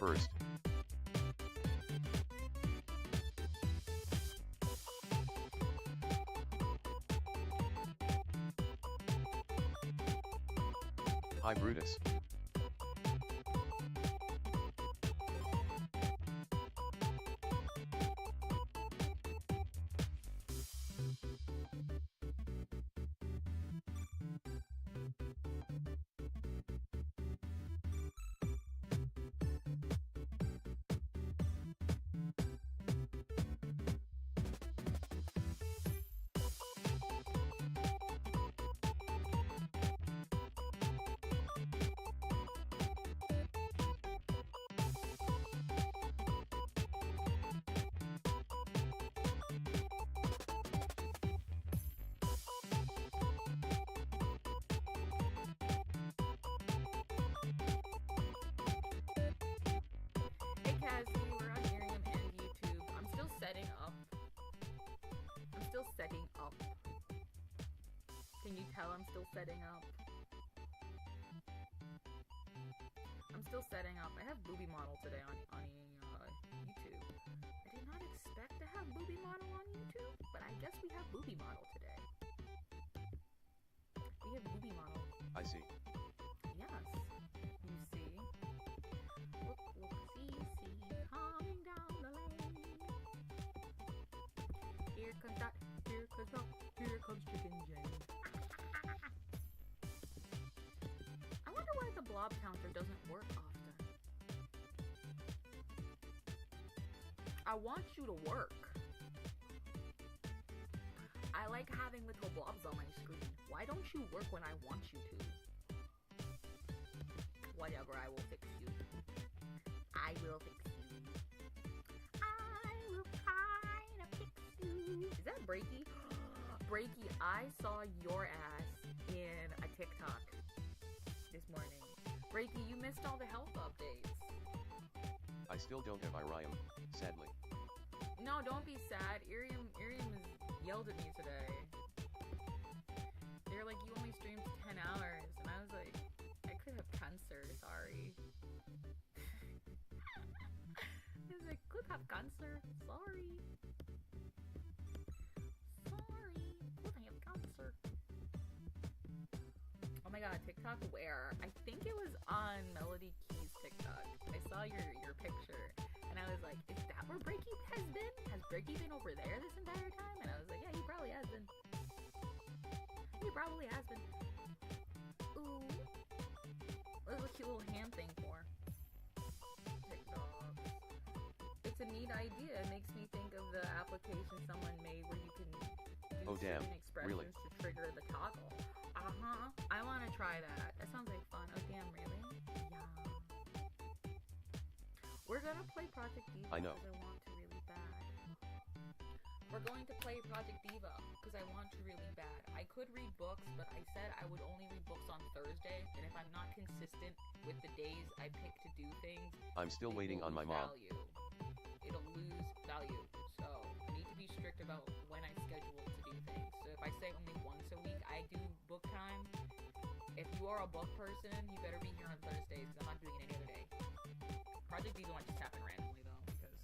First, hi Brutus. Hey Cassie, we're on Miriam and YouTube. I'm still setting up. Can you tell I'm still setting up? I have Booby Model today on YouTube. I did not expect to have Booby Model on YouTube, but I guess we have Booby Model today. We have Booby Model. I see. Yes. You see? Look, see, coming down the lane. Here comes Chicken Jane. I wonder why the blob counter doesn't work often. I want you to work. I like having little blobs on my screen. Why don't you work when I want you to? Whatever, I will fix you. I will try to fix you. Is that Breaky? Breaky, I saw your ass in a TikTok this morning. Breaky, you missed all the health updates. I still don't have Irium, sadly. No, don't be sad. Irium has yelled at me today. They're like, you only streamed 10 hours. And I was like, I could have cancer, sorry. I was like, could have cancer, sorry. Could I have cancer? Oh my god, TikTok where? I think it was on Melody Key's TikTok. I saw your picture. And I was like, is that where Breaky has been? Has Breaky been over there this entire time? And I was like, yeah, he probably has been. Ooh. What's a cute little hand thing for? TikTok. It's a neat idea. It makes me think of the application someone made where you can do certain expressions really? to trigger the toggle. I want to try that. That sounds like fun. Oh, damn, really? Yeah. We're gonna play Project Diva. I know. Because I want to really bad. We're going to play Project Diva because I want to really bad. I could read books, but I said I would only read books on Thursday, and if I'm not consistent with the days I pick to do things, I'm still waiting on my mom. It'll lose value. So I need to be strict about when I schedule to do things. So if I say only once a week I do book time, if you are a book person, you better be here on Thursdays because I'm not doing it any other day. Project Diva might just happen randomly though, because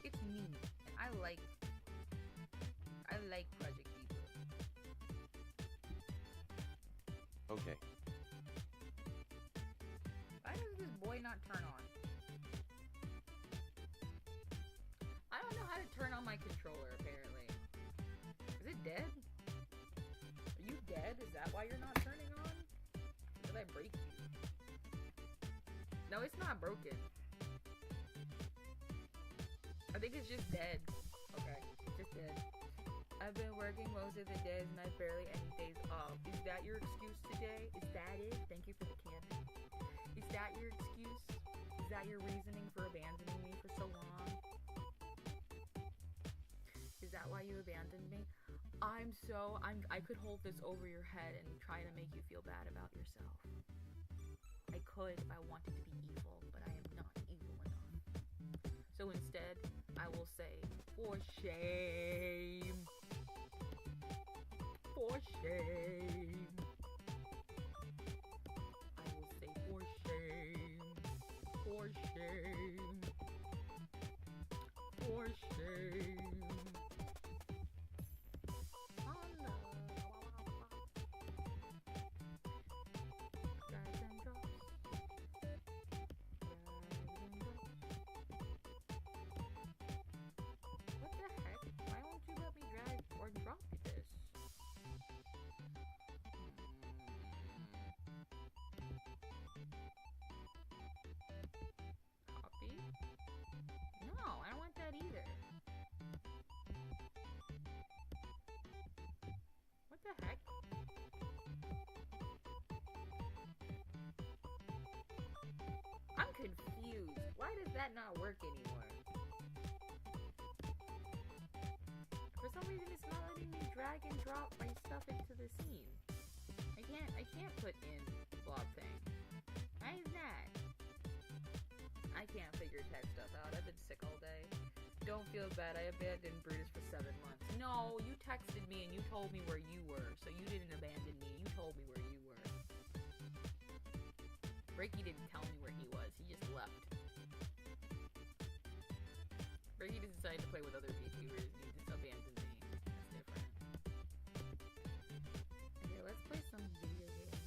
it's me, and I like Project Diva. Okay. Why does this boy not turn on? I don't know how to turn on my controller, apparently. Is it dead? Are you dead? Is that why you're not turning on? I break you? No, it's not broken. I think it's just dead. Okay, it's just dead. I've been working most of the days and I barely any days off. Is that your excuse today? Is that it? Thank you for the candy. Is that your excuse? Is that your reasoning for abandoning me for so long? Is that why you abandoned me? I could hold this over your head and try to make you feel bad about yourself. I could if I wanted to be evil, but I am not evil enough. So instead, I will say, for shame. For shame. I will say, for shame. For shame. For shame. Drop this. Copy? No, I don't want that either. What the heck? I'm confused. Why does that not work anymore? For some reason it's not letting me drag and drop my stuff into the scene. I can't put in blob thing. Why is that? I can't figure tech stuff out. I've been sick all day. Don't feel bad. I abandoned Brutus for 7 months. No, you texted me and you told me where you were, so you didn't abandon me. You told me where you were. Ricky didn't tell me where he was. He just left. Ricky decided to play with other VTubers and he just abandoned me. That's different. Okay, let's play some video games.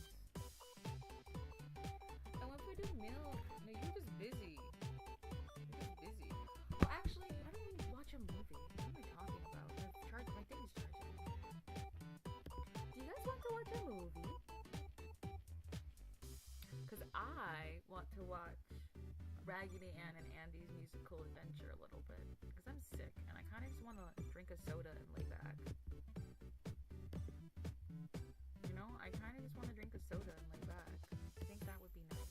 I went for the milk. No, you're just busy. You're just busy. Well, actually, why don't we watch a movie? What am I talking about? My thing is charging. Do you guys want to watch a movie? Because I want to watch Raggedy Ann and Andy's Musical Adventure a little bit because I'm sick and I kind of just want to drink a soda and lay back. You know, I kind of just want to drink a soda and lay back. I think that would be nice.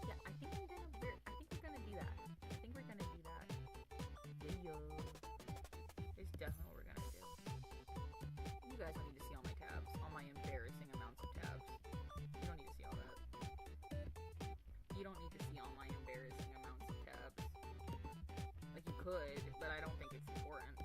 Yeah, I think we're gonna do that. I think we're gonna do that. Yeah. It's definitely what we're gonna do. You guys don't need to see all my tabs, all my embarrassing amounts of tabs. You don't need to see all that. You don't need to see all my embarrassing amounts of tabs. Like you could, but I don't think it's important.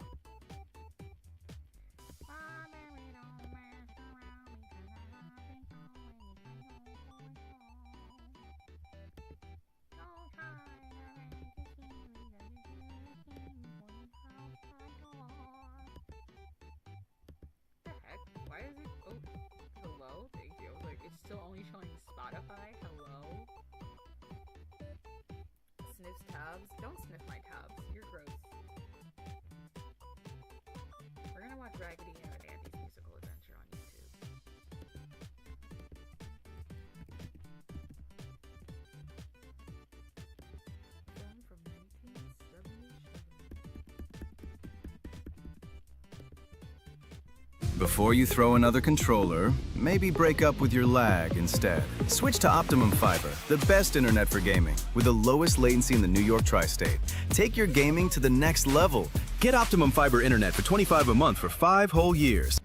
Why is it? Oh, hello? Thank you. I was like, it's still only showing Spotify? Hello? Sniffs tabs? Don't sniff my tabs. You're gross. We're gonna watch Raggedy Ann and Andy's Musical Adventure on YouTube. Film from 1977. Before you throw another controller, maybe break up with your lag instead. Switch to Optimum Fiber, the best internet for gaming, with the lowest latency in the New York tri-state. Take your gaming to the next level. Get Optimum Fiber internet for $25 a month for 5 whole years.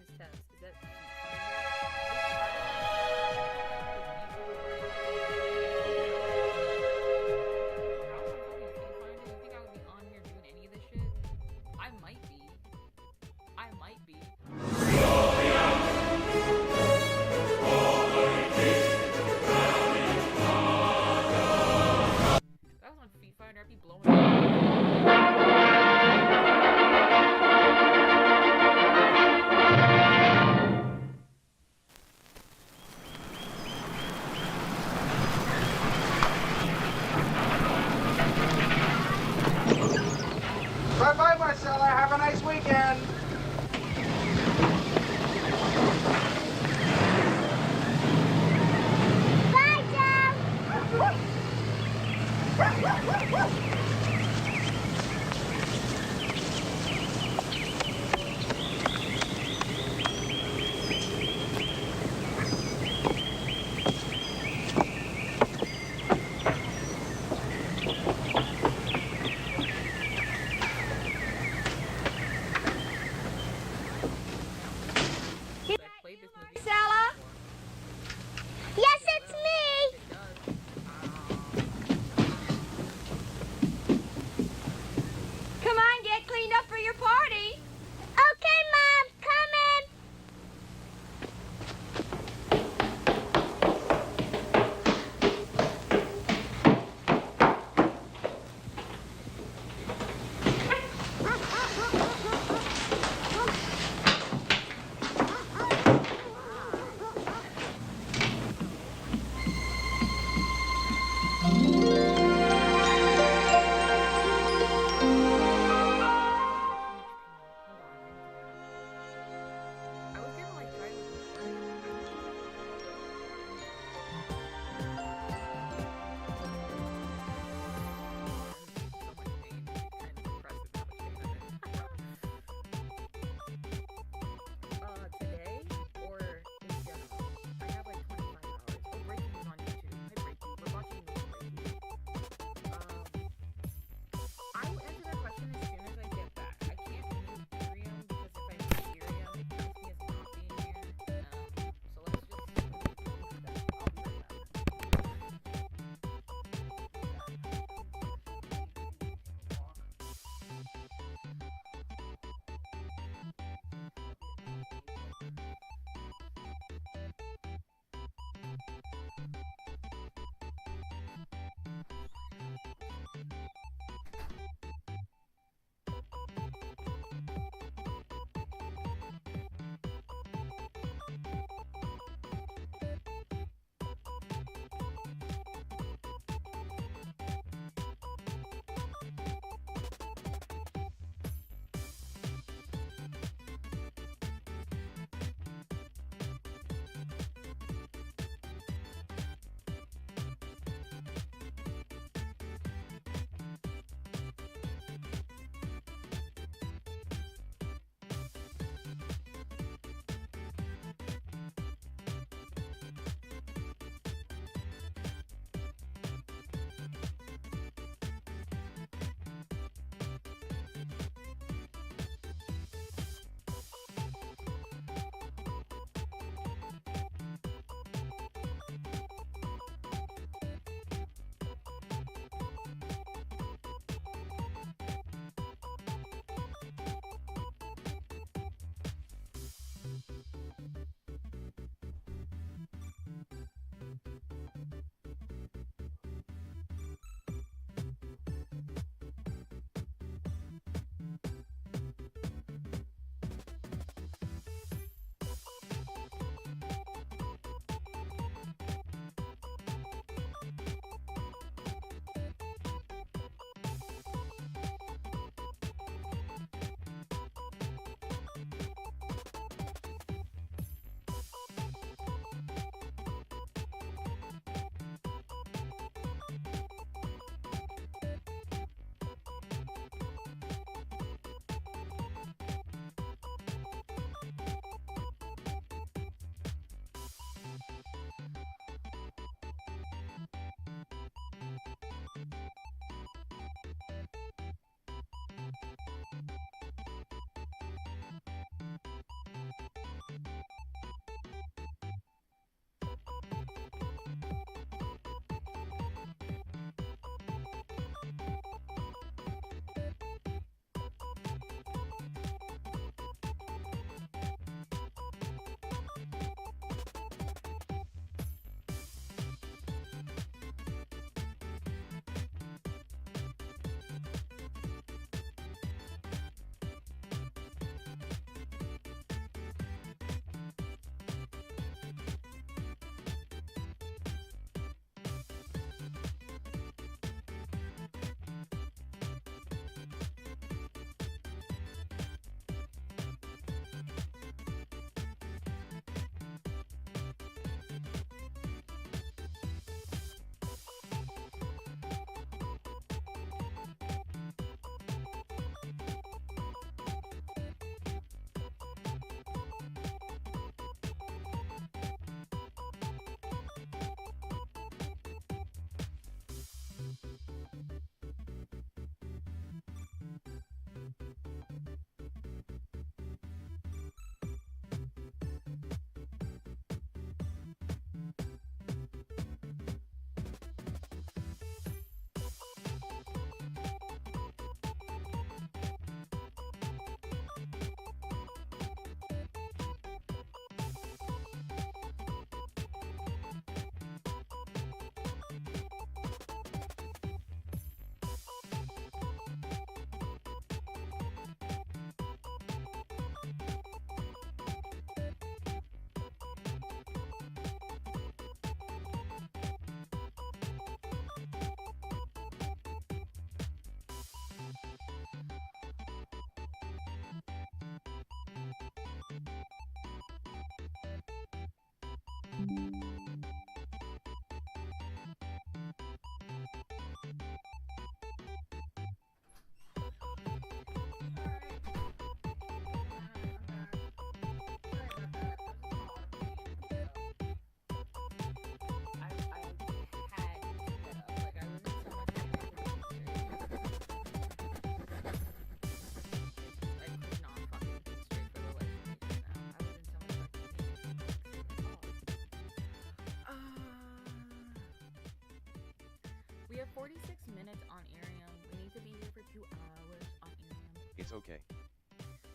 We have 46 minutes on Arium. We need to be here for 2 hours on Arium. It's okay.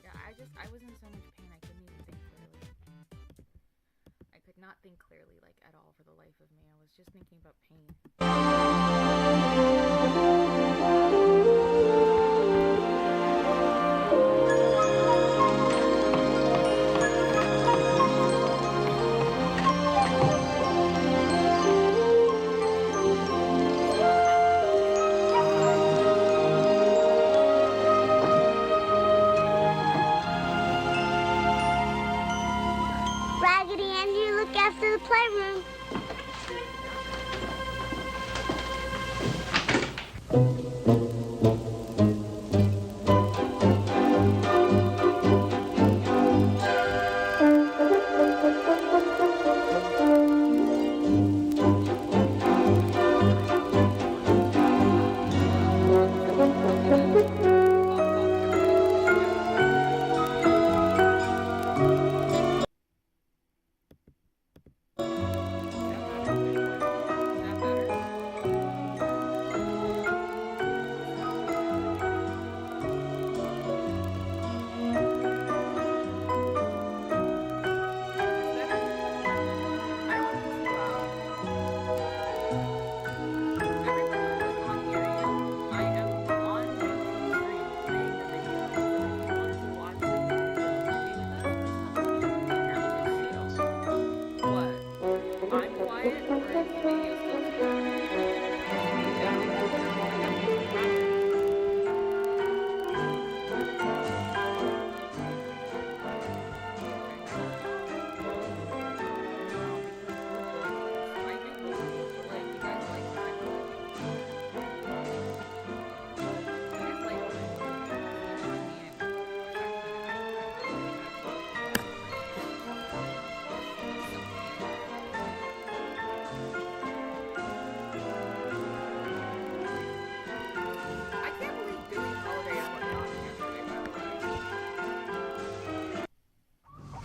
Yeah, I was in so much pain I couldn't even think clearly. I could not think clearly, like, at all for the life of me. I was just thinking about pain. Raggedy Ann, you look after the playroom.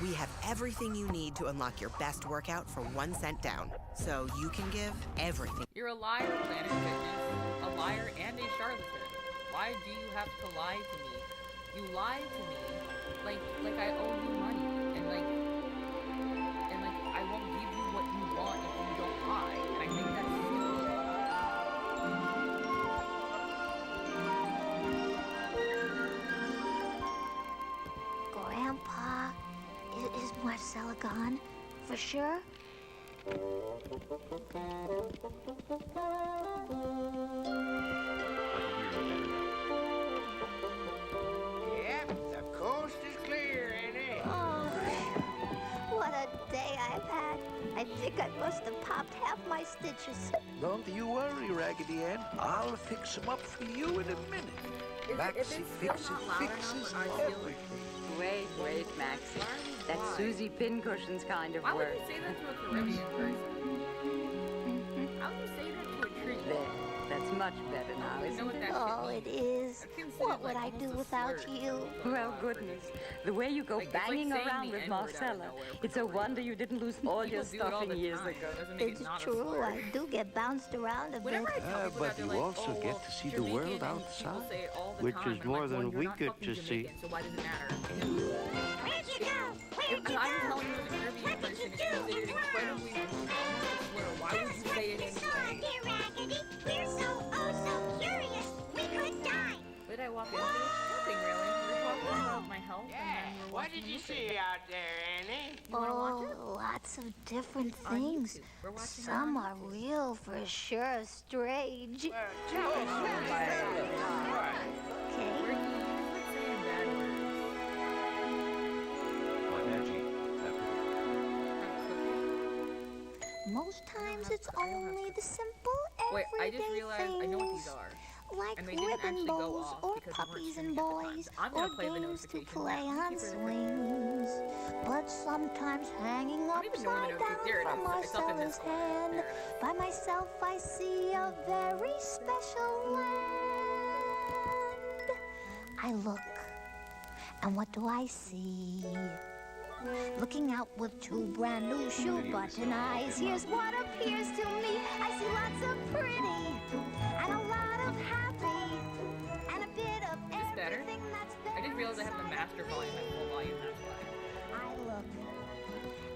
We have everything you need to unlock your best workout for 1 cent down, so you can give everything. You're a liar, Planet Fitness. A liar and a charlatan. Why do you have to lie to me? You lie to me like I owe you money, and like I won't give you what you want if you don't lie. And I think that's stupid. Grandpa, is Marcella gone? For sure? Yep, the coast is clear, ain't it? Oh, what a day I've had. I think I must have popped half my stitches. Don't you worry, Raggedy Ann. I'll fix them up for you in a minute. Maxie fixes everything. Wait, Maxie. That's Susie Pincushion's kind of Why would work. you say that to a Caribbean person? How would you say that to a tree? There. That's much better now, You know isn't what it? that Oh, shit it means? is. That's considered, What would like, I do almost a without slur. you? Well, goodness. The way you go Like, it's like banging saying around the with N-word out of Marcella. nowhere for It's a no reason. wonder you didn't lose all your People do it all stuffing the years time. ago. Doesn't make It's it not a true. slur. I do get bounced around a bit. Whenever I tell people but that, they're you like, also oh, get well, to see the Jamaican world and people outside, say it all the which time. is I'm more like, than well, we you're not get fucking to see. Jamaican, so why does it matter? Where'd you go? Where'd If you I'm go? telling you as a Caribbean person, it's considered incredibly rude, almost a slur. Why would you say it What's anyway? dear Raggedy? We're so, oh, so curious. We could die. What did I walk into? Nothing really. We were talking about my health, and then we were What watching did you a movie. see out there, Annie? You wanna watch it? Oh, lots of different On things. YouTube. We're watching that Some on are YouTube. real for sure strange. Well, tell us Okay. Ricky, you quit saying bad words. My Maggie, that Most times it's only the simple Wait, I everyday just realized I know what these things, are. like and they didn't ribbon actually go bowls off or because we weren't puppies streaming and at the time. boys I'm or gonna play the games to notification play now. on Keep it there. swings. But sometimes hanging I don't even know where the upside down notification. There it from is. It's up in Marcella's this corner. hand, There it is. by myself I see a very special land. I look, and what do I see? Looking out with two brand new shoe button eyes, here's what appears to me. I see lots of pretty, and a lot of happy, and a bit of Is this better? everything that's I just realized I have the master volume at full volume. That's why. I look,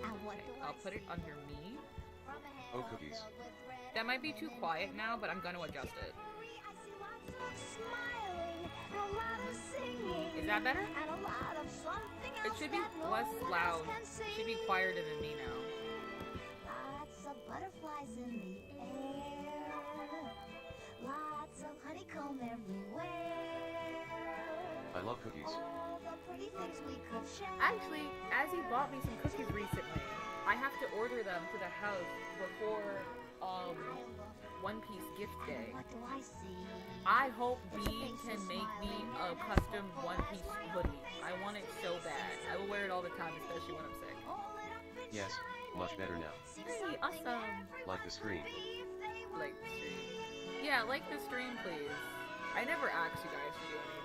and what Okay, do I'll I put it see? under me. From a head Oh, cookies. filled with red That might be too quiet now, but I'm gonna adjust it. I see lots of smiling, and a lot of singing. Is that better? And a lot of something It else should be that no less one loud. else can It should be see. quieter than me now. Lots of butterflies in the air. Lots of honeycomb everywhere. I love cookies. All the pretty things we could share. Actually, Azzy bought me some cookies recently. I have to order them to the house before One Piece gift day. What do I see? I hope B can make me a custom One Piece hoodie. I want it so bad. I will wear it all the time, especially when I'm sick. Hold it up and Yes, shine. much better now. Hey, awesome. Like the stream. Like the stream. Yeah, like the stream, please. I never ask you guys to do anything.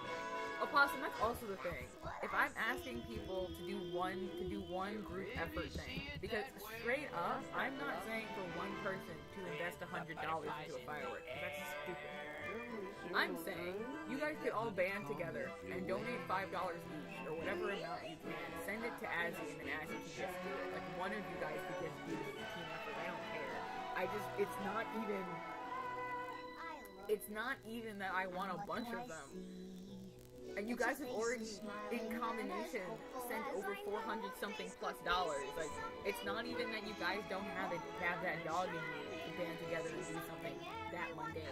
Oh, Possum, that's also the thing. If I'm asking people to do one group effort thing, because straight up, I'm not saying for one person to invest $100 into a firework, 'cause that's stupid. I'm saying you guys could all band together and donate $5 each, or whatever amount you can. Send it to Azzy, and then Azzy can just do it. Like, one of you guys could just do the team effort. I don't care. It's not even that I want a bunch of them. And you guys have already, in combination, sent over $400-something plus dollars. Like, it's not even that you guys don't have that dog in you to band together and do something that mundane.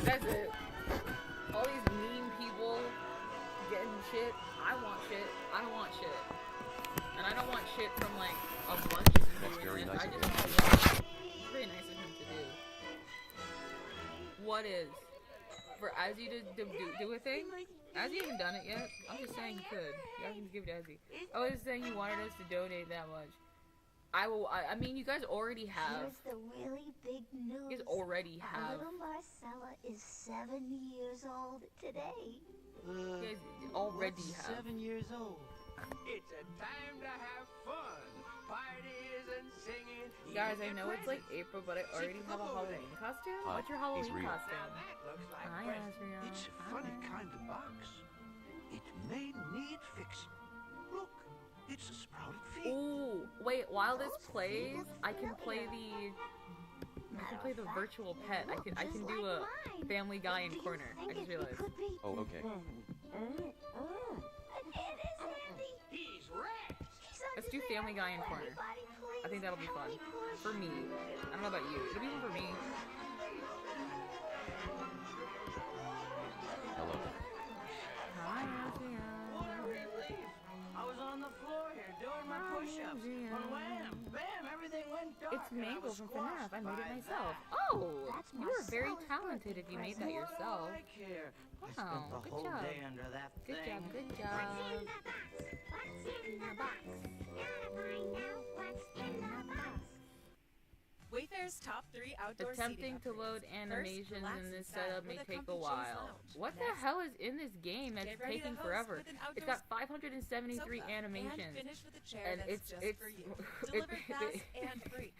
That's it. All these mean people getting shit. I want shit. I don't want shit. And I don't want shit from, like, a bunch of people. That's very nice I of just him. want love. It's very nice of him to do. What is? For Azzy to do a thing? Azzy hasn't done it yet. I'm just saying he could. Y'all can give it to Azzy. I was saying he wanted us to donate that much. I mean, you guys already have. Here's the really big news. You guys already Our have. little Marcella is 7 years old today. You guys already have. 7 years old. It's a time to have fun. Parties and singing. Guys, I know it's like April, but I already have a Halloween costume. Hi, What's your Halloween he's real. costume? Looks like Hi, Asriel. It's a funny kind of box. It may need fixing. Look, it's a sprouted field. Ooh, wait, while this plays, I can play the virtual pet. I can do a Family Guy in corner. I just realized. Oh, okay. He's wrecked. Let's do Family Guy in corner. I think that'll be fun. For me. I don't know about you. It'll be fun for me. Hello. Hi, Asriel. What a relief! I was on the floor here doing my push-ups. When wham, bam, everything went dark. It's and I Mango was from squashed FNAF. I made it by myself. that. Oh! That's You were very Marcella's talented if you made that What do yourself. I care? I Wow, spent the good whole job. day under that Good thing. job, good job. Wayfair's top 3 outdoor Attempting to seating load upgrades. animations First, in relax this inside setup may with a take a comfy while. Choose lounge. What the Next, hell is in this game that's get ready to taking host forever? with an It's outdoor got 573 sofa animations. And finish with a chair And that's it's- just it's- for you. it- Delivered fast and free.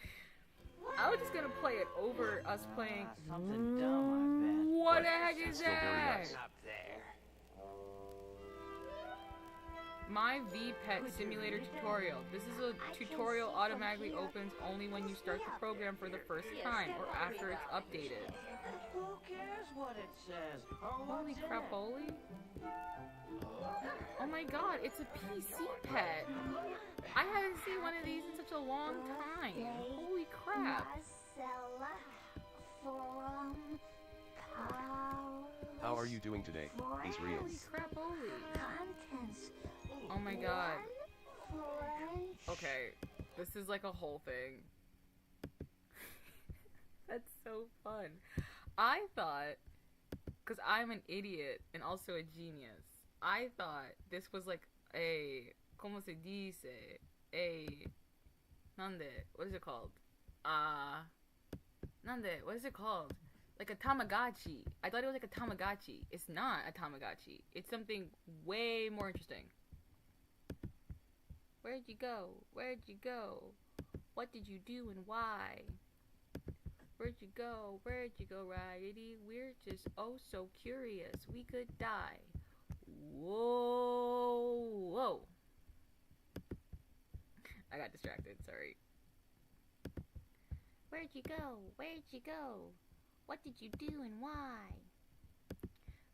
I was just gonna play it over us playing. Something dumb, What the heck is Still very that? nice. Up there. My VPet simulator tutorial. This is a tutorial automatically opens only when you start the program for the first time or after it's updated. Who cares what it says? Or Holy what's in crap, it? holy. Oh my god, it's a PC pet. I haven't seen one of these in such a long time. Holy crap. Marcella from How are you doing today? He's real. Holy crap, holy. Contents. Oh my god. French. Okay, this is like a whole thing. That's so fun. I thought, because I'm an idiot and also a genius, I thought this was like a, ¿cómo se dice? What is it called? What is it called? Like a Tamagotchi. I thought it was like a Tamagotchi. It's not a Tamagotchi. It's something way more interesting. Where'd you go? Where'd you go? What did you do and why? Where'd you go? Where'd you go, Raggedy? We're just oh so curious. We could die. Whoa, whoa. I got distracted, sorry. Where'd you go? Where'd you go? What did you do and why?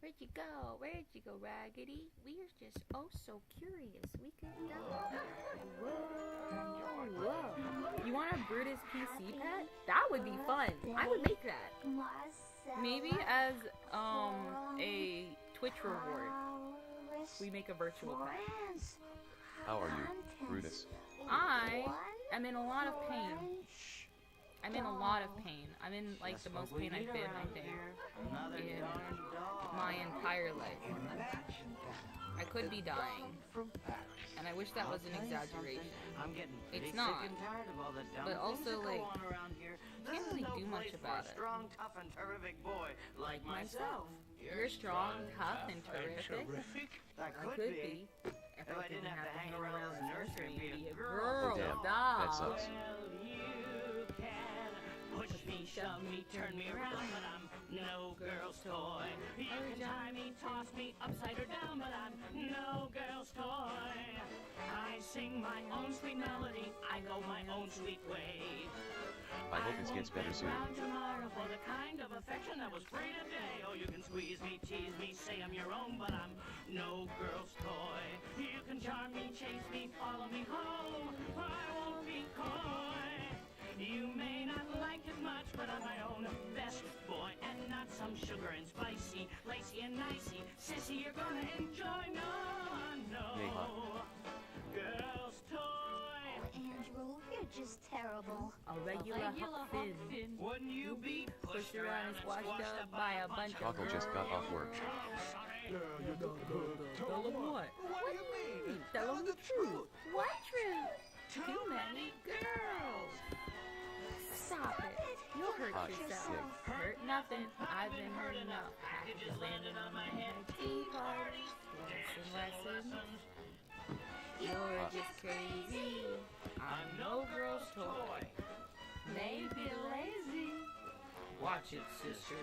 Where'd you go? Where'd you go, Raggedy? We're just oh so curious. We could die. Whoa, whoa. You want a Brutus PC pet? That would be fun. I would make that. Marcella Maybe as a Twitch reward. We make a virtual pet. France. How are you, Brutus? I am in a lot of pain. I'm in a lot of pain. I'm in like Just the what most we pain I've need been, I around think, here. Another in darn dog. my entire life. I could be dying, From Paris. and I wish that I'll was an tell you exaggeration. something, I'm getting pretty It's not. sick and tired of all the dumb But also, things that like, go on around here. can't This is really no do much place for about a it. strong, tough, and terrific boy like myself. You're strong, tough, and terrific. I I could be. If I didn't have to hang around the nursery and and be a be a girl. Oh, damn. Dog. That sucks. Well, you can push me, shove me, turn me around, but I'm no girl's toy. You can tie me, toss me upside or down, but I'm no girl's toy. I sing my own sweet melody, I go my own sweet way. I hope it gets better soon. Around tomorrow for the kind of affection that was free today. Oh, you can squeeze me, tease me, say I'm your own, but I'm no girl's toy. You can charm me, chase me, follow me home. I won't be coy. You may not like it much, but I'm my own best boy, and not some sugar and spicy, lacy and nicey. Sissy, you're gonna enjoy. No, no. Yay, huh? Girl's toy. Andrew, you're just terrible. A regular Huck Finn. Wouldn't you be Pushed around and squashed up by a bunch of Choco just got off work. Tell him what? What do you mean? Tell him the truth. What truth? Too many girls. Stop it. You'll hurt yourself. Hurt nothing. I've been hurt enough. Packages landing on my head. Tea parties. Lessons. You're just crazy. I'm no girl's toy. Maybe lazy. Watch it, sister.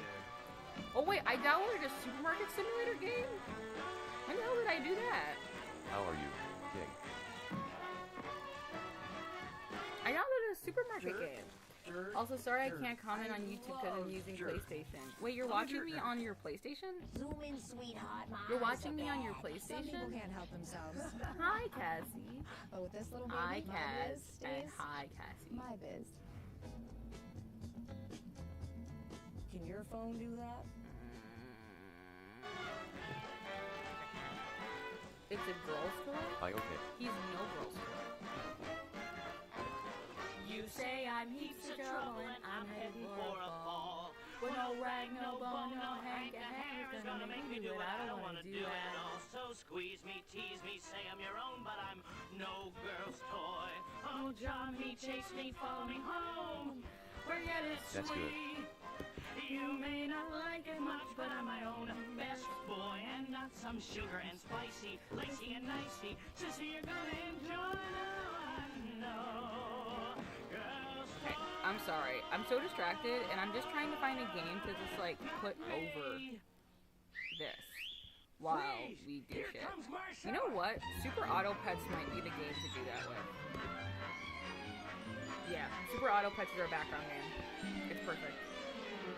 Oh wait, I downloaded a supermarket simulator game? When the hell did I do that? How are you, King? I downloaded a supermarket game. Also, sorry I can't comment on YouTube because I'm using PlayStation. Wait, you're watching me on your PlayStation? Zoom in, sweetheart. You're watching me on your PlayStation? Some people can't help themselves. Hi, Cassie. But with this little baby, Hi, my Cass. biz And stays hi, Cassie. my biz. Can your phone do that? It's a girl's toy? Hi, okay. He's no girl's toy. You say I'm heaps of trouble and I'm heading for a fall. With no rag, no bone, no hank, a hanger's gonna make me do what I don't wanna do at all. So squeeze me, tease me, say I'm your own, but I'm no girl's toy. Oh, charm me, chase me, follow me home. Forget it, That's good. sweet. You may not like it much, but I'm my own best boy, and not some sugar and spicy, lacy and nicey. Sissy, you're gonna enjoy now. I know. Girls, Okay, I'm sorry. I'm so distracted and I'm just trying to find a game to just like put over this while we do shit. You know what? Super Auto Pets might be the game to do that with. Yeah, Super Auto Pets is our background game. It's perfect.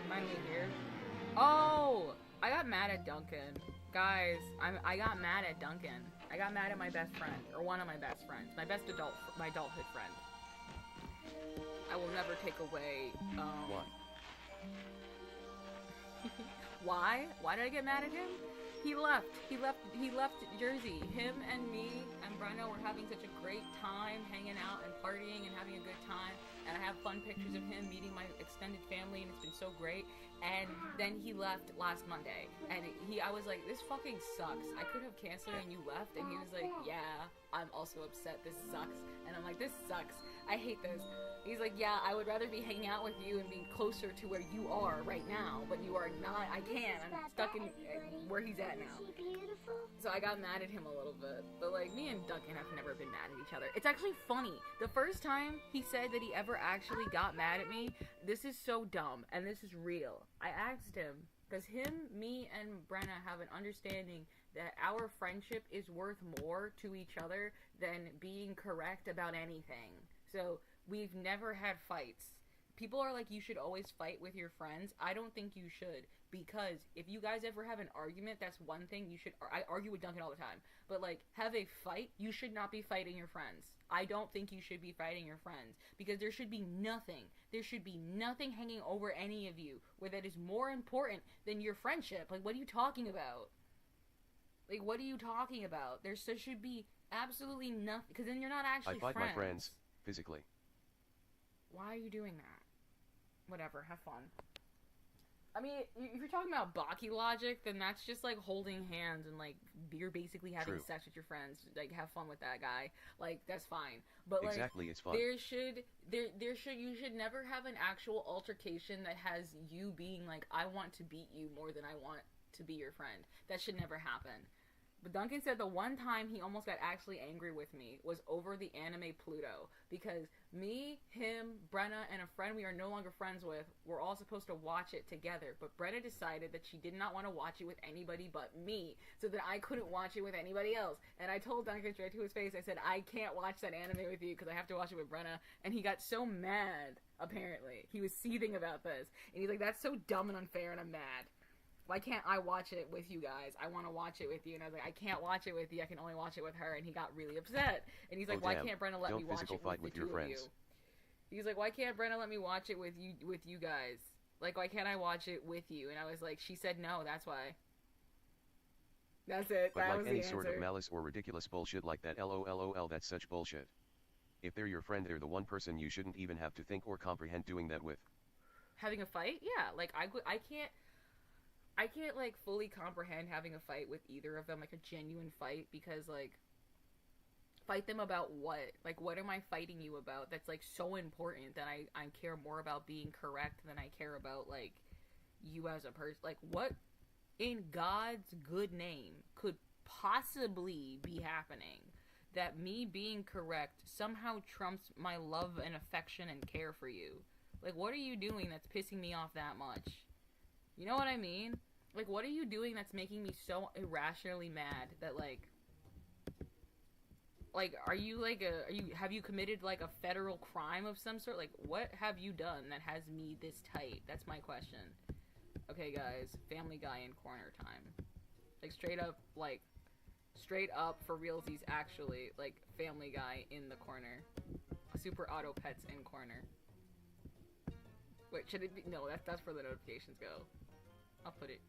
Remind me here. Oh, I got mad at Duncan. Guys, I got mad at Duncan. I got mad at my best friend, or one of my best friends, my adulthood friend. I will never take away. Why? Why? Why did I get mad at him? He left Jersey. Him and me and Brenna were having such a great time hanging out and partying and having a good time. And I have fun pictures of him meeting my extended family, and it's been so great. And then he left last Monday, and I was like, this fucking sucks. I could have canceled and you left. And he was like, yeah, I'm also upset. This sucks. And I'm like, this sucks. I hate this. He's like, yeah, I would rather be hanging out with you and being closer to where you are right now, but you are not. I can't. I'm stuck in where he's at now. So I got mad at him a little bit. But like, me and Duncan have never been mad at each other. It's actually funny. The first time he said that he ever actually got mad at me, this is so dumb, and this is real. I asked him, because me and Brenna have an understanding that our friendship is worth more to each other than being correct about anything. So we've never had fights. People are like, you should always fight with your friends. I don't think you should, because if you guys ever have an argument, that's one thing you should. I argue with Duncan all the time, but like, have a fight, you should not be fighting your friends. I don't think you should be fighting your friends, because there should be nothing hanging over any of you where that is more important than your friendship. Like, what are you talking about? Like, what are you talking about? There should be absolutely nothing, because then you're not actually I fight friends. my friends, physically. Why are you doing that? Whatever, have fun. I mean, if you're talking about Baki logic, then that's just like holding hands and like you're basically having True. sex with your friends. Like, have fun with that guy. Like, that's fine. But like, Exactly, it's fun. you should never have an actual altercation that has you being like, I want to beat you more than I want to be your friend. That should never happen. But Duncan said the one time he almost got actually angry with me was over the anime Pluto. Because me, him, Brenna, and a friend we are no longer friends with were all supposed to watch it together. But Brenna decided that she did not want to watch it with anybody but me. So that I couldn't watch it with anybody else. And I told Duncan straight to his face, I said, I can't watch that anime with you because I have to watch it with Brenna. And he got so mad, apparently. He was seething about this. And he's like, that's so dumb and unfair, and I'm mad. Why can't I watch it with you guys? I want to watch it with you. And I was like, I can't watch it with you. I can only watch it with her. And he got really upset. And he's like, why can't Brenna let me watch it with the two of you? He's like, why can't Brenna let me watch it with you guys? Like, why can't I watch it with you? And I was like, she said no, that's why. That's it. But that like was any the sort answer. of malice or ridiculous bullshit like that, lol, that's such bullshit. If they're your friend, they're the one person you shouldn't even have to think or comprehend doing that with. Having a fight? Yeah, like, I can't, like, fully comprehend having a fight with either of them, like, a genuine fight, because, like, Fight them about what? Like, what am I fighting you about that's, like, so important that I care more about being correct than I care about, like, you as a person? Like, what in God's good name could possibly be happening that me being correct somehow trumps my love and affection and care for you? Like, what are you doing that's pissing me off that much? You know what I mean? Like, what are you doing that's making me so irrationally mad that, like, are you, like, have you committed, like, a federal crime of some sort? Like, what have you done that has me this tight? That's my question. Okay, guys, Family Guy in corner time. Like, straight up for realsies, actually, like, Family Guy in the corner. Super Auto Pets in corner. Wait, should it be? No, that's where the notifications go. I'll put it.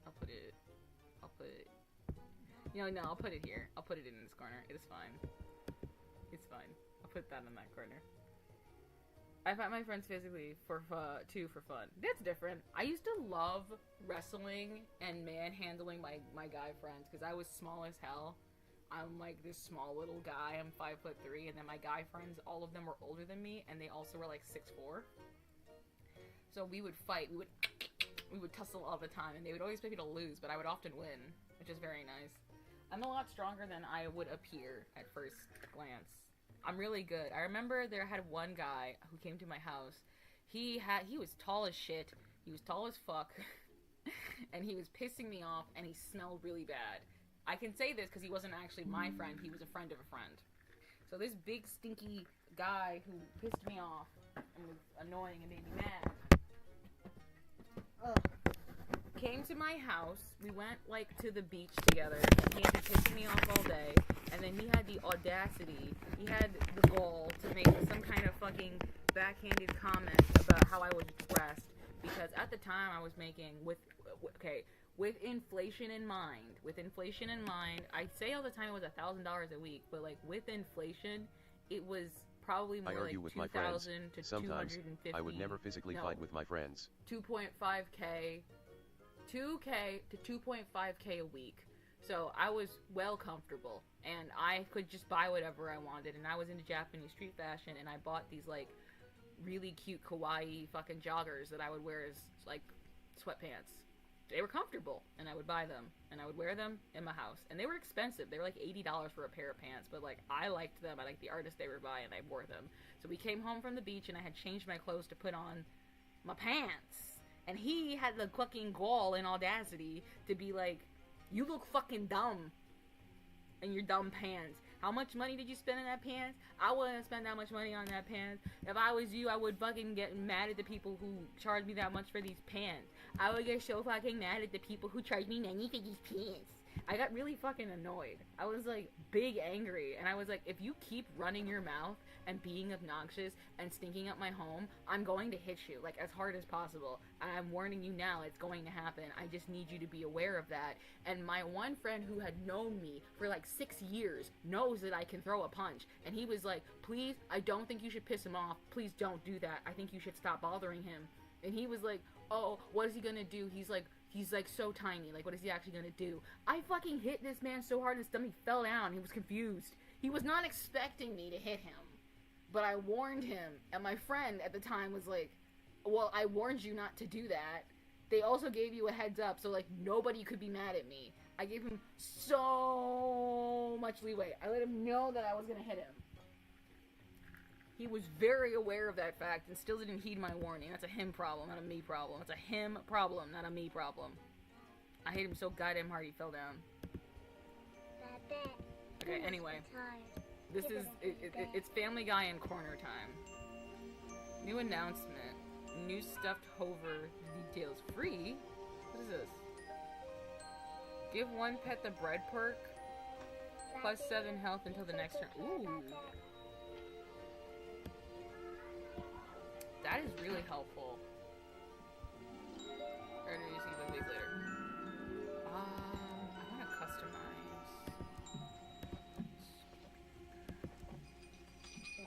You know, no, I'll put it here. I'll put it in this corner. It is fine. It's fine. I'll put that in that corner. I fight my friends physically for fun. That's different. I used to love wrestling and manhandling my guy friends because I was small as hell. I'm like this small little guy. I'm 5'3", and then my guy friends, all of them were older than me, and they also were like 6'4". So we would fight. We would tussle all the time, and they would always pick me to lose, but I would often win, which is very nice. I'm a lot stronger than I would appear at first glance. I'm really good. I remember there had one guy who came to my house. He was tall as shit. He was tall as fuck. And he was pissing me off, and he smelled really bad. I can say this because he wasn't actually my friend. He was a friend of a friend. So this big, stinky guy who pissed me off and was annoying and made me mad came to my house. We went, like, to the beach together, and he had been pissing me off all day, and then he had the audacity, he had the gall to make some kind of fucking backhanded comment about how I was dressed, because at the time I was making, with inflation in mind, I say all the time it was $1,000 a week, but, like, with inflation, it was probably more like 2,000 to Sometimes 250. I would never physically fight with my friends. 2.5K, 2K to 2.5K a week. So I was well comfortable, and I could just buy whatever I wanted, and I was into Japanese street fashion, and I bought these, like, really cute kawaii fucking joggers that I would wear as, like, sweatpants. They were comfortable, and I would buy them, and I would wear them in my house. And they were expensive. They were like $80 for a pair of pants, but, like, I liked them. I liked the artist they were by, and I wore them. So we came home from the beach, and I had changed my clothes to put on my pants. And he had the fucking gall and audacity to be like, you look fucking dumb in your dumb pants. How much money did you spend on that pants? I wouldn't spend that much money on that pants. If I was you, I would fucking get mad at the people who charge me that much for these pants. I would get so fucking mad at the people who charge me money for these pants. I got really fucking annoyed. I was, like, big angry. And I was like, if you keep running your mouth and being obnoxious and stinking up my home, I'm going to hit you, like, as hard as possible. And I'm warning you now, it's going to happen. I just need you to be aware of that. And my one friend who had known me for, like, 6 years knows that I can throw a punch. And he was like, please, I don't think you should piss him off. Please don't do that. I think you should stop bothering him. And he was like, oh, what is he gonna do? He's like so tiny. Like, what is he actually gonna do? I fucking hit this man so hard his stomach fell down. He was confused. He was not expecting me to hit him. But I warned him. And my friend at the time was like, well, I warned you not to do that. They also gave you a heads up, so, like, nobody could be mad at me. I gave him so much leeway. I let him know that I was gonna hit him. He was very aware of that fact and still didn't heed my warning. That's a him problem, not a me problem. That's a him problem, not a me problem. I hit him so goddamn hard he fell down. Okay, anyway. This is, it's Family Guy in corner time. New announcement. New stuffed hover details free? What is this? Give one pet the bread perk. Plus 7 health until the next turn. Ooh. That is really helpful. Or do you see the big later? I want to customize.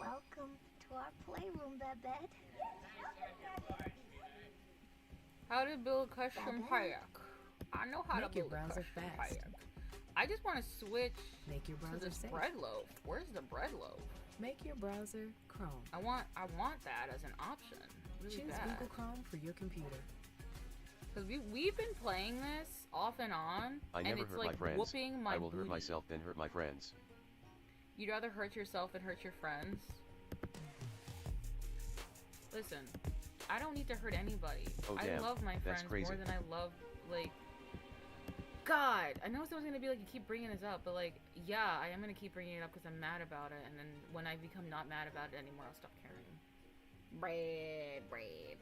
Welcome to our playroom, Babette. How to build custom kayak. I know how to build a custom kayak. I just want to switch Make your to browser this safe. bread loaf. Where's the bread loaf? Make your browser Chrome. I want that as an option. Really Choose bad. Google Chrome for your computer. Because we've been playing this off and on, I and never it's hurt like my friends. whooping my I will hurt booty. myself than hurt my friends. You'd rather hurt yourself than hurt your friends? Listen, I don't need to hurt anybody. Oh, I damn. love my That's friends crazy. more than I love, like... God! I know someone's gonna be like, you keep bringing this up, but like, yeah, I am gonna keep bringing it up because I'm mad about it, and then when I become not mad about it anymore, I'll stop caring. Bread.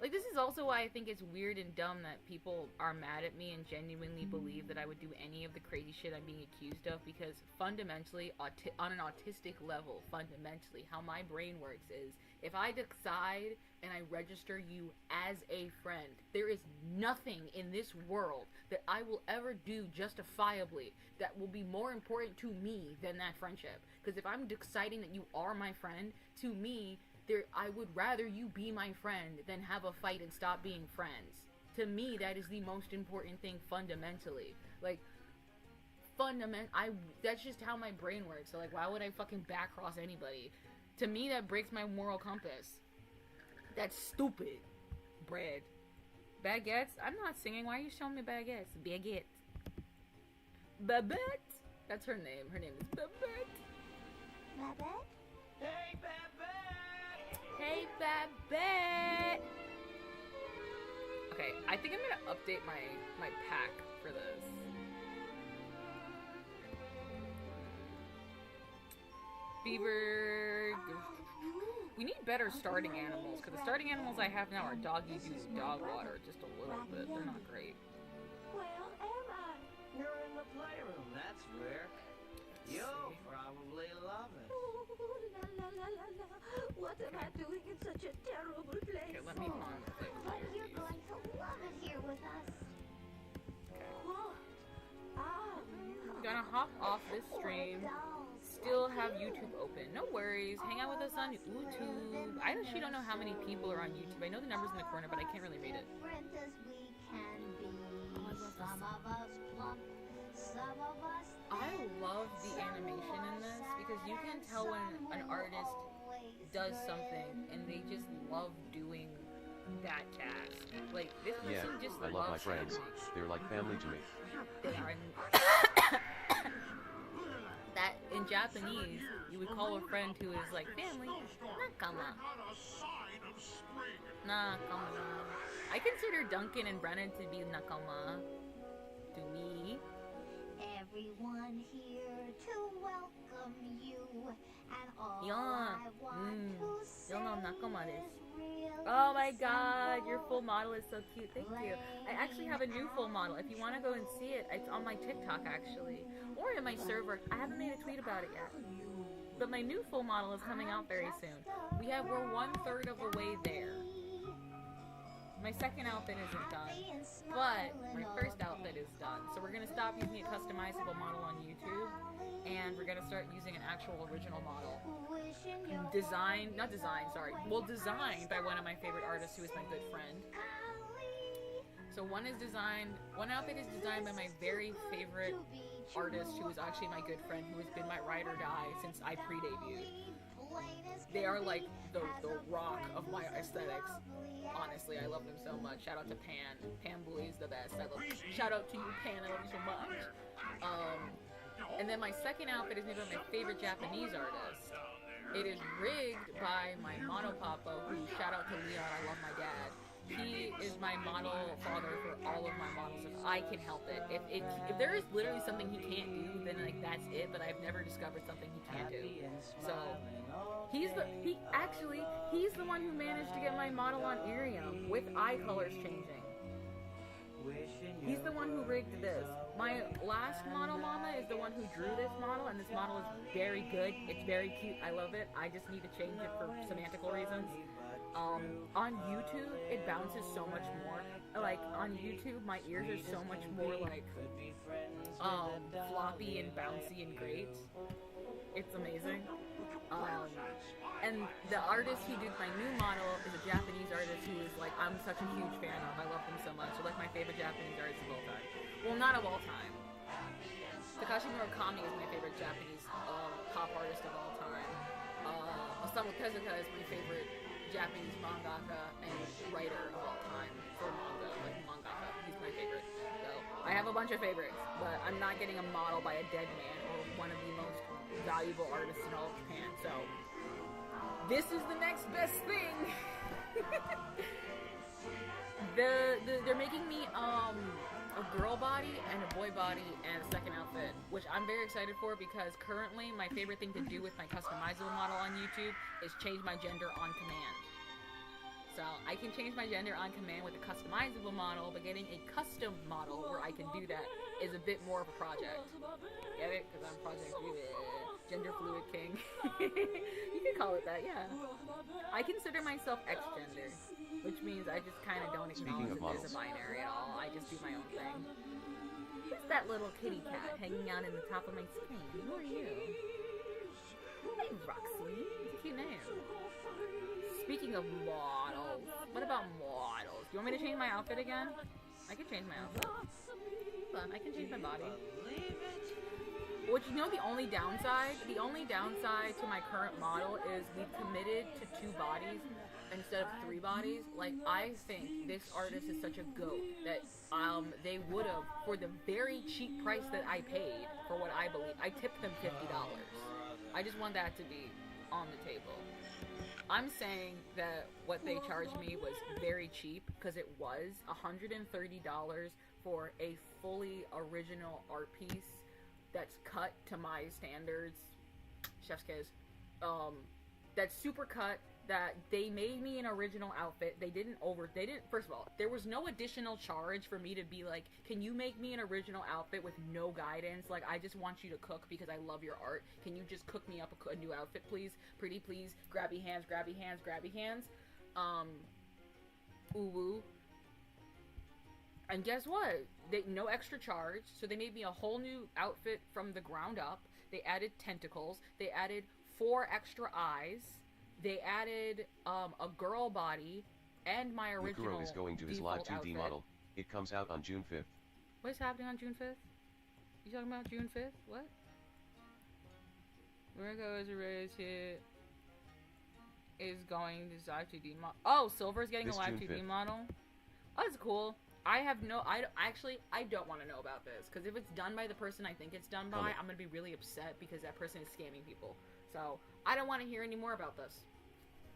Like, this is also why I think it's weird and dumb that people are mad at me and genuinely believe that I would do any of the crazy shit I'm being accused of, because fundamentally, on an autistic level, fundamentally, how my brain works is, if I decide and I register you as a friend, there is nothing in this world that I will ever do justifiably that will be more important to me than that friendship. Because if I'm deciding that you are my friend, to me, I would rather you be my friend than have a fight and stop being friends. To me, that is the most important thing fundamentally. Like, that's just how my brain works. So, like, why would I fucking backcross anybody? To me, that breaks my moral compass. That's stupid. Bread. Baguettes? I'm not singing. Why are you showing me baguettes? Baguette. Babette? That's her name. Her name is Babette. Babette? Hey, Babette! Hey, Babette! Okay, I think I'm gonna update my pack for this. Beaver... We need better starting animals, because the starting animals I have now are doggy doo dog water, just a little bit. They're not great. Well, am I? You're in the playroom, that's where. You'll probably love it. La, la, la, la. What am I doing in such a terrible place? Okay, let me find the thing. But you're going to love it here with us. Oh. I'm gonna hop off this stream. Still have YouTube open. No worries. Hang out with us on YouTube. I actually don't know how many people are on YouTube. I know the numbers in the corner, but I can't really read it. Different as we can be. Oh, I love this Some song. of us plump, some of us I love the animation in this because you can tell when an artist does something and they just love doing that task. Like, this Yeah, person just I loves love my friends. family. They're like family to me. They are that in Japanese you would call a friend who is like family nakama. Nakama. I consider Duncan and Brennan to be nakama to me. everyone here to welcome you, and all Yeah. I want to say You'll know nakama desu. is really Oh my god, your full simple. model is so cute. Thank you. I actually have a new full model. If you want to go and see it, it's on my TikTok actually. Or in my server. I haven't made a tweet about it yet. But my new full model is coming out very soon. We're 1/3 of the way there. My second outfit isn't done. But my first outfit is done. So we're gonna stop using a customizable model on YouTube. And we're gonna start using an actual original model. Designed by one of my favorite artists who is my good friend. So one outfit is designed by my very favorite artist who is actually my good friend, who has been my ride or die since I pre-debuted. They are like the rock of my aesthetics. Honestly, I love them so much. Shout out to Pan. Pan Boy is the best. Shout out to you, Pan. I love you so much. And then my second outfit is made by my favorite Japanese artist. It is rigged by my model papa, who, shout out to Leon, I love my dad. He is my model father for all of my models if I can help it. If there is literally something he can't do, then like that's it, but I've never discovered something he can't do. So he's the one who managed to get my model on Irium with eye colors changing. He's the one who rigged this. My last model mama is the one who drew this model, and this model is very good. It's very cute. I love it. I just need to change it for semantical reasons. On YouTube, it bounces so much more. Like, on YouTube, my ears are so much more, like, floppy and bouncy and great. It's amazing. And the artist who did my new model is a Japanese artist who is, like, I'm such a huge fan of. I love them so much. They're, like, my favorite Japanese artists of all time. Well, not of all time. Takashi Murakami is my favorite Japanese pop artist of all time. Osamu Tezuka is my favorite Japanese mangaka and writer of all time for manga, like mangaka. He's my favorite. So I have a bunch of favorites, but I'm not getting a model by a dead man or one of the most valuable artists in all of Japan. So this is the next best thing. They're making me a girl body and a boy body and a second outfit, which I'm very excited for because currently my favorite thing to do with my customizable model on YouTube is change my gender on command. So I can change my gender on command with a customizable model, but getting a custom model where I can do that is a bit more of a project. Get it? Because I'm Project Gender Fluid King. You can call it that, yeah. I consider myself X-gender, which means I just kind of don't acknowledge that there's a binary at all. I just do my own thing. Who's that little kitty cat hanging out in the top of my screen? Who are you? Hey, Roxy. It's a cute name. Speaking of models, what about models? Do you want me to change my outfit again? I can change my outfit. Hold on, I can change my body. Which, you know, the only downside to my current model is we've committed to 2 bodies instead of 3 bodies. Like, I think this artist is such a goat that they would have, for the very cheap price that I paid for what I believe, I tipped them $50. I just want that to be on the table. I'm saying that what they charged me was very cheap because it was $130 for a fully original art piece that's cut to my standards. Chef's kiss. That's super cut, that they made me an original outfit. They didn't, first of all, there was no additional charge for me to be like, can you make me an original outfit with no guidance? Like, I just want you to cook because I love your art. Can you just cook me up a new outfit, please? Pretty please. Grabby hands, grabby hands, grabby hands. Ooh-woo. And guess what? No extra charge, so they made me a whole new outfit from the ground up. They added tentacles. They added 4 extra eyes. They added a girl body and my original Mukuro is going to his live 2D outfit. model. It comes out on June 5th. What's happening on June 5th? You talking about June 5th? What? Muriko is a raise hit. Is going to live 2D model. Oh, Silver's getting This a live June 2D 5th. model. Oh, that's cool. I don't want to know about this, because if it's done by the person I think it's done by, I'm going to be really upset because that person is scamming people. So, I don't want to hear any more about this.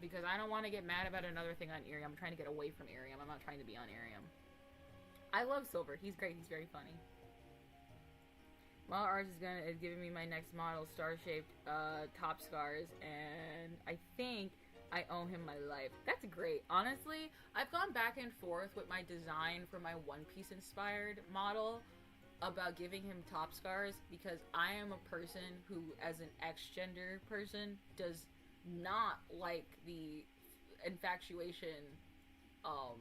Because I don't want to get mad about another thing on Irium. I'm trying to get away from Irium. I'm not trying to be on Irium. I love Silver. He's great. He's very funny. Model Arts is giving me my next model, star-shaped top scars, and I think I owe him my life. That's great. Honestly, I've gone back and forth with my design for my One Piece inspired model about giving him top scars, because I am a person who, as an X-gender person, does not like the infatuation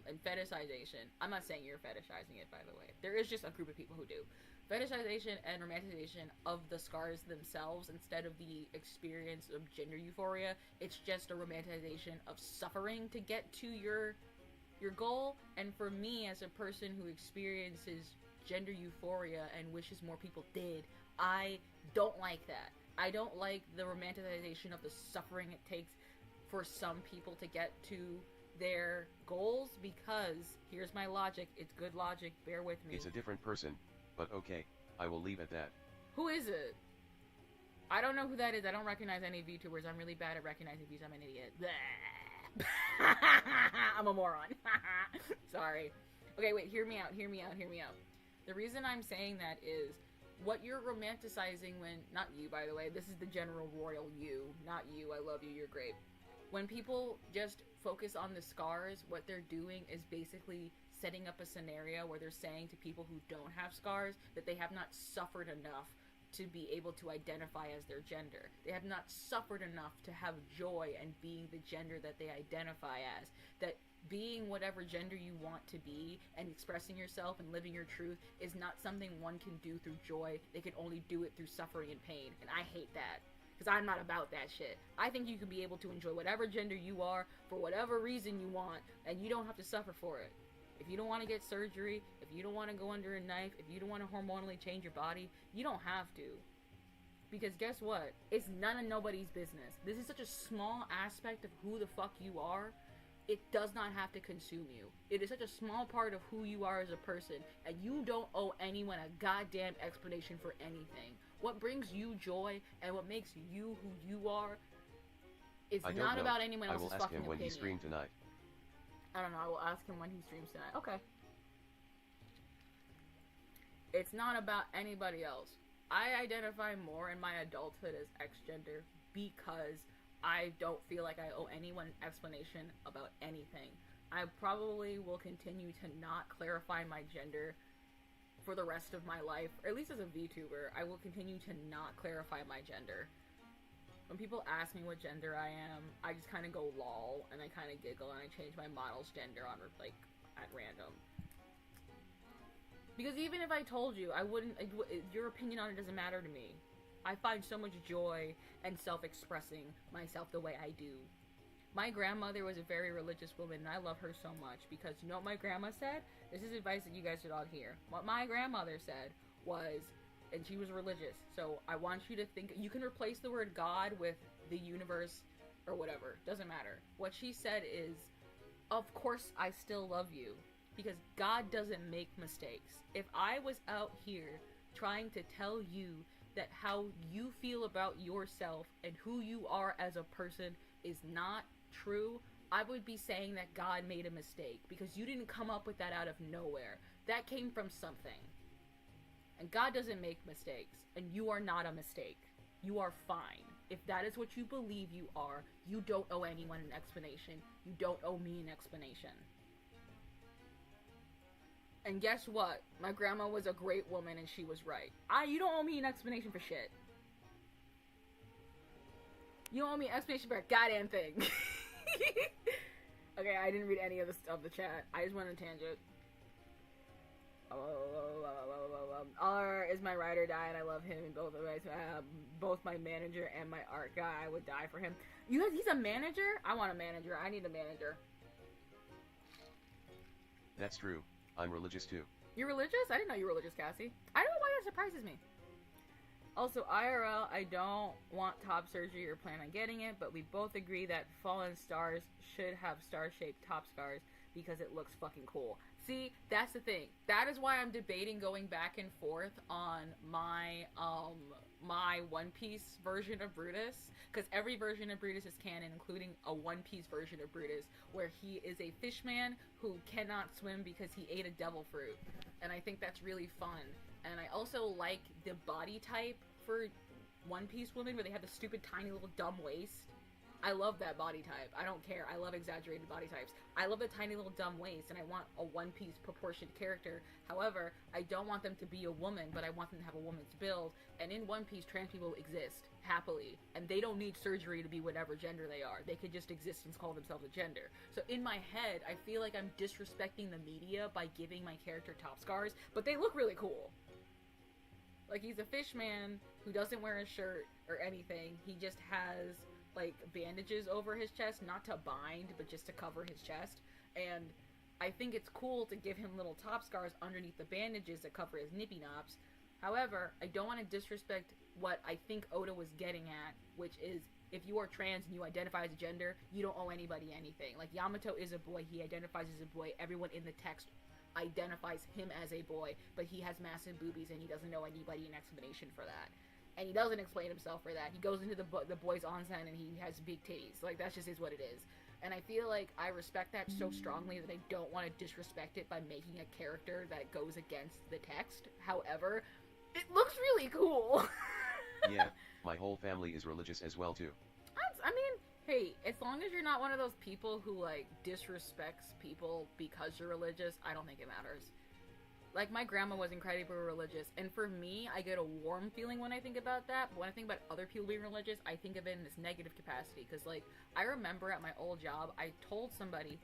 and fetishization. I'm not saying you're fetishizing it, by the way. There is just a group of people who do. Fetishization and romanticization of the scars themselves instead of the experience of gender euphoria. It's just a romanticization of suffering to get to your goal. And for me, as a person who experiences gender euphoria and wishes more people did, I don't like that. I don't like the romanticization of the suffering it takes for some people to get to their goals, because here's my logic. It's good logic. Bear with me. It's a different person, but okay, I will leave at that. Who is it? I don't know who that is. I don't recognize any VTubers. I'm really bad at recognizing VTubers. I'm an idiot. I'm a moron. Sorry. Okay, wait. Hear me out. Hear me out. Hear me out. The reason I'm saying that is, what you're romanticizing when, not you, by the way, this is the general royal you, not you, I love you, you're great. When people just focus on the scars, what they're doing is basically setting up a scenario where they're saying to people who don't have scars that they have not suffered enough to be able to identify as their gender. They have not suffered enough to have joy and being the gender that they identify as. That being whatever gender you want to be and expressing yourself and living your truth is not something one can do through joy. They can only do it through suffering and pain. And I hate that, because I'm not about that shit. I think you can be able to enjoy whatever gender you are for whatever reason you want, and you don't have to suffer for it. If you don't want to get surgery, if you don't want to go under a knife, if you don't want to hormonally change your body, you don't have to. Because guess what? It's none of nobody's business. This is such a small aspect of who the fuck you are. It does not have to consume you. It is such a small part of who you are as a person, and you don't owe anyone a goddamn explanation for anything. What brings you joy and what makes you who you are is not about anyone else's fucking opinion. I will ask him when he streams tonight. I don't know, I will ask him when he streams tonight. Okay. It's not about anybody else. I identify more in my adulthood as X-gender because I don't feel like I owe anyone an explanation about anything. I probably will continue to not clarify my gender for the rest of my life, or at least as a VTuber. I will continue to not clarify my gender. When people ask me what gender I am, I just kind of go lol, and I kind of giggle, and I change my model's gender on, like, at random. Because even if I told you, your opinion on it doesn't matter to me. I find so much joy in self-expressing myself the way I do. My grandmother was a very religious woman, and I love her so much because you know what my grandma said? This is advice that you guys should all hear. What my grandmother said was, and she was religious, so I want you to think, you can replace the word God with the universe or whatever, doesn't matter. What she said is, of course I still love you, because God doesn't make mistakes. If I was out here trying to tell you that how you feel about yourself and who you are as a person is not true, I would be saying that God made a mistake, because you didn't come up with that out of nowhere. That came from something. And God doesn't make mistakes, and you are not a mistake. You are fine. If that is what you believe you are, you don't owe anyone an explanation. You don't owe me an explanation. And guess what? My grandma was a great woman, and she was right. You don't owe me an explanation for shit. You don't owe me an explanation for a goddamn thing. Okay, I didn't read any of the chat. I just went on a tangent. R is my ride or die, and I love him in both ways. Both my manager and my art guy, I would die for him. He's a manager? I want a manager. I need a manager. That's true. I'm religious too. You're religious? I didn't know you were religious, Cassie. I don't know why that surprises me. Also, IRL, I don't want top surgery or plan on getting it, but we both agree that fallen stars should have star-shaped top scars because it looks fucking cool. See, that's the thing. That is why I'm debating going back and forth on my my One Piece version of Brutus, because every version of Brutus is canon, including a One Piece version of Brutus, where he is a fishman who cannot swim because he ate a devil fruit, and I think that's really fun. And I also like the body type for One Piece women, where they have the stupid tiny little dumb waist. I love that body type. I don't care. I love exaggerated body types. I love the tiny little dumb waist, and I want a One Piece proportioned character. However, I don't want them to be a woman, but I want them to have a woman's build. And in One Piece, trans people exist happily, and they don't need surgery to be whatever gender they are. They could just exist and call themselves a gender. So in my head, I feel like I'm disrespecting the media by giving my character top scars, but they look really cool. Like, he's a fishman who doesn't wear a shirt or anything. He just has, like, bandages over his chest, not to bind, but just to cover his chest. And I think it's cool to give him little top scars underneath the bandages that cover his nippy knops. However, I don't want to disrespect what I think Oda was getting at, which is, if you are trans and you identify as a gender, you don't owe anybody anything. Like, Yamato is a boy, he identifies as a boy, everyone in the text identifies him as a boy, but he has massive boobies and he doesn't know anybody an explanation for that. And he doesn't explain himself for that. He goes into the boys' onsen and he has big titties. Like, that's just is what it is. And I feel like I respect that so strongly that I don't want to disrespect it by making a character that goes against the text. However, it looks really cool. Yeah, my whole family is religious as well too. I mean, hey, as long as you're not one of those people who, like, disrespects people because you're religious, I don't think it matters. Like, my grandma was incredibly religious, and for me, I get a warm feeling when I think about that, but when I think about other people being religious, I think of it in this negative capacity, because, like, I remember at my old job, I told somebody,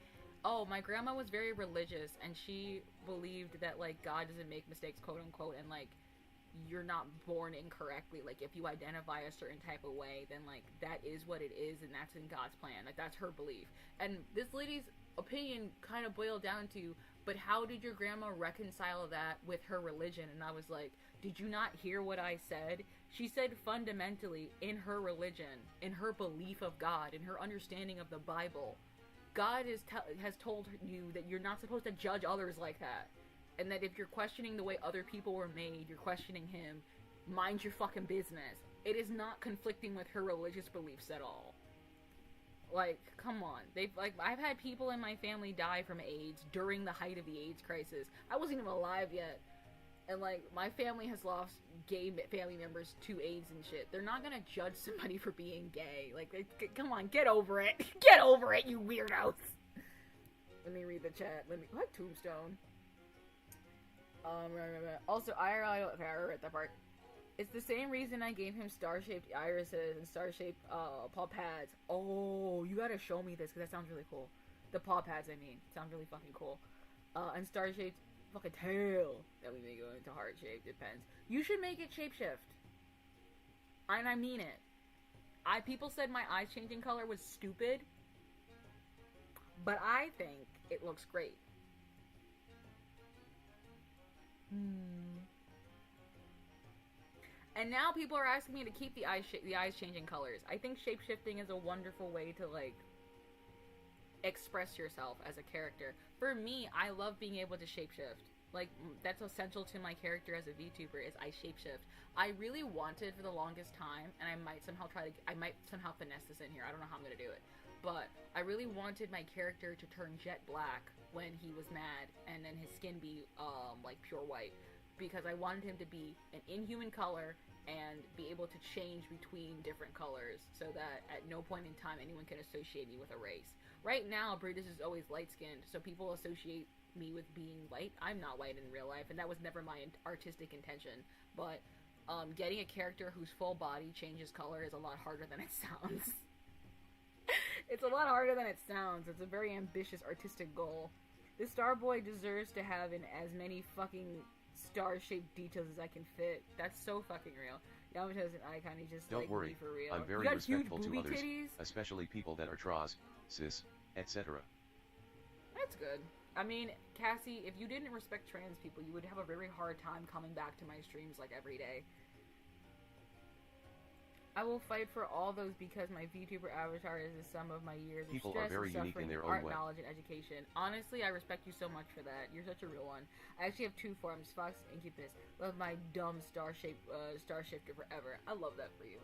oh, my grandma was very religious, and she believed that, like, God doesn't make mistakes, quote-unquote, and, like, you're not born incorrectly. Like, if you identify a certain type of way, then, like, that is what it is, and that's in God's plan. Like, that's her belief. And this lady's opinion kind of boiled down to, but how did your grandma reconcile that with her religion? And I was like, did you not hear what I said? She said fundamentally, in her religion, in her belief of God, in her understanding of the Bible, God has told you that you're not supposed to judge others like that. And that if you're questioning the way other people were made, you're questioning him, mind your fucking business. It is not conflicting with her religious beliefs at all. Like, come on. I've had people in my family die from AIDS during the height of the AIDS crisis. I wasn't even alive yet. And, like, my family has lost gay family members to AIDS and shit. They're not gonna judge somebody for being gay. Like, come on, get over it. Get over it, you weirdos! Let me read the chat. What? Tombstone? Also, IRL, okay, I read that part. It's the same reason I gave him star-shaped irises and star-shaped, paw pads. Oh, you gotta show me this, because that sounds really cool. The paw pads, I mean. Sounds really fucking cool. And star-shaped fucking tail. That we may go into heart shape, depends. You should make it shapeshift. And I mean it. People said my eyes changing color was stupid, but I think it looks great. And now people are asking me to keep the eyes changing colors. I think shapeshifting is a wonderful way to, like, express yourself as a character. For me, I love being able to shapeshift. Like, that's essential to my character as a VTuber, is I shapeshift. I really wanted for the longest time, and I might somehow finesse this in here. I don't know how I'm gonna do it. But I really wanted my character to turn jet black when he was mad, and then his skin be, like, pure white. Because I wanted him to be an inhuman color and be able to change between different colors so that at no point in time anyone can associate me with a race. Right now, Brutus is always light-skinned, so people associate me with being white. I'm not white in real life, and that was never my artistic intention. But getting a character whose full body changes color is a lot harder than it sounds. It's a lot harder than it sounds. It's a very ambitious artistic goal. This Starboy deserves to have in as many fucking star-shaped details as I can fit. That's so fucking real. Yamato's an icon. He just Don't like worry, me for real. I'm very respectful to others, especially people that are trans, cis, etc. That's good. I mean, Cassie, if you didn't respect trans people, you would have a very hard time coming back to my streams like every day. I will fight for all those because my VTuber avatar is the sum of my years of People stress are very and unique in suffering, their own art, way. knowledge, and education. Honestly, I respect you so much for that. You're such a real one. I actually have two forms, Fox and Incubus. Love my dumb star shifter forever. I love that for you.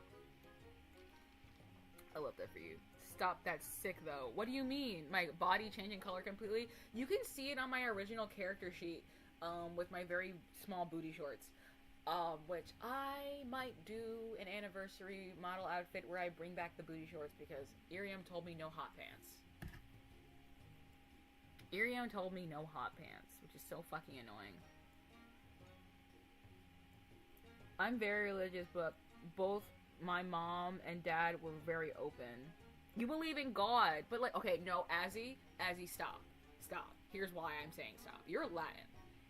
I love that for you. Stop, that's sick though. What do you mean? My body changing color completely? You can see it on my original character sheet, with my very small booty shorts. Which I might do an anniversary model outfit where I bring back the booty shorts because Iriam told me no hot pants. Iriam told me no hot pants, which is so fucking annoying. I'm very religious, but both my mom and dad were very open. You believe in God, but like, okay, no, Azzy, stop. Here's why I'm saying stop. You're Latin.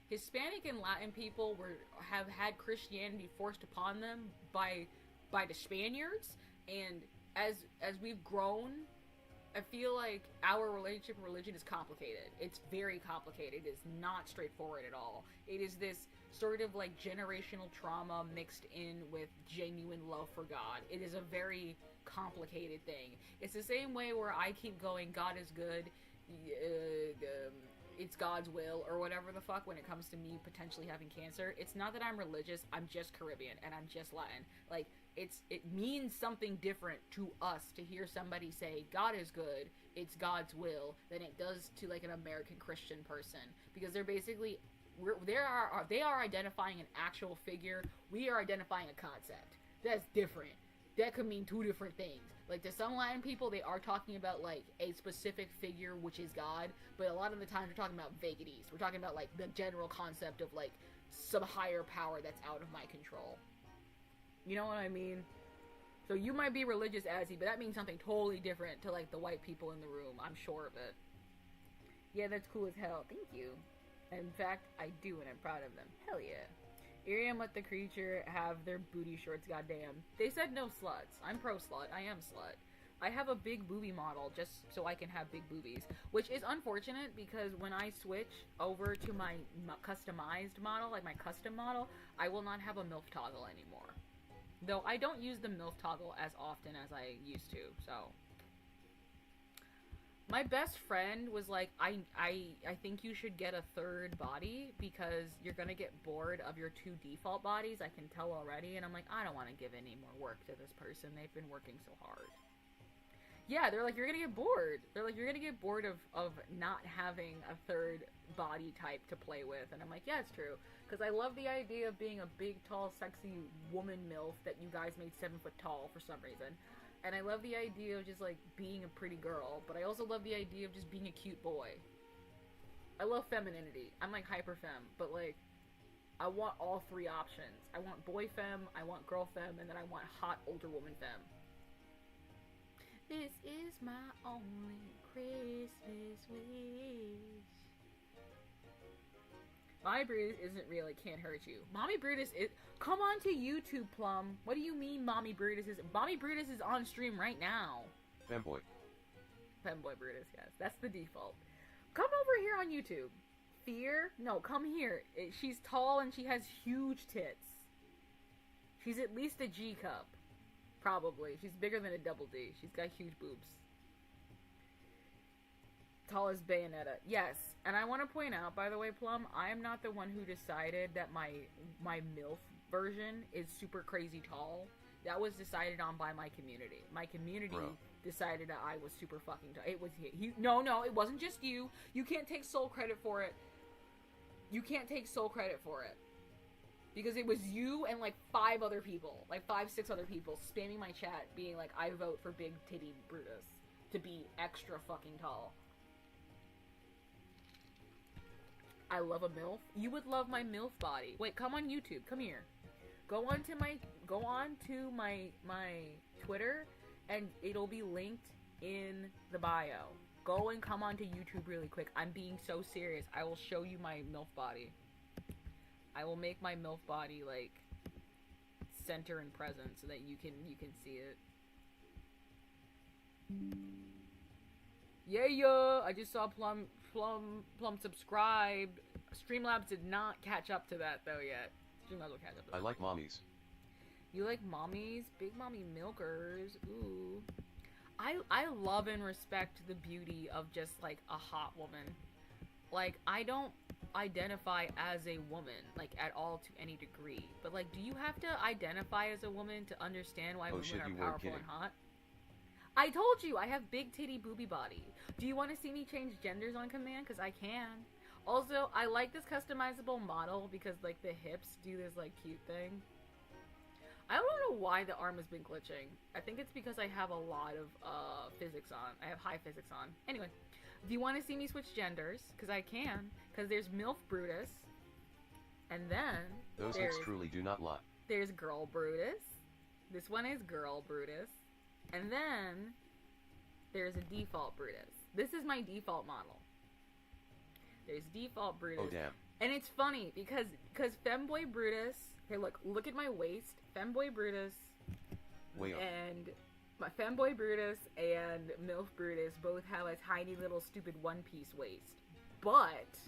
Hispanic and Latin people have had Christianity forced upon them by the Spaniards, and as we've grown, I feel like our relationship with religion is complicated. It's very complicated. It's not straightforward at all. It is this sort of like generational trauma mixed in with genuine love for God. It is a very complicated thing. It's the same way where I keep going, God is good, it's God's will, or whatever the fuck, when it comes to me potentially having cancer. It's not that I'm religious, I'm just Caribbean, and I'm just Latin. Like, it means something different to us to hear somebody say, God is good, it's God's will, than it does to, like, an American Christian person. Because they're basically, they are identifying an actual figure, we are identifying a concept. That's different. That could mean two different things. Like, to some Latin people, they are talking about, like, a specific figure, which is God, but a lot of the times we're talking about vaguities. We're talking about, like, the general concept of, like, some higher power that's out of my control. You know what I mean? So you might be religious, Azzy, but that means something totally different to, like, the white people in the room. I'm sure of it. Yeah, that's cool as hell. Thank you. In fact, I do, and I'm proud of them. Hell yeah. Iriam let the creature have their booty shorts, goddamn. They said no sluts. I'm pro-slut. I am slut. I have a big boobie model just so I can have big boobies, which is unfortunate because when I switch over to my customized model, like my custom model, I will not have a MILF toggle anymore. Though I don't use the MILF toggle as often as I used to, so. My best friend was like, I think you should get a third body because you're gonna get bored of your 2 default bodies, I can tell already. And I'm like, I don't want to give any more work to this person. They've been working so hard. Yeah, they're like, you're gonna get bored. They're like, you're gonna get bored of not having a third body type to play with. And I'm like, yeah, it's true. Because I love the idea of being a big, tall, sexy woman MILF that you guys made 7 foot tall for some reason. And I love the idea of just, like, being a pretty girl. But I also love the idea of just being a cute boy. I love femininity. I'm, like, hyper femme. But, like, I want all 3 options. I want boy femme, I want girl femme, and then I want hot older woman femme. This is my only Christmas wish. Mommy Brutus isn't real, it can't hurt you. Mommy Brutus is... Come on to YouTube, Plum. What do you mean Mommy Brutus is... Mommy Brutus is on stream right now. Femboy. Femboy Brutus, yes. That's the default. Come over here on YouTube. Fear? No, come here. She's tall and she has huge tits. She's at least a G cup. Probably. She's bigger than a double D. She's got huge boobs. Tall as Bayonetta. Yes. And I want to point out, by the way, Plum, I am not the one who decided that my MILF version is super crazy tall. That was decided on by my community. My community decided that I was super fucking tall. It was no, it wasn't just you. You can't take sole credit for it. You can't take sole credit for it. Because it was you and like 5 other people, like 5-6 other people spamming my chat being like, I vote for Big Titty Brutus to be extra fucking tall. I love a MILF. You would love my MILF body. Wait, come on YouTube. Come here. Go on to my Twitter and it'll be linked in the bio. Go and come onto YouTube really quick. I'm being so serious. I will show you my MILF body. I will make my MILF body like center and present so that you can see it. Yeah, I just saw Plum subscribed. Streamlabs did not catch up to that though yet. Streamlabs will catch up to that. I like mommies. You like mommies? Big mommy milkers. Ooh. I love and respect the beauty of just like a hot woman. Like, I don't identify as a woman, like, at all to any degree. But, like, do you have to identify as a woman to understand why women are powerful and hot? I told you, I have big titty booby body. Do you want to see me change genders on command? Because I can. Also, I like this customizable model because, like, the hips do this, like, cute thing. I don't know why the arm has been glitching. I think it's because I have a lot of physics on. I have high physics on. Anyway. Do you want to see me switch genders? Because I can. Because there's MILF Brutus. And then... Those hips truly do not lie. There's Girl Brutus. This one is Girl Brutus. And then... there's a default Brutus. This is my default model. There's default Brutus. Oh, damn. And it's funny because Femboy Brutus... Here, look at my waist. Femboy Brutus... And... my Femboy Brutus and MILF Brutus both have a tiny little stupid one-piece waist. But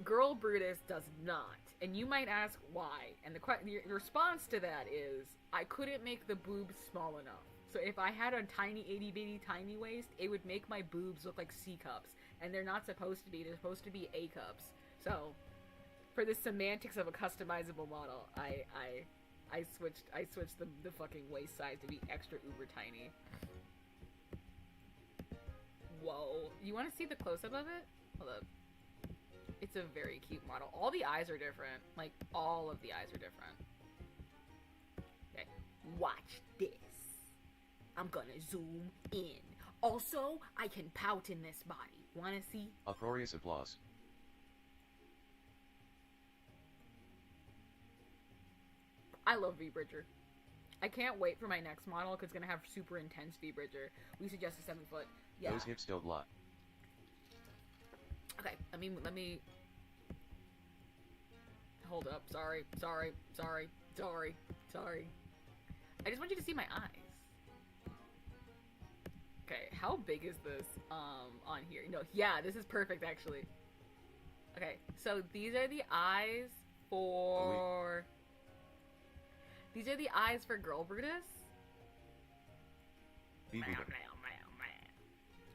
Girl Brutus does not. And you might ask why. And the response to that is, I couldn't make the boobs small enough. So if I had a tiny itty-bitty tiny waist, it would make my boobs look like C cups. And they're not supposed to be. They're supposed to be A cups. So, for the semantics of a customizable model, I switched the fucking waist size to be extra uber tiny. Whoa. You want to see the close-up of it? Hold up. It's a very cute model. All the eyes are different. Like, all of the eyes are different. Okay. Watch this. I'm gonna zoom in. Also, I can pout in this body. Wanna see? Uproarious applause. I love V-Bridger. I can't wait for my next model because it's going to have super intense V-Bridger. We suggest a 7 foot. Yeah. Those hips don't lie. Okay, let me... Hold up. Sorry. I just want you to see my eyes. how big is this on here? No, yeah, this is perfect actually. Okay, so these are the eyes for Girl Brutus.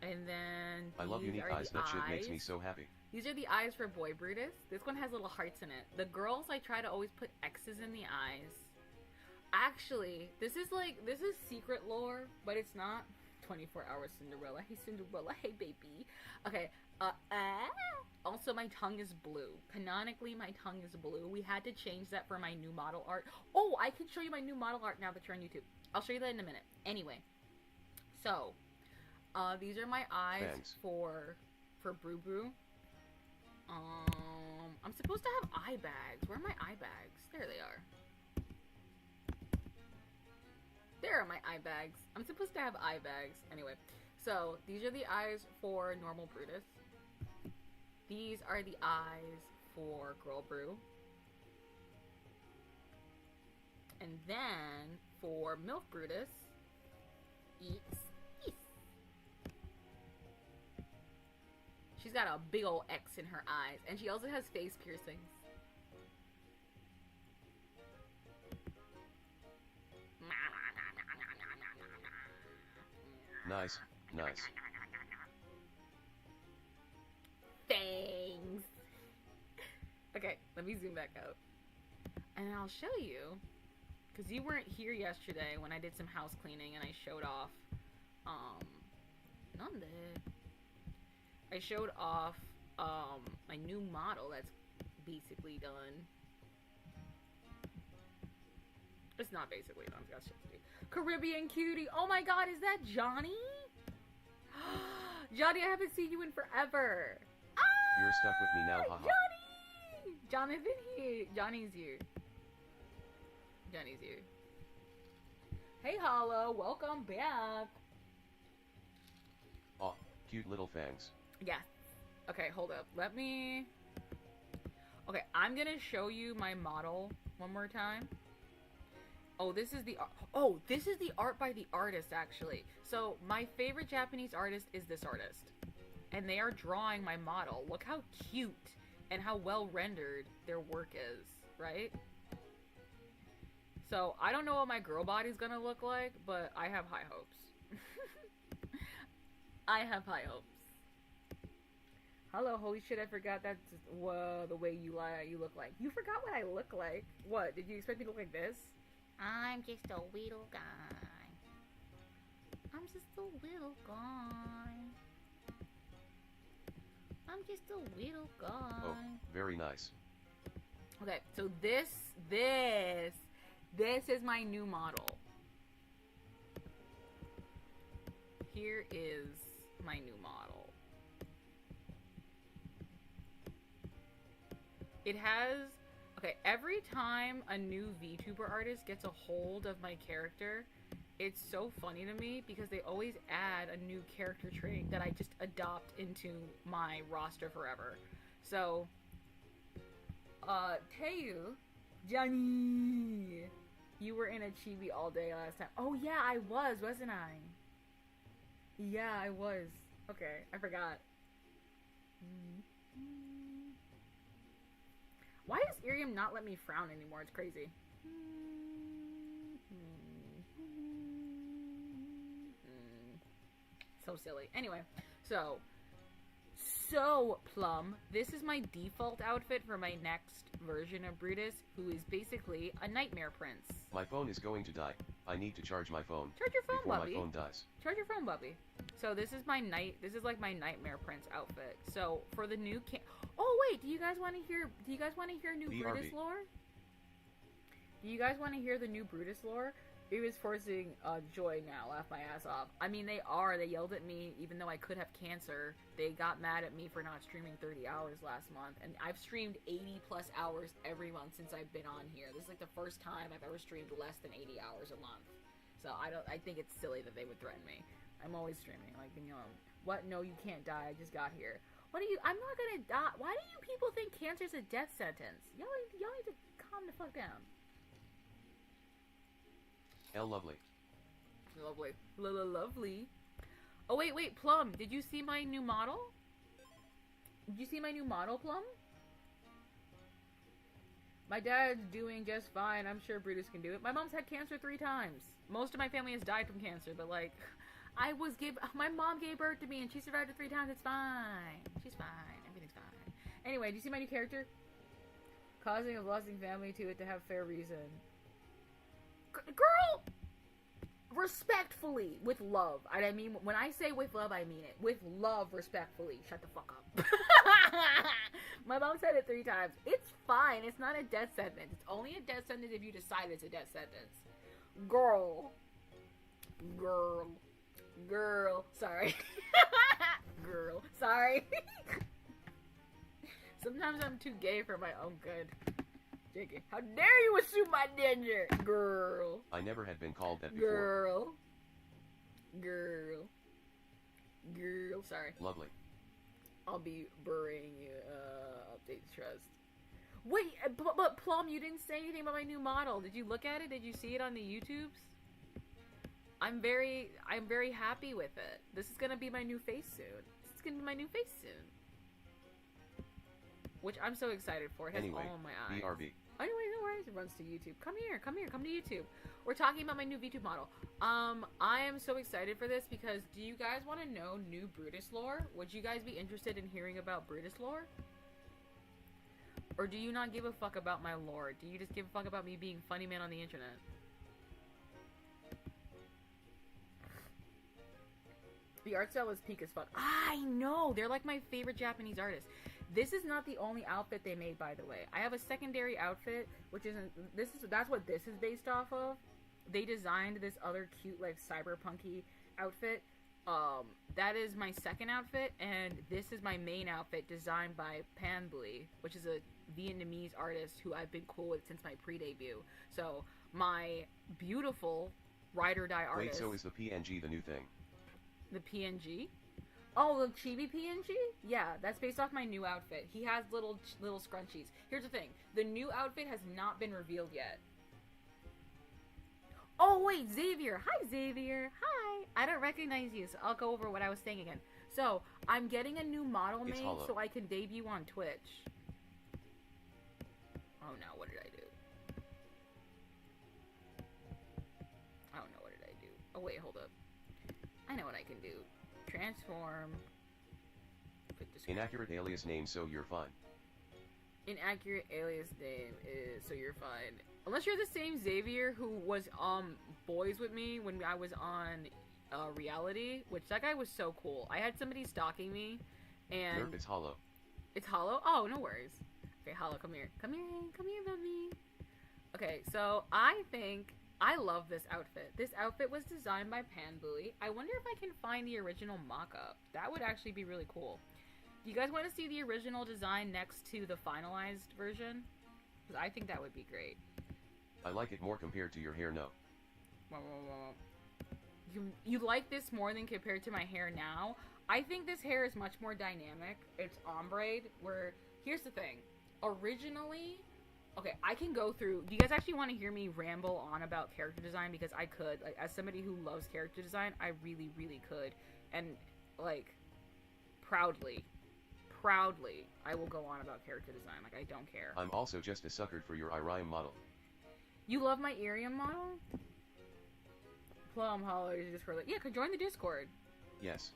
And then I love unique eyes. That shit makes me so happy. These are the eyes for Boy Brutus. This one has little hearts in it. The girls, I try to always put X's in the eyes. Actually, this is secret lore, but it's not. 24-hour Cinderella. Hey, Cinderella. Hey, baby. Okay. Also, my tongue is blue. Canonically, my tongue is blue. We had to change that for my new model art. Oh, I can show you my new model art now that you're on YouTube. I'll show you that in a minute. Anyway. So, these are my eyes for Brew Brew. I'm supposed to have eye bags. Where are my eye bags? There they are. There are my eye bags. I'm supposed to have eye bags. Anyway, so these are the eyes for normal Brutus. These are the eyes for Girl Brew. And then for Milk Brutus, it's this. She's got a big old X in her eyes, and she also has face piercings. Nice, nice. Thanks. Okay, let me zoom back out. And I'll show you, because you weren't here yesterday when I did some house cleaning and I showed off, I showed off, my new model that's basically done. It's not basically done, it's got shit to do. Caribbean Cutie. Oh my god, is that Johnny? Johnny, I haven't seen you in forever. You're stuck with me now, haha. Johnny! Jonathan here. Johnny's here. Johnny's here. Hey, Hollow. Welcome back. Oh, cute little fangs. Yeah. Okay, hold up. Let me... Okay, I'm gonna show you my model one more time. Oh, this is the art by the artist, actually. So, my favorite Japanese artist is this artist. And they are drawing my model. Look how cute and how well rendered their work is, right? So, I don't know what my girl body's gonna look like, but I have high hopes. I have high hopes. Hello, holy shit, I forgot that's the way you look like. You forgot what I look like? What, did you expect me to look like this? I'm just a little guy. I'm just a little guy. I'm just a little guy. Oh, very nice. Okay, so this is my new model. Here is my new model. It has... Okay, every time a new VTuber artist gets a hold of my character, it's so funny to me because they always add a new character trait that I just adopt into my roster forever. So, Teiyu, Johnny, you were in a chibi all day last time. Oh yeah, I was, wasn't I? Yeah, I was. Okay, I forgot. Why does Irium not let me frown anymore? It's crazy. So silly. Anyway, so Plum, this is my default outfit for my next version of Brutus, who is basically a nightmare prince. My phone is going to die. I need to charge my phone. Charge your phone, before Bubby. my phone dies. Charge your phone, Bubby. So this is like my nightmare prince outfit. So for the new oh wait, do you guys want to hear new BRB. Brutus lore? Do you guys want to hear the new Brutus lore? It was forcing Joy now, laugh my ass off. I mean, they yelled at me, even though I could have cancer. They got mad at me for not streaming 30 hours last month. And I've streamed 80 plus hours every month since I've been on here. This is like the first time I've ever streamed less than 80 hours a month. So I think it's silly that they would threaten me. I'm always streaming, like, you know, what? No, you can't die, I just got here. I'm not gonna die. Why do you people think cancer's a death sentence? Y'all need to calm the fuck down. Lovely. Lovely. Lovely. Oh, wait, Plum. Did you see my new model? Did you see my new model, Plum? My dad's doing just fine. I'm sure Brutus can do it. My mom's had cancer 3 times. Most of my family has died from cancer, but like, my mom gave birth to me and she survived it 3 times. It's fine. She's fine. Everything's fine. Anyway, do you see my new character? Causing a blessing family to it to have fair reason. Girl! Respectfully, with love. And I mean, when I say with love, I mean it. With love, respectfully. Shut the fuck up. My mom said it 3 times. It's fine. It's not a death sentence. It's only a death sentence if you decide it's a death sentence. Girl. Sorry. Girl. Sorry. Sometimes I'm too gay for my own good. JK, how dare you assume my gender? Girl. I never had been called that before. Girl. Sorry. Lovely. I'll be burying you. Update trust. Wait, but Plum, you didn't say anything about my new model. Did you look at it? Did you see it on the YouTubes? I'm very happy with it. This is gonna be my new face soon. Which I'm so excited for. It has anyway, all in my eyes. BRB. Anyway, no worries. It runs to YouTube. Come to YouTube. We're talking about my new VTube model. I am so excited for this because do you guys want to know new Brutus lore? Would you guys be interested in hearing about Brutus lore? Or do you not give a fuck about my lore? Do you just give a fuck about me being funny man on the internet? The art style is peak as fuck. I know! They're like my favorite Japanese artists. This is not the only outfit they made, by the way. I have a secondary outfit, which isn't... That's what this is based off of. They designed this other cute, like, cyberpunky outfit. That is my second outfit, and this is my main outfit designed by Panbly, which is a Vietnamese artist who I've been cool with since my pre-debut. So, my beautiful ride-or-die artist... Wait, so is the PNG the new thing? The PNG? Oh, the Chibi PNG? Yeah, that's based off my new outfit. He has little scrunchies. Here's the thing. The new outfit has not been revealed yet. Oh, wait, Xavier. Hi, Xavier. Hi. I don't recognize you, so I'll go over what I was saying again. So, I'm getting a new model made so I can debut on Twitch. Oh, no. What did I do? Oh, no. What did I do? Oh, wait. Hold up. I know what I can do. Transform. Inaccurate alias name, so you're fine. Inaccurate alias name is so you're fine. Unless you're the same Xavier who was boys with me when I was on Reality, which that guy was so cool. I had somebody stalking me, and Nerf, it's hollow. It's hollow? Oh, no worries. Okay, Hollow, come here. Come here, baby. Okay, so I love this outfit. This outfit was designed by Panbly. I wonder if I can find the original mock-up. That would actually be really cool. Do you guys want to see the original design next to the finalized version? Because I think that would be great. I like it more compared to your hair, no. You like this more than compared to my hair now? I think this hair is much more dynamic. It's ombre, where... Here's the thing. Originally... Okay, I can go through... Do you guys actually want to hear me ramble on about character design? Because I could. Like, as somebody who loves character design, I really, really could. And, like, proudly, I will go on about character design. Like, I don't care. I'm also just a sucker for your Irium model. You love my Irium model? Plum Hollow is just for like... Yeah, join the Discord. Yes.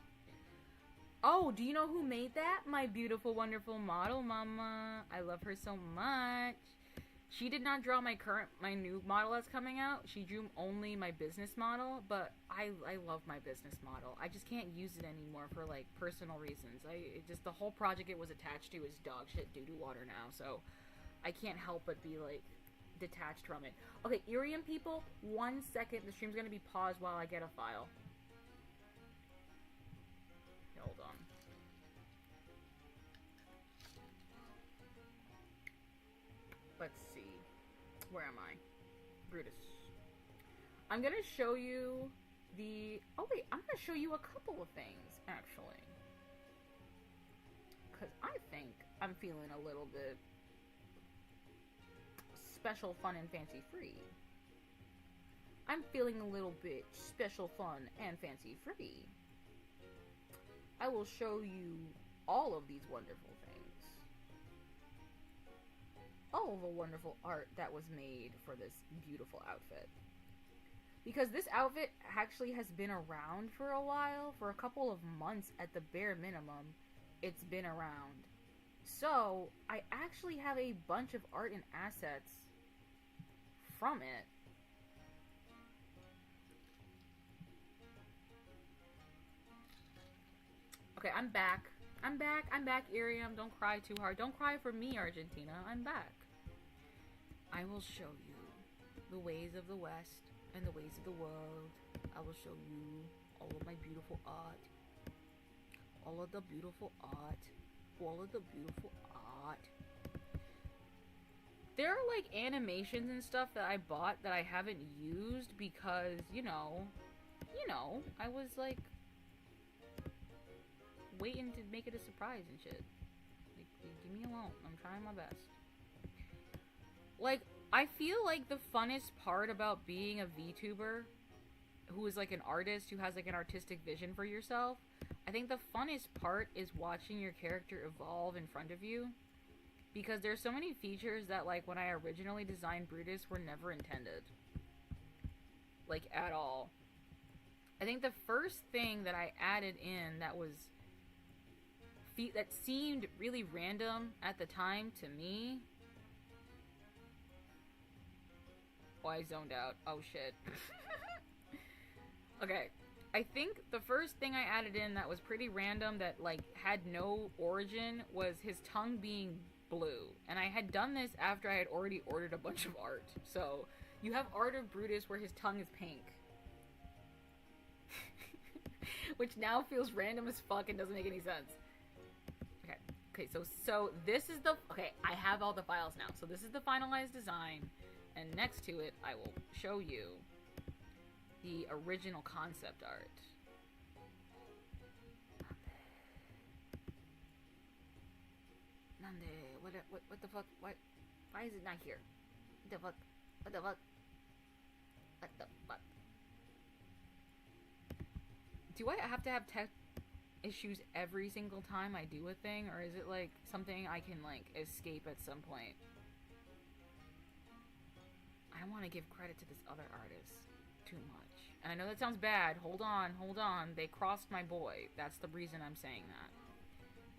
Oh, do you know who made that? My beautiful, wonderful model, Mama. I love her so much. She did not draw my new model that's coming out. She drew only my business model, but I love my business model. I just can't use it anymore for, like, personal reasons. The whole project it was attached to is dog shit doo-doo water now, so I can't help but be, like, detached from it. Okay, Irium people, 1 second. The stream's gonna be paused while I get a file. Hold on. Let's see. Where am I? Brutus. I'm gonna show you the... Oh wait, I'm gonna show you a couple of things, actually. Because I think I'm feeling a little bit special, fun, and fancy-free. I'm feeling a little bit special, fun, and fancy-free. I will show you all of these wonderful things. All of the wonderful art that was made for this beautiful outfit. Because this outfit actually has been around for a while, for a couple of months at the bare minimum, it's been around. So, I actually have a bunch of art and assets from it. Okay, I'm back. I'm back, Iriam. Don't cry too hard. Don't cry for me, Argentina. I'm back. I will show you the ways of the West and the ways of the world. I will show you all of my beautiful art. All of the beautiful art. All of the beautiful art. There are like animations and stuff that I bought that I haven't used because, you know, I was like waiting to make it a surprise and shit. Like, leave me alone. I'm trying my best. Like, I feel like the funnest part about being a VTuber who is like an artist, who has like an artistic vision for yourself, I think the funnest part is watching your character evolve in front of you. Because there's so many features that, like, when I originally designed Brutus were never intended. Like, at all. I think the first thing that I added in that was that seemed really random at the time to me. Oh, I zoned out. Oh, shit. Okay. I think the first thing I added in that was pretty random that, like, had no origin was his tongue being blue. And I had done this after I had already ordered a bunch of art. So, you have art of Brutus where his tongue is pink. Which now feels random as fuck and doesn't make any sense. Okay, so this is the... Okay, I have all the files now. So this is the finalized design. And next to it, I will show you the original concept art. Nande? What the fuck? Why is it not here? What the fuck? What the fuck? What the fuck? Do I have to have tech issues every single time I do a thing? Or is it like something I can like escape at some point? I want to give credit to this other artist too much. And I know that sounds bad. Hold on. They crossed my boy. That's the reason I'm saying that.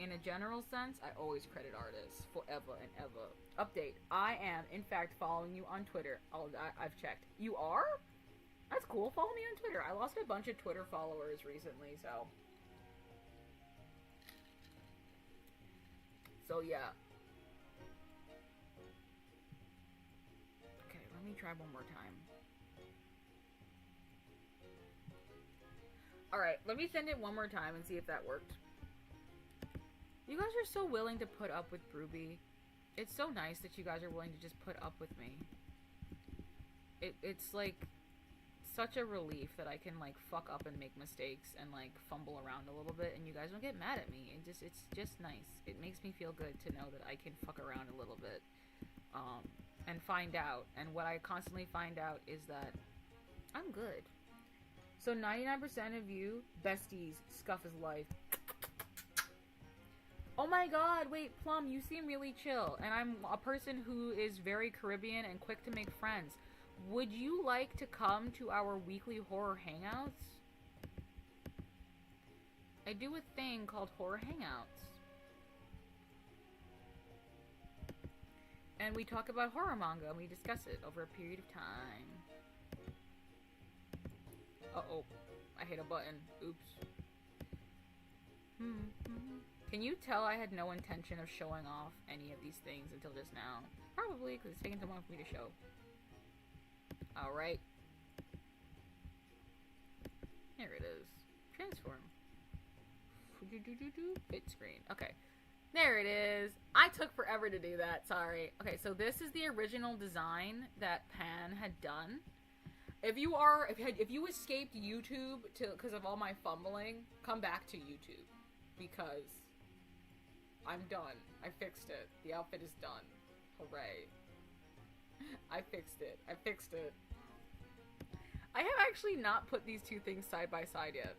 In a general sense, I always credit artists forever and ever. Update. I am, in fact, following you on Twitter. I've checked. You are? That's cool. Follow me on Twitter. I lost a bunch of Twitter followers recently, so... So, yeah. Okay, let me try one more time. Alright, let me send it one more time and see if that worked. You guys are so willing to put up with Bruby. It's so nice that you guys are willing to just put up with me. It's like such a relief that I can like fuck up and make mistakes and like fumble around a little bit and you guys don't get mad at me. It's just nice. It makes me feel good to know that I can fuck around a little bit and find out. And what I constantly find out is that I'm good. So 99% of you besties, Scuff is life. Oh my god, wait, Plum, you seem really chill. And I'm a person who is very Caribbean and quick to make friends. Would you like to come to our weekly horror hangouts? I do a thing called horror hangouts. And we talk about horror manga and we discuss it over a period of time. Uh-oh. I hit a button. Oops. Can you tell I had no intention of showing off any of these things until just now? Probably, because it's taking too long for me to show. Alright. Here it is. Transform. Fit screen. Okay. There it is. I took forever to do that. Sorry. Okay, so this is the original design that Pan had done. If you escaped YouTube because of all my fumbling, come back to YouTube. Because I'm done. I fixed it. The outfit is done. Hooray. I fixed it. I have actually not put these two things side by side yet.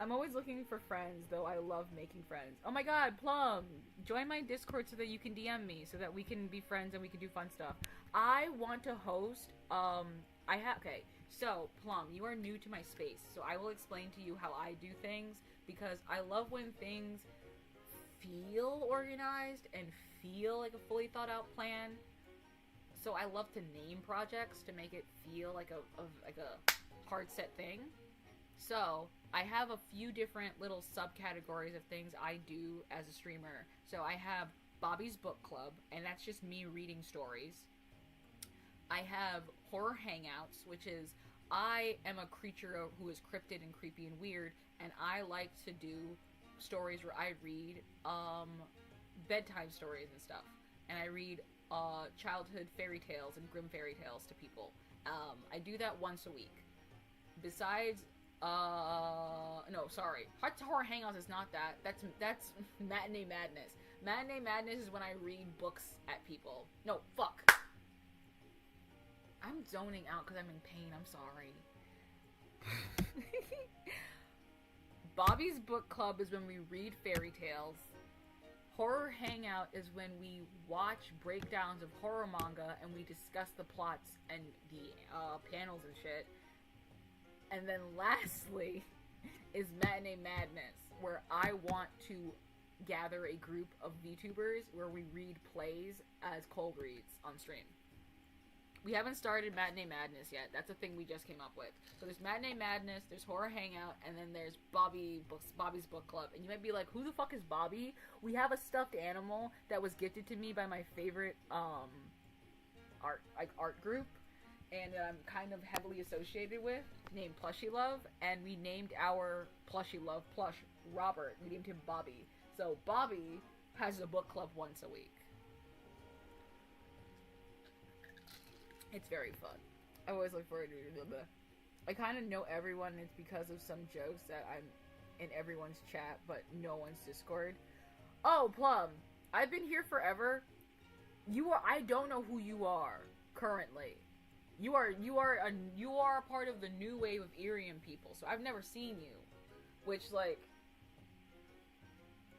I'm always looking for friends, though I love making friends. Oh my god, Plum! Join my Discord so that you can DM me, so that we can be friends and we can do fun stuff. I want to host, okay, so, Plum, you are new to my space, so I will explain to you how I do things, because I love when things feel organized and feel like a fully thought out plan. So I love to name projects to make it feel like a hard set thing. So I have a few different little subcategories of things I do as a streamer. So I have Bobby's Book Club, and that's just me reading stories. I have Horror Hangouts, which is I am a creature who is cryptid and creepy and weird, and I like to do stories where I read bedtime stories and stuff. And I read childhood fairy tales and grim fairy tales to people. I do that once a week. Besides, no, sorry. Horror Hangouts is not that. That's Matinee Madness. Matinee Madness is when I read books at people. No, fuck. I'm zoning out because I'm in pain. I'm sorry. Bobby's Book Club is when we read fairy tales. Horror Hangout is when we watch breakdowns of horror manga and we discuss the plots and the panels and shit. And then lastly is Matinee Madness, where I want to gather a group of VTubers where we read plays as cold reads on stream. We haven't started Matinee Madness yet. That's a thing we just came up with. So there's Matinee Madness, there's Horror Hangout, and then there's Bobby's Book Club. And you might be like, who the fuck is Bobby? We have a stuffed animal that was gifted to me by my favorite art group, and I'm kind of heavily associated with, named Plushie Love, and we named our Plushie Love plush Robert. We named him Bobby. So Bobby has a book club once a week. It's very fun. I always look forward to it. I kind of know everyone, and it's because of some jokes that I'm in everyone's chat, but no one's Discord. Oh, Plum, I've been here forever. I don't know who you are currently. You are a part of the new wave of Irium people, so I've never seen you, which, like,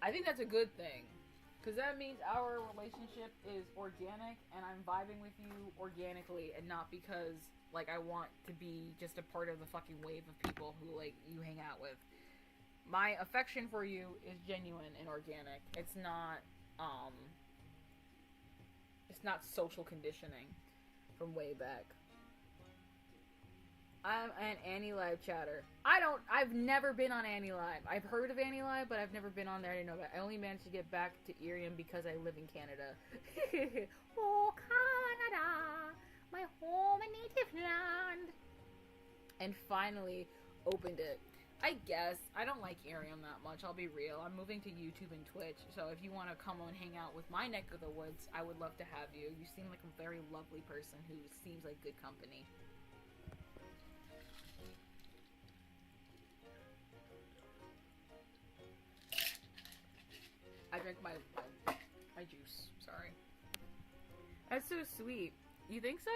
I think that's a good thing. Because that means our relationship is organic, and I'm vibing with you organically, and not because, like, I want to be just a part of the fucking wave of people who, like, you hang out with. My affection for you is genuine and organic. It's not social conditioning from way back. I'm an Annie Live chatter. I've never been on Annie Live. I've heard of Annie Live, but I've never been on there. I didn't know that. I only managed to get back to Irium because I live in Canada. Oh, Canada, my home and native land. And finally opened it. I guess. I don't like Irium that much, I'll be real. I'm moving to YouTube and Twitch, so if you want to come and hang out with my neck of the woods, I would love to have you. You seem like a very lovely person who seems like good company. I drank my juice. Sorry. That's so sweet. You think so?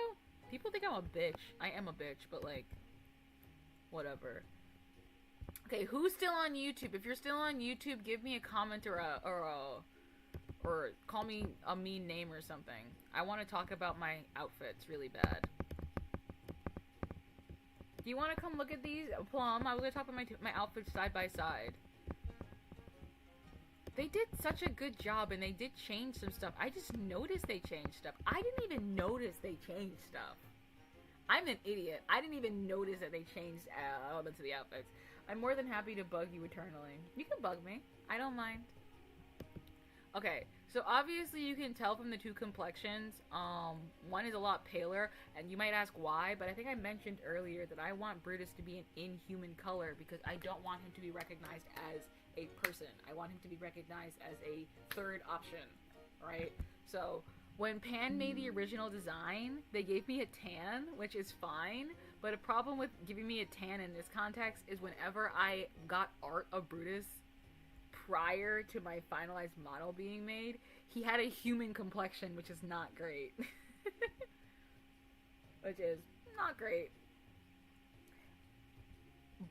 People think I'm a bitch. I am a bitch, but, like, whatever. Okay, who's still on YouTube? If you're still on YouTube, give me a comment or call me a mean name or something. I want to talk about my outfits really bad. Do you want to come look at these? Plum, I was going to talk about my outfits side by side. They did such a good job, and they did change some stuff. I just noticed they changed stuff. I didn't even notice they changed stuff. I'm an idiot. I didn't even notice that they changed elements of the outfits. I'm more than happy to bug you eternally. You can bug me. I don't mind. Okay, so obviously you can tell from the two complexions. One is a lot paler, and you might ask why, but I think I mentioned earlier that I want Brutus to be an inhuman color because I don't want him to be recognized as a person. I want him to be recognized as a third option, right? So when Pan made the original design, they gave me a tan, which is fine, but a problem with giving me a tan in this context is whenever I got art of Brutus prior to my finalized model being made, he had a human complexion, which is not great. Which is not great.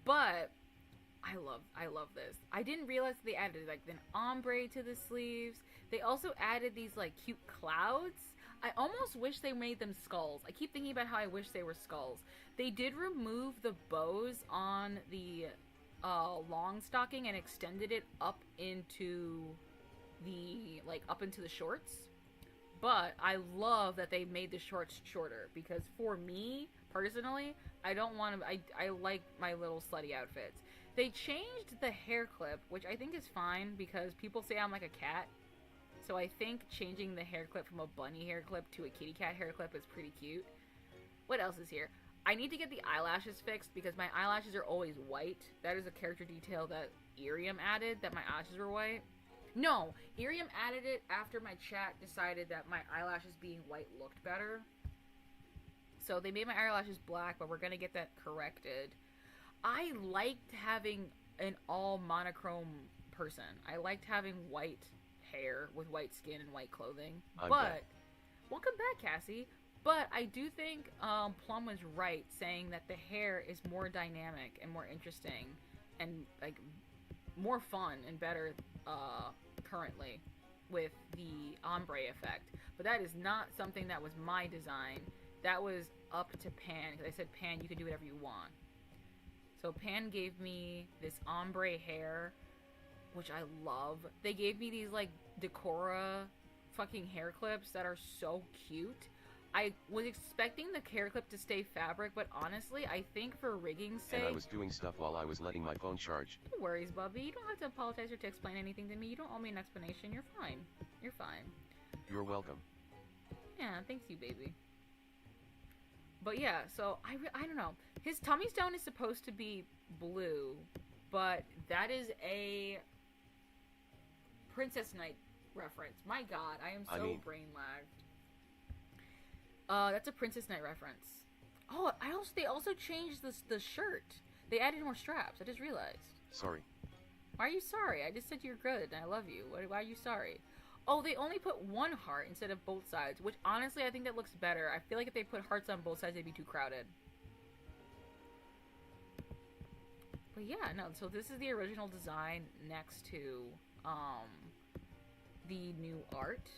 But I I love this. I didn't realize they added like an ombre to the sleeves. They also added these like cute clouds. I almost wish they made them skulls. I keep thinking about how I wish they were skulls. They did remove the bows on the long stocking and extended it up into the shorts. But I love that they made the shorts shorter, because for me personally, I don't want to. I like my little slutty outfits. They changed the hair clip, which I think is fine because people say I'm like a cat. So I think changing the hair clip from a bunny hair clip to a kitty cat hair clip is pretty cute. What else is here? I need to get the eyelashes fixed because my eyelashes are always white. That is a character detail that Irium added, that my eyelashes were white. No, Irium added it after my chat decided that my eyelashes being white looked better. So they made my eyelashes black, but we're going to get that corrected. I liked having an all monochrome person. I liked having white hair with white skin and white clothing. Welcome back, Cassie. But I do think Plum was right saying that the hair is more dynamic and more interesting and like more fun and better currently with the ombre effect. But that is not something that was my design. That was up to Pan, because I said, Pan, you can do whatever you want. So Pan gave me this ombre hair, which I love. They gave me these like Decora fucking hair clips that are so cute. I was expecting the hair clip to stay fabric, but honestly, I think for rigging's sake... And I was doing stuff while I was letting my phone charge. No worries, Bubby. You don't have to apologize or to explain anything to me. You don't owe me an explanation. You're fine. You're fine. You're welcome. Yeah, thanks you, baby. But yeah, so I don't know. His tummy stone is supposed to be blue, but that is a Princess Knight reference. My god, I am so brain lagged. That's a Princess Knight reference. Oh, they also changed the shirt. They added more straps. I just realized. Sorry. Why are you sorry? I just said you're good and I love you. Why are you sorry? Oh, they only put one heart instead of both sides, which honestly I think that looks better. I feel like if they put hearts on both sides, they'd be too crowded. But yeah, no, so this is the original design next to the new art.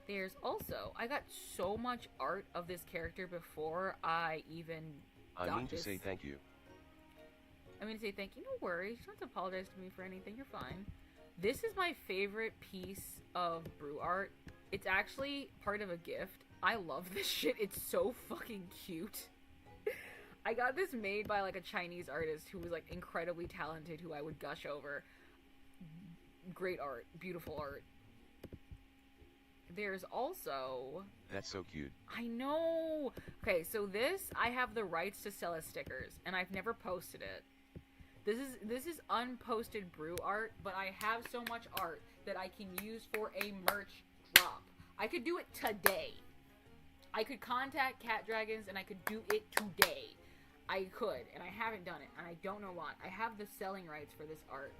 There's also, I got so much art of this character before I even got I mean to say thank you. I mean to say thank you. No worries. You don't have to apologize to me for anything. You're fine. This is my favorite piece of brew art. It's actually part of a gift. I love this shit. It's so fucking cute. I got this made by like a Chinese artist who was like incredibly talented, who I would gush over. Great art. Beautiful art. There's also... That's so cute. I know! Okay, so this, I have the rights to sell as stickers, and I've never posted it. This is unposted brew art, but I have so much art that I can use for a merch drop. I could do it today. I could contact Cat Dragons, and I could do it today. I could, and I haven't done it, and I don't know why. I have the selling rights for this art.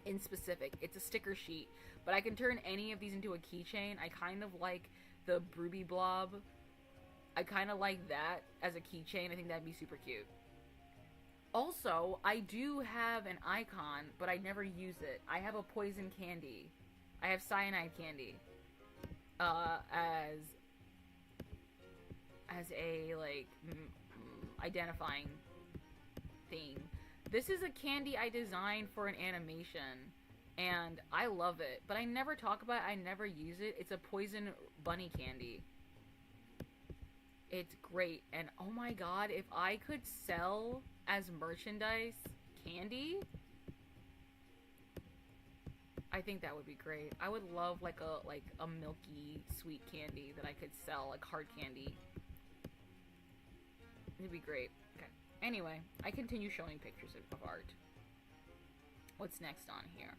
In specific, it's a sticker sheet, but I can turn any of these into a keychain. I kind of like the Brooby Blob. I kind of like that as a keychain. I think that'd be super cute. Also, I do have an icon, but I never use it. I have a poison candy. I have cyanide candy. As a, like, identifying thing. This is a candy I designed for an animation, and I love it, but I never talk about it, I never use it. It's a poison bunny candy. It's great, and oh my god, if I could sell as merchandise candy, I think that would be great. I would love like a milky sweet candy that I could sell, like hard candy. It'd be great. Okay. Anyway, I continue showing pictures of art. What's next on here?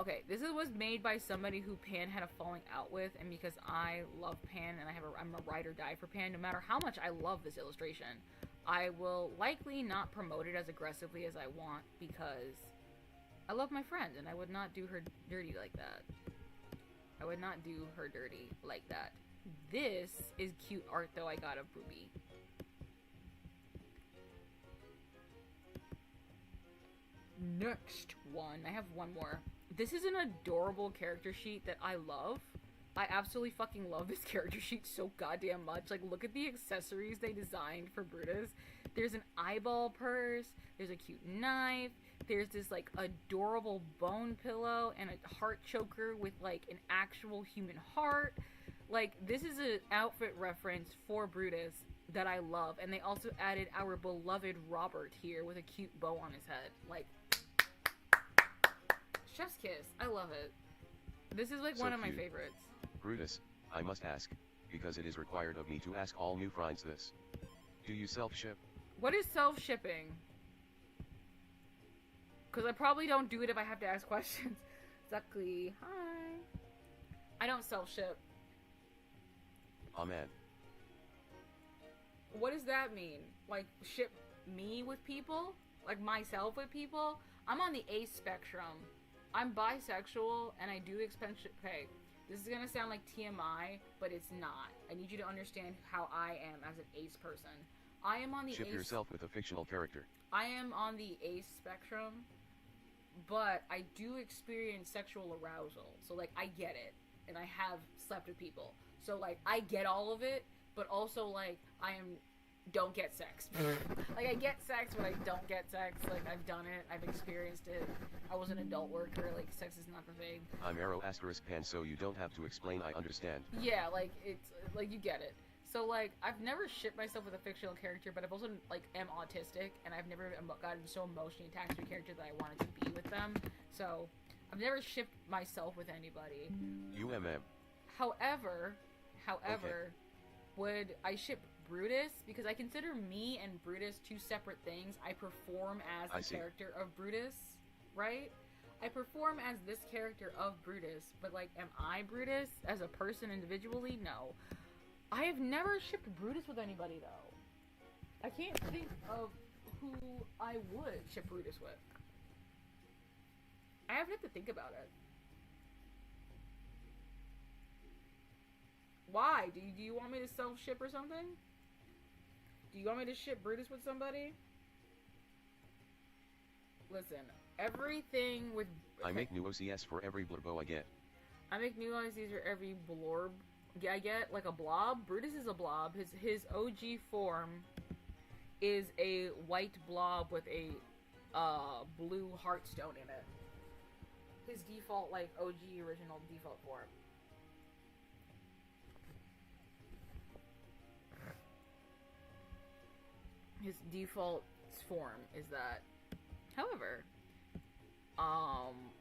Okay, this was made by somebody who Pan had a falling out with, and because I love Pan and I'm a ride or die for Pan, no matter how much I love this illustration, I will likely not promote it as aggressively as I want because I love my friend and I would not do her dirty like that. I would not do her dirty like that. This is cute art though I got of Booby. next one, I have one more. This is an adorable character sheet that I love. I absolutely fucking love this character sheet so goddamn much. Like, look at the accessories they designed for Brutus. There's an eyeball purse, there's a cute knife, there's this, like, adorable bone pillow, and a heart choker with, like, an actual human heart. Like, this is an outfit reference for Brutus that I love. And they also added our beloved Robert here with a cute bow on his head. Like, chef's kiss. I love it. This is, like, So one of my cute. favorites. Brutus, I must ask, because it is required of me to ask all new friends this. Do you self-ship? What is self-shipping? Because I probably don't do it if I have to ask questions. Zuckley, hi. I don't self-ship. Amen. What does that mean? Like, ship me with people? Like, myself with people? I'm on the ace spectrum. I'm bisexual, and I do okay, this is gonna sound like TMI, but it's not. I need you to understand how I am as an ace person. I am on the Ship ace... yourself with a fictional character. I am on the ace spectrum, but I do experience sexual arousal. So, like, I get it, and I have slept with people. So, like, I get all of it, but also, like, don't get sex. Like, I get sex, but I don't get sex. Like, I've done it. I've experienced it. I was an adult worker. Like, sex is not the thing. I'm arrow asterisk pan, so you don't have to explain, I understand. Yeah, like, it's, like, you get it. So, like, I've never shipped myself with a fictional character, but I've also, like, am autistic, and I've never gotten so emotionally attached to a character that I wanted to be with them. So, I've never shipped myself with anybody. UMM. However, Okay. would I ship Brutus? Because I consider me and Brutus two separate things. I perform as the character of Brutus, right? I perform as this character of Brutus, but, like, am I Brutus as a person individually? No. I have never shipped Brutus with anybody, though. I can't think of who I would ship Brutus with. I have to think about it. Why? Do you want me to self-ship or something? Do you want me to ship Brutus with somebody? Listen, everything with... I make new OCS for every blurbo I get. I make new ICs for every blorb. Yeah, I get, like, a blob. Brutus is a blob. His OG form is a white blob with a blue heartstone in it. His default, like, OG original default form. His default form is that. However,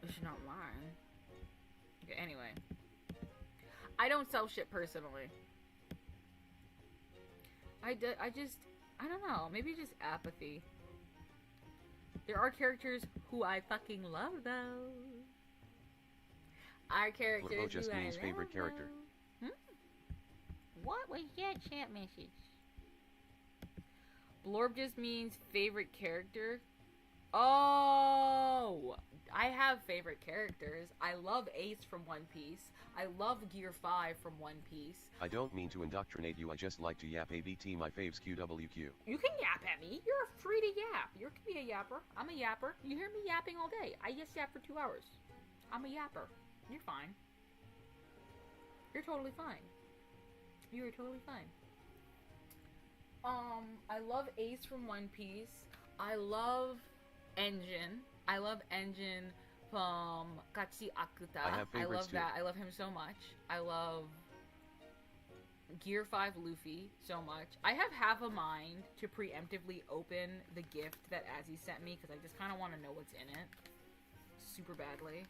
it's not mine. Okay, anyway. I don't self-ship personally. I don't know. Maybe just apathy. There are characters who I fucking love, though. Our characters Blurbo just means favorite character. What was that chat message? Blorb just means favorite character. Oh! I have favorite characters. I love Ace from One Piece. I love Gear 5 from One Piece. I don't mean to indoctrinate you, I just like to yap ABT my faves QWQ. You can yap at me. You're free to yap. You can be a yapper. I'm a yapper. You hear me yapping all day. I just yap for 2 hours. I'm a yapper. You're fine. You're totally fine. You are totally fine. I love Ace from One Piece. I love Engine. I love Engine from Kachi Akuta. I have favorites love that. I love him so much. I love Gear 5 Luffy so much. I have half a mind to preemptively open the gift that Azzy sent me because I just kind of want to know what's in it super badly.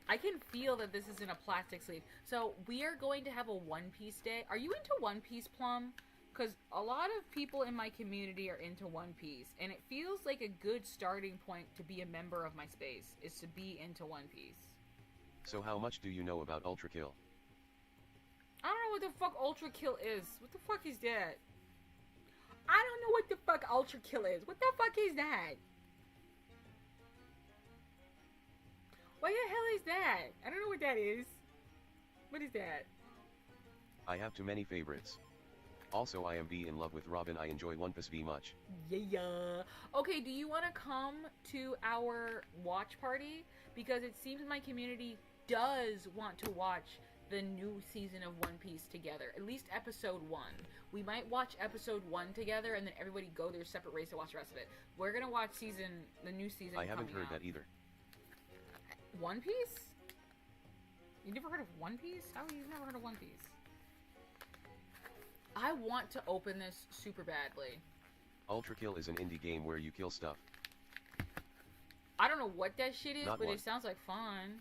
I can feel that this is in a plastic sleeve. So we are going to have a One Piece day. Are you into One Piece, Plum? Because a lot of people in my community are into One Piece, and it feels like a good starting point to be a member of my space, is to be into One Piece. So how much do you know about Ultra Kill? I don't know what the fuck Ultra Kill is. What the fuck is that? I don't know what the fuck Ultra Kill is. What the fuck is that? What the hell is that? I don't know what that is. What is that? I have too many favorites. Also I am V in love with Robin. I enjoy One Piece V much. Yeah. Okay, do you want to come to our watch party? Because it seems my community does want to watch the new season of One Piece together. At least episode 1. We might watch episode 1 together and then everybody go their separate ways to watch the rest of it. We're gonna watch the new season. I haven't heard that either. One Piece? You never heard of One Piece? How have you never heard of One Piece? I want to open this super badly. Ultra Kill is an indie game where you kill stuff. I don't know what that shit is, Not but one. it sounds like fun.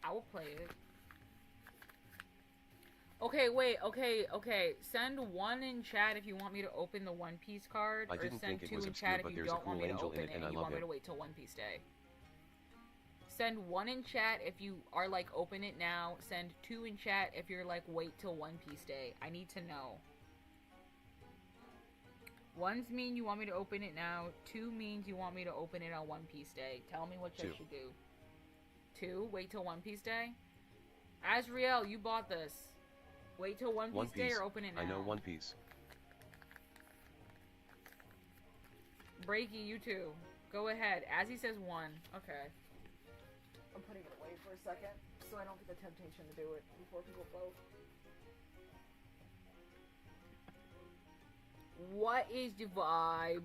I will play it. Okay, wait, okay. Send 1 in chat if you want me to open the One Piece card, I or didn't send think it 2 was in obscure, chat if but you there's a don't want cool me to angel open in it it, and and I you love want me him. to wait till One Piece Day. Send 1 in chat if you are like, open it now. Send 2 in chat if you're like, wait till One Piece Day. I need to know. 1's mean you want me to open it now. 2 means you want me to open it on One Piece Day. Tell me what I 2. should do. 2? Wait till One Piece Day? Azriel, you bought this. Wait till One Piece Day or open it now? I know One Piece. Breaky, you too. Go ahead. Azzy says 1. Okay. I'm putting it away for a second so I don't get the temptation to do it before people vote. What is the vibe?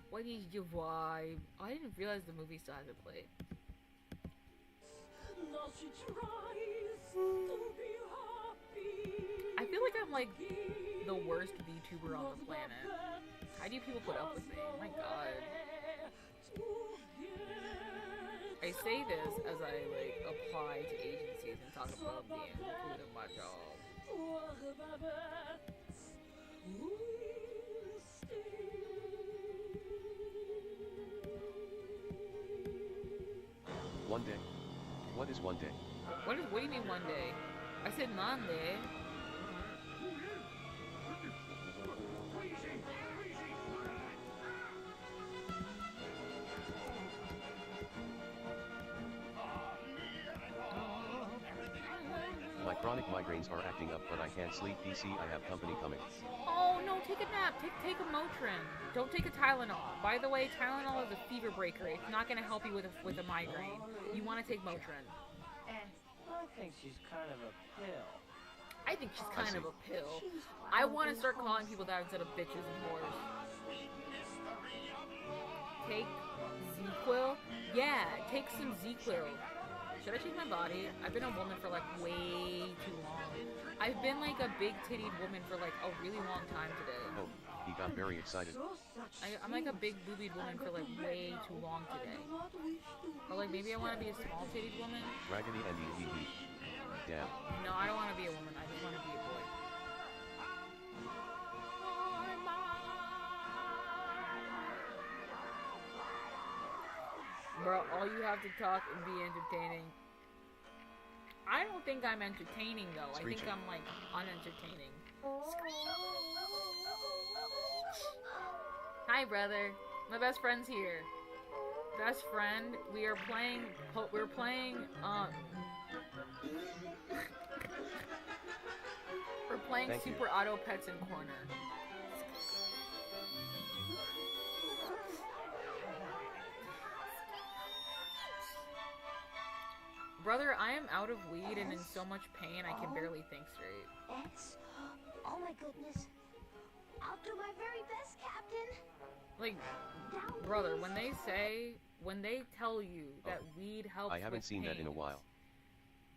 What is the vibe? I didn't realize the movie still hasn't played. I feel like I'm like the worst VTuber on the planet. How do people put up with me? Oh my god. I say this as I like apply to agencies and talk about being included in my job. One day. What is one day? What do you mean one day? I said Monday. My chronic migraines are acting up, but I can't sleep. DC, I have company coming. Oh no, take a nap. Take a Motrin. Don't take a Tylenol. By the way, Tylenol is a fever breaker. It's not going to help you with a migraine. You want to take Motrin. I think she's kind of a pill. I think she's kind of a pill. I want to start calling people that instead of bitches and whores. Take ZzzQuil? Yeah, take some ZzzQuil. Should I change my body? I've been a woman for like way too long. I've been like a big tittied woman for like a really long time today. Oh, he got very excited. I'm like a big boobied woman for like way too long today. Or like maybe I want to be a small tittied woman. Raggedy Andy, hee hee. Damn. No, I don't want to be a woman. I just want to be a boy. Bro, all you have to talk and be entertaining. I don't think I'm entertaining though. Screeching. I think I'm like unentertaining. Hi, brother. My best friend's here. Best friend, we're playing Thank you. Super Auto Pets and Corner. Brother, I am out of weed and in so much pain I can barely think straight. X? Oh my goodness. I'll do my very best, Captain. Like, brother, when they tell you that weed helps I haven't with seen that in a pains, while.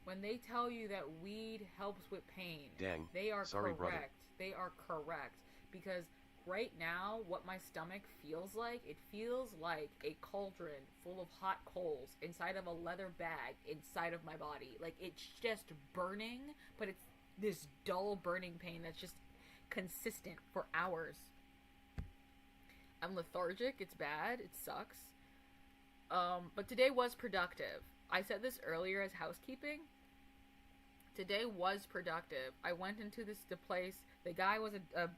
When they tell you that weed helps with pain, Dang. they are Sorry, correct. brother. They are correct. Because right now, what my stomach feels like, it feels like a cauldron full of hot coals inside of a leather bag inside of my body. Like, it's just burning, but it's this dull burning pain that's just consistent for hours. I'm lethargic. It's bad. It sucks. But today was productive. I said this earlier as housekeeping. Today was productive. I went into the place. The guy was a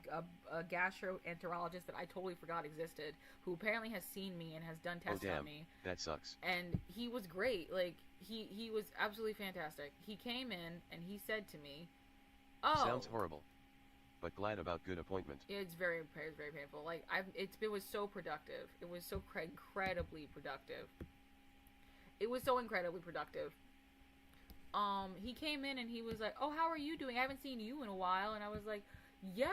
gastroenterologist that I totally forgot existed, who apparently has seen me and has done tests on me. That sucks. And he was great. Like, he was absolutely fantastic. He came in and he said to me, "Oh, Sounds horrible. but glad about good appointment. It's very painful. Like it was so productive. It was so incredibly productive. It was so incredibly productive. He came in and he was like, "Oh, how are you doing? I haven't seen you in a while." And I was like, "Yeah,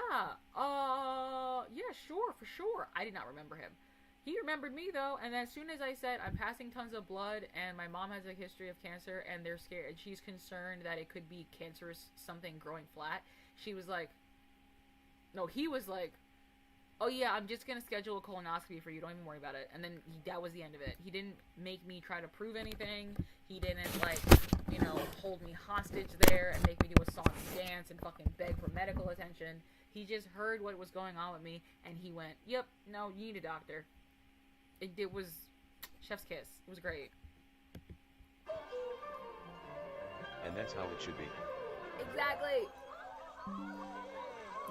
yeah, sure, for sure." I did not remember him. He remembered me though, and as soon as I said I'm passing tons of blood and my mom has a history of cancer and they're scared and she's concerned that it could be cancerous something growing flat, she was like, no, he was like, "Oh yeah, I'm just gonna schedule a colonoscopy for you, don't even worry about it." And then that was the end of it. He didn't make me try to prove anything. He didn't like, you know, hold me hostage there and make me do a song and dance and fucking beg for medical attention. He just heard what was going on with me and he went, "Yep, no, you need a doctor." It was chef's kiss. It was great. And that's how it should be. Exactly.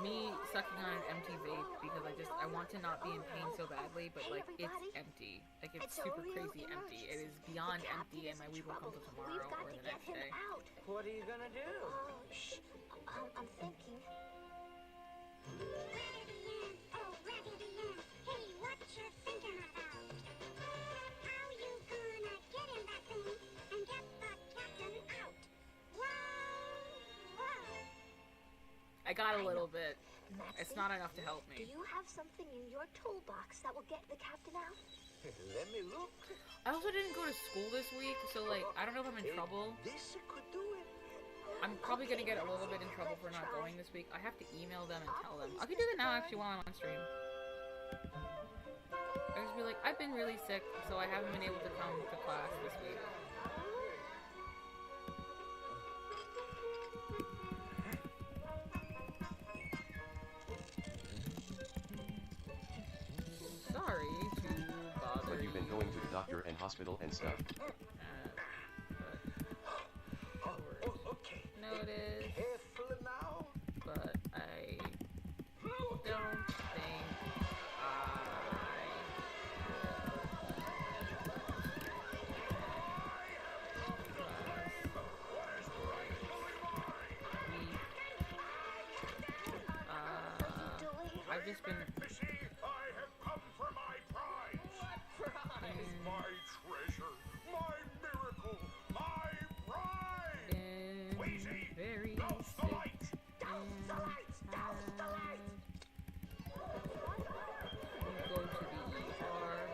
Me sucking on an empty vape because I want to not be in pain so badly, but like it's empty. Like it's super crazy empty. It is beyond empty and my weed will come till tomorrow or the next day. What are you gonna do? Shh. I'm thinking. Hey, what you thinking about? How you gonna get in that thing and get the captain out? Whoa! I got a little bit. It's not enough to help Do me. you have something in your toolbox that will get the captain out? Let me look. I also didn't go to school this week, so like I don't know if I'm in trouble. This could do it. I'm probably gonna get a little bit in trouble for not going this week. I have to email them and tell them. I can do that now actually while I'm on stream. I just be like, I've been really sick, so I haven't been able to come to class this week. Sorry to bother But you've been going to the doctor and hospital and stuff. Okay. Notice, Careful now. but I don't think I've just been. I have come for my prize. My treasure, my miracle, my prize. Wheezy, Very douse the sick light. and sad. You go to the ER.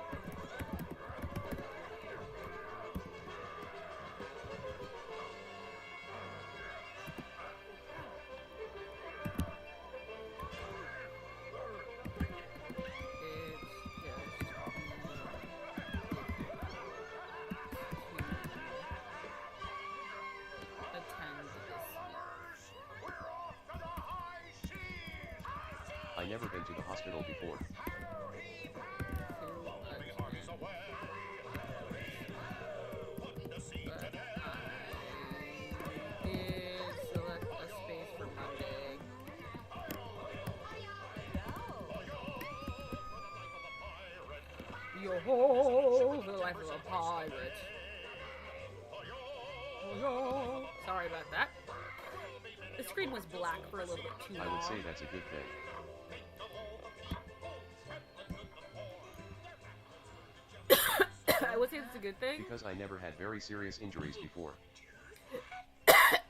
I never been to the hospital before. Select a space for Monday. Yo, the life of a pirate. Sorry about that. The screen was black for a little bit too long. I would say that's a good thing. I would say that's a good thing. Because I never had very serious injuries before.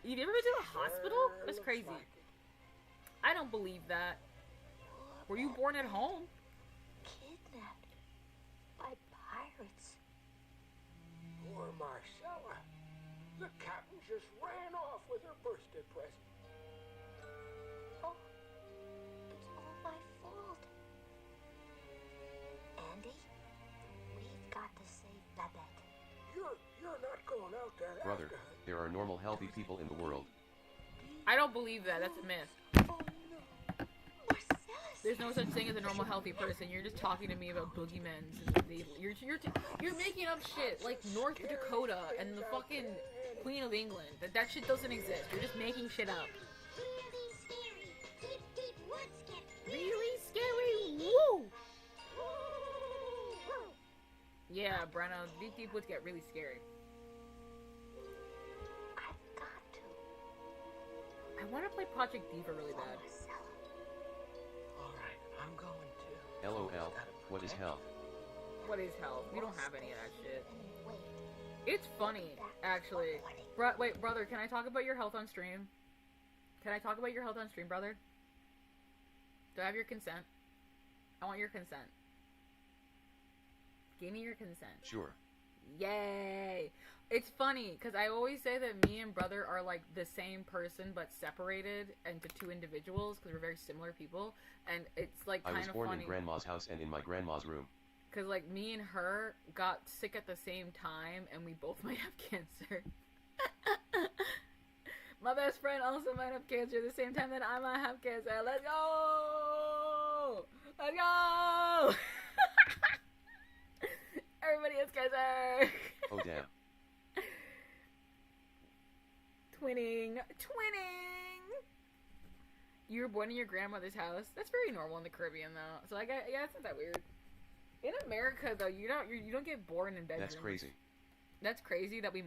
You've never been to the hospital? That's crazy. I don't believe that. Were you born at home? Kidnapped by pirates. Poor Marcella. The captain just ran off with her birthday present. Oh, it's all my fault. Andy, we've got to save Babette. You're not going out there Brother, after her. there are normal healthy people in the world. I don't believe that. That's a myth. Oh no. Marcellus. There's no such thing as a normal healthy person. You're just talking to me about boogeymen. You're making up shit like North Dakota and the fucking Queen of England. That shit doesn't exist. You're just making shit up. Really scary. Deep, deep woods get Really scary. Woo! Yeah, Brenna, deep woods get really scary. I've got to. I want to play Project Diva really bad. Marcella. LOL, what is health? What is health? We don't have any of that shit. It's funny, actually. Wait, brother, can I talk about your health on stream? Can I talk about your health on stream, brother? Do I have your consent? I want your consent. Give me your consent. Sure. Yay! It's funny, because I always say that me and brother are like the same person, but separated into two individuals, because we're very similar people, and it's like kind of funny. I was born in grandma's house and in my grandma's room. Because like me and her got sick at the same time, and we both might have cancer. My best friend also might have cancer at the same time that I might have cancer. Let's go! Let's go! Everybody has cancer! Oh, damn. Twinning! You were born in your grandmother's house? That's very normal in the Caribbean, though. So, yeah, it's not that weird. In America, though, you don't get born in bedrooms. That's crazy. That's crazy that we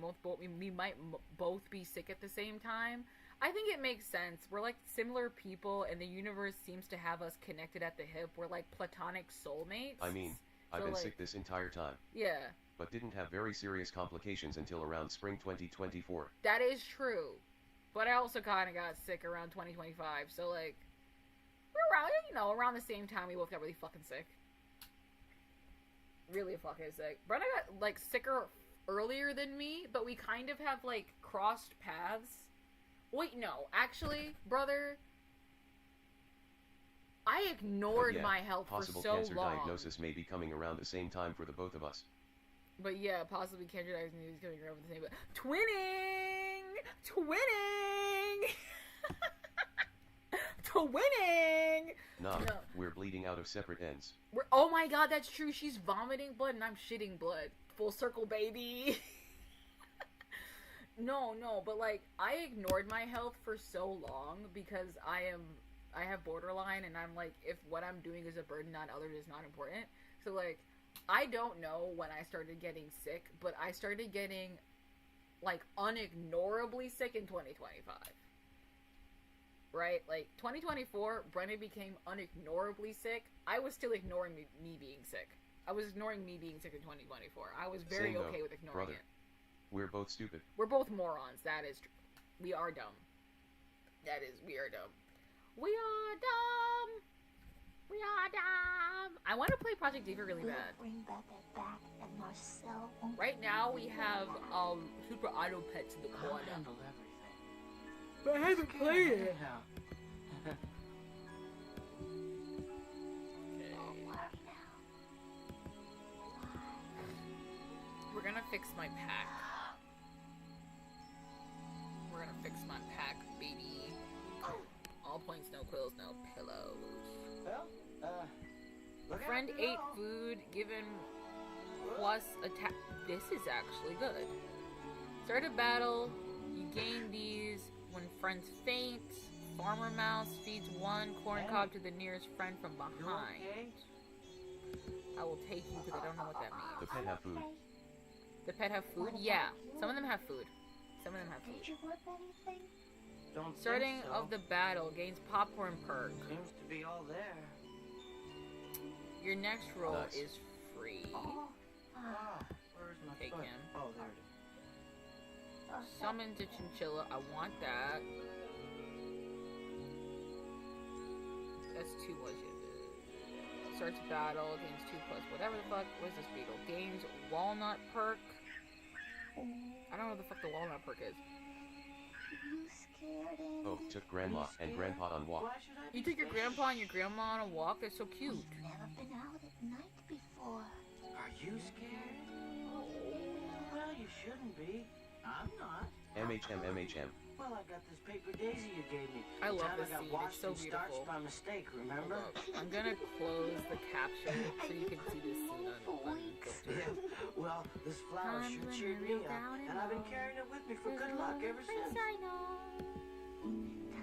might both be sick at the same time. I think it makes sense. We're like similar people, and the universe seems to have us connected at the hip. We're like platonic soulmates. I mean, I've been sick this entire time. Yeah. But didn't have very serious complications until around spring 2024. That is true. But I also kind of got sick around 2025. So like, we're around the same time we both got really fucking sick. Really fucking sick. Brenna got like sicker earlier than me, but we kind of have like crossed paths. Wait, no, actually, brother, I ignored my health for so long. Possible cancer diagnosis may be coming around the same time for the both of us. But yeah, possibly cancer diagnosis is coming around the same. But twinning. Nah, no. We're bleeding out of separate ends. Oh my god, that's true. She's vomiting blood and I'm shitting blood. Full circle, baby. No, but like, I ignored my health for so long because I have borderline, and I'm like, if what I'm doing is a burden on others is not important. So like, I don't know when I started getting sick, but I started getting like unignorably sick in 2025. Right? Like 2024, Brenna became unignorably sick. I was still ignoring me being sick. I was ignoring me being sick in 2024. I was very okay with ignoring it. We're both stupid. We're both morons. That is true. We are dumb. We are dumb. We are dumb. We are dumb. I want to play Project Diva really bad. Bring back and Marcel won't. Right now we have Super Auto Pets in the corner. I'll handle everything. But I haven't played it. We're gonna fix my pack. We're gonna fix my pack, baby. All points, no quills, no pillows. Well, friend ate food given plus attack. This is actually good. Start a battle. You gain these when friends faint. Farmer mouse feeds one corn cob to the nearest friend from behind. I will take you because I don't know what that means. The pet have food. The pet have food? Yeah. Some of them have food. Some of them have food. Did you whip anything? Starting of the battle gains popcorn perk. Seems to be all there. Your next roll is free. Where's my Take foot? him. Oh, there it is. Summon to Chinchilla. I want that. That's 2 was it. Starts battle, gains 2+, whatever the fuck. Where's this beetle? Gains walnut perk. I don't know what the fuck the walnut perk is. You scared him? Oh, took grandma and grandpa on walk. You took your grandpa and your grandma on a walk? That's so cute. We've never been out at night before. Are you scared? Well, you shouldn't be. I'm not. MHM. Well, I got this paper daisy you gave me. I love this this scene. It's so beautiful. By mistake, remember? I'm gonna close the caption so you can see this scene on Well, this flower sure cheered me up, and I've been carrying it with me for good luck ever since.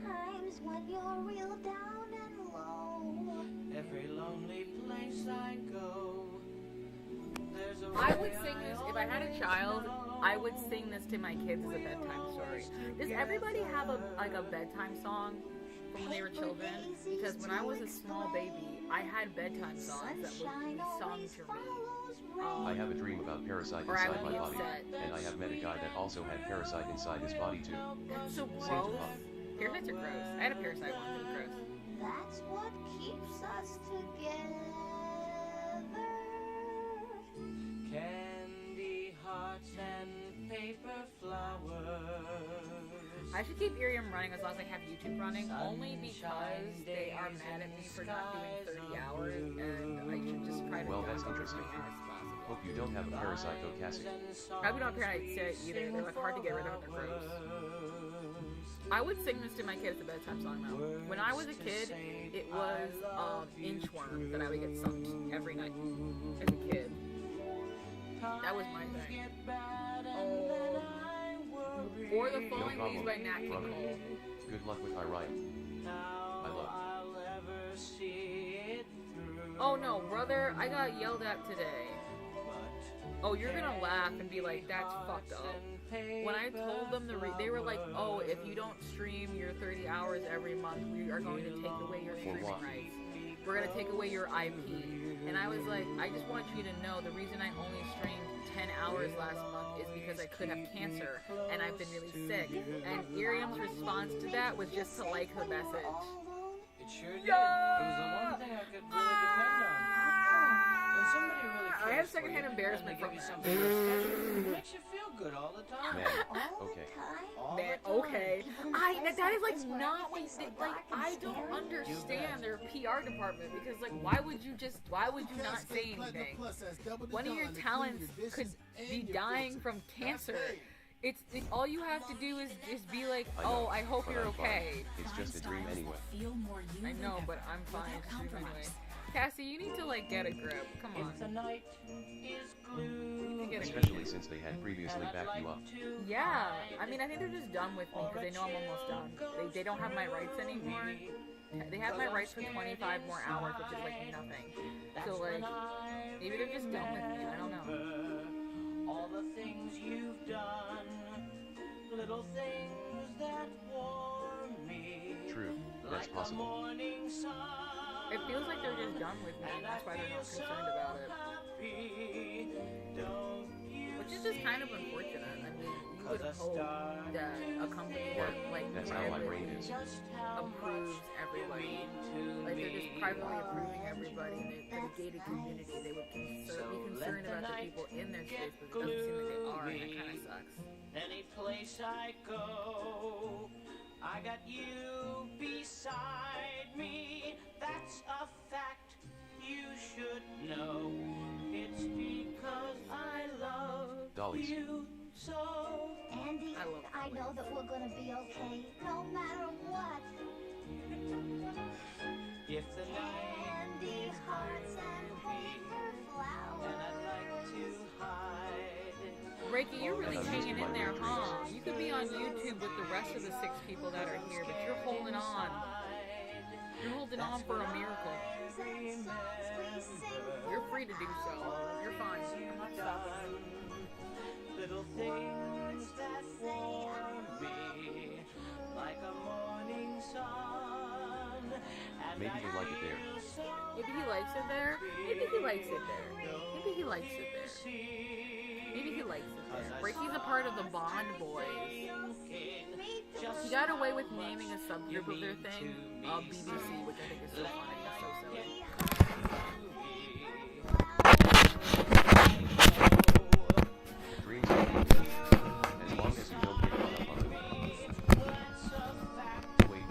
Times when you're real down and low. Every lonely place I go. I would sing this, if I had a child, I would sing this to my kids as a bedtime story. Does everybody have a bedtime song from when they were children, because when I was a small baby, I had bedtime songs that would be sung to me. I have a dream about Parasite Or I inside would my be body, upset. and I have met a guy that also had Parasite inside his body too. That's so Santa gross. Pop. Parasites are gross. I had a parasite once, it was gross. That's what keeps us together. Candy hearts and paper flowers. I should keep Irium running as long as I have YouTube running, only because they are mad at me for not doing 30 hours, and I should just try to Well, do that's it as interesting. much as possible. Hope you don't have a Parasite though, Cassie. Probably don't have parasites either. They're like hard to get rid of. They're gross. I would sing this to my kids a bedtime song though. When I was a kid, it was Inchworm that I would get sung every night as a kid. That was my thing. Oh, or the No Falling Leaves problem, by Nat King brother. Cole. Good luck with Orion. I love. Oh no, brother, I got yelled at today. Oh, you're gonna laugh and be like, that's fucked up. When I told them they were like, oh, if you don't stream your 30 hours every month, we are going to take away your streaming rights. We're gonna take away your IP. And I was like, I just want you to know the reason I only streamed 10 hours last month is because I could have cancer and I've been really sick. And Irium's response to that was just to like the message. It sure did. It was the one thing I could really depend on. When somebody really cares I have for secondhand you, embarrassment and they from give you that. something really special, it makes you feel good all the time. Man, okay. Man, okay. That is like not what like I don't understand their PR department because like why would you not say anything? One of your talents could be dying from cancer. It's all you have to do is be like, oh, I hope you're okay. It's just a dream anyway. I know, but I'm fine. It's a dream anyway. Cassie, you need to like get a grip. Come on. The night is gloomy. Especially since they had previously backed you up. Yeah, I mean, I think they're just done with me because they know I'm almost done. They don't have my rights anymore. They have my rights for 25 more hours, which is like nothing. So like, maybe they're just done with me. I don't know. All the things you've done, little things that warm me. True, that's possible. It feels like they're just done with me, and that's why they're not concerned about it. Which is just kind of unfortunate. I mean, you would hope that a company that like That's how my brain is. approves everybody, like they're just privately approving everybody, and for the gated community, they would be concerned about the people in their space, but it doesn't seem like they are, and it kind of sucks. Any place I go, I got you beside me. That's a fact you should know. It's because I love Dollies. you so. Andy, I know that we're gonna be okay, no matter what. If the night Candy hearts and paper flowers. and I'd like to hide. Reiki, you're really hanging in there, huh? You could be on YouTube with the rest of the 6 people that are here, but you're holding on. You're holding on for a miracle. You're free to do so. You're fine. I'm not stopping you. Little things that warm me like a morning sun. And Maybe you like it there. Maybe he likes it there. Maybe he likes it there. Maybe he likes it there. Maybe he likes it there. Reiki's a part of the Bond Boys. He got away with naming a subgroup of their thing, BBC, which I think is so funny. It's so silly. Dreams are good. As long as you don't get caught up on them. Wait,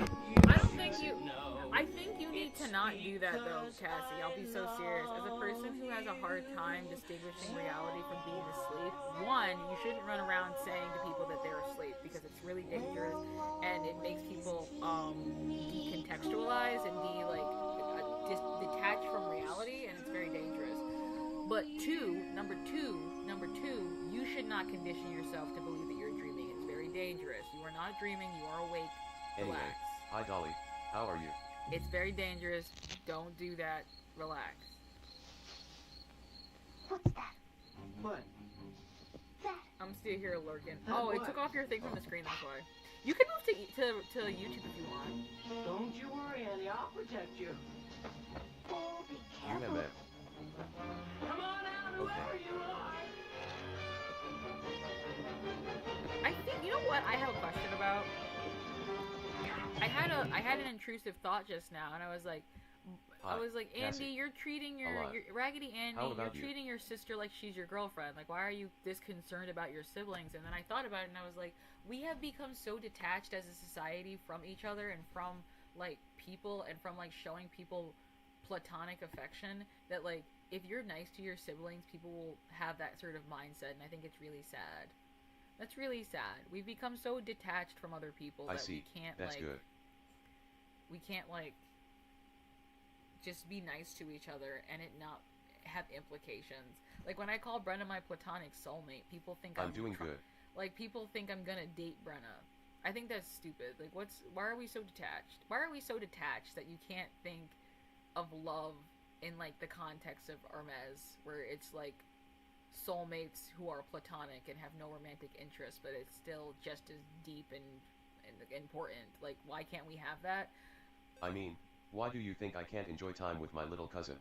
I think you need to not do that though, Cassie. I'll be so serious. As a person who has a hard time distinguishing reality from being asleep, one, you shouldn't run around saying to people that they're asleep because it's really dangerous and it makes people decontextualize and be like detached from reality, and it's very dangerous. But number two, you should not condition yourself to believe that you're dreaming. It's very dangerous. You are not dreaming. You are awake. anyway. Relax. Hi Dolly, how are you? It's very dangerous. Don't do that. Relax. What's that? What? That. I'm still here lurking. That Oh, it works. took off your thing from the screen, that's why. You can move to YouTube if you want. Don't you worry, Andy. I'll protect you. Oh, be You careful. man. Come on out, whoever you are. I think, you know what I have a question about? I had an intrusive thought just now, and I was like, Hi, Andy, Cassie. you're treating your Alive. Raggedy Andy, How you're about you? treating your sister like she's your girlfriend. Like, why are you this concerned about your siblings? And then I thought about it, and I was like, we have become so detached as a society from each other and from like people and from like showing people platonic affection that like if you're nice to your siblings, people will have that sort of mindset, and I think it's really sad. That's really sad. We've become so detached from other people I that see. we can't That's like good. we can't like just be nice to each other and it not have implications. Like when I call Brenna my platonic soulmate, people think I'm doing good. Like people think I'm gonna date Brenna. I think that's stupid. Like why are we so detached? Why are we so detached that you can't think of love in like the context of Hermes, where it's like soulmates who are platonic and have no romantic interest, but it's still just as deep and important. Like, why can't we have that? I mean, why do you think I can't enjoy time with my little cousin?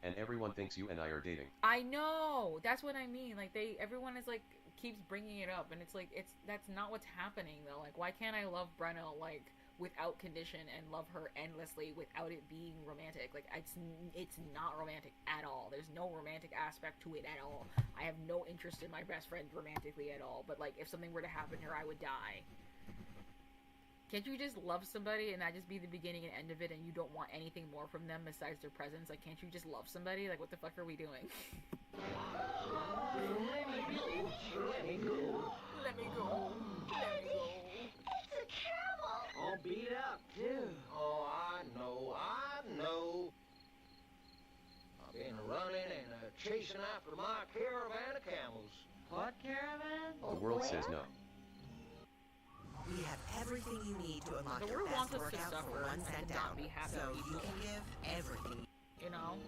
And everyone thinks you and I are dating. I know, that's what I mean. Like everyone is like keeps bringing it up, and it's like that's not what's happening though. Like, why can't I love Brenna like without condition and love her endlessly without it being romantic? Like it's not romantic at all. There's no romantic aspect to it at all. I have no interest in my best friend romantically at all. But like if something were to happen to her, I would die. Can't you just love somebody and that just be the beginning and end of it, and you don't want anything more from them besides their presence? Like, can't you just love somebody? Like, what the fuck are we doing? Let me go. Let me go. Let me go. It's a camel. All beat up, too. Oh, I know. I've been running and chasing after my caravan of camels. What caravan? The world says no. We have everything you need to unlock The your world best wants us to workout for suffer 1 cent and down. not be happy So you people. can give everything. You know?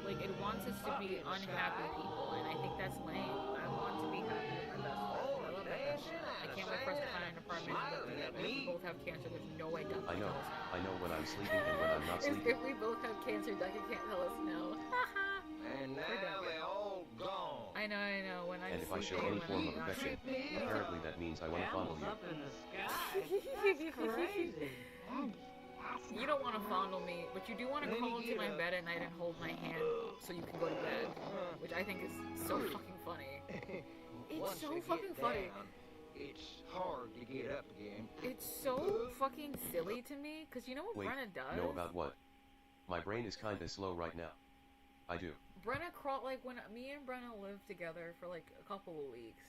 Like, it wants us to be unhappy people, and I think that's lame. I want to be happy with my best friend. I love my best friend. I can't wait for us to find an apartment and we both have cancer. There's no way Duncan I can know. tell us no. I know when I'm sleeping and when I'm not sleeping. If we both have cancer, Duncan can't tell us no. And now they're all gone. I know. When I'm And if I show sleeping, any when form I'm of not affection, sleeping. apparently that means I want to fondle Camels you. up in the sky. Crazy. You don't want to fondle me, but you do want to crawl into my bed at night and hold my hand so you can go to bed, which I think is so fucking funny. Once It's so they fucking get funny. down, it's hard to get up again. It's so fucking silly to me, because you know what Wait, Brenna does? know about what? My brain is kinda slow right now. I do. Brenna crawl, like when me and Brenna lived together for like a couple of weeks,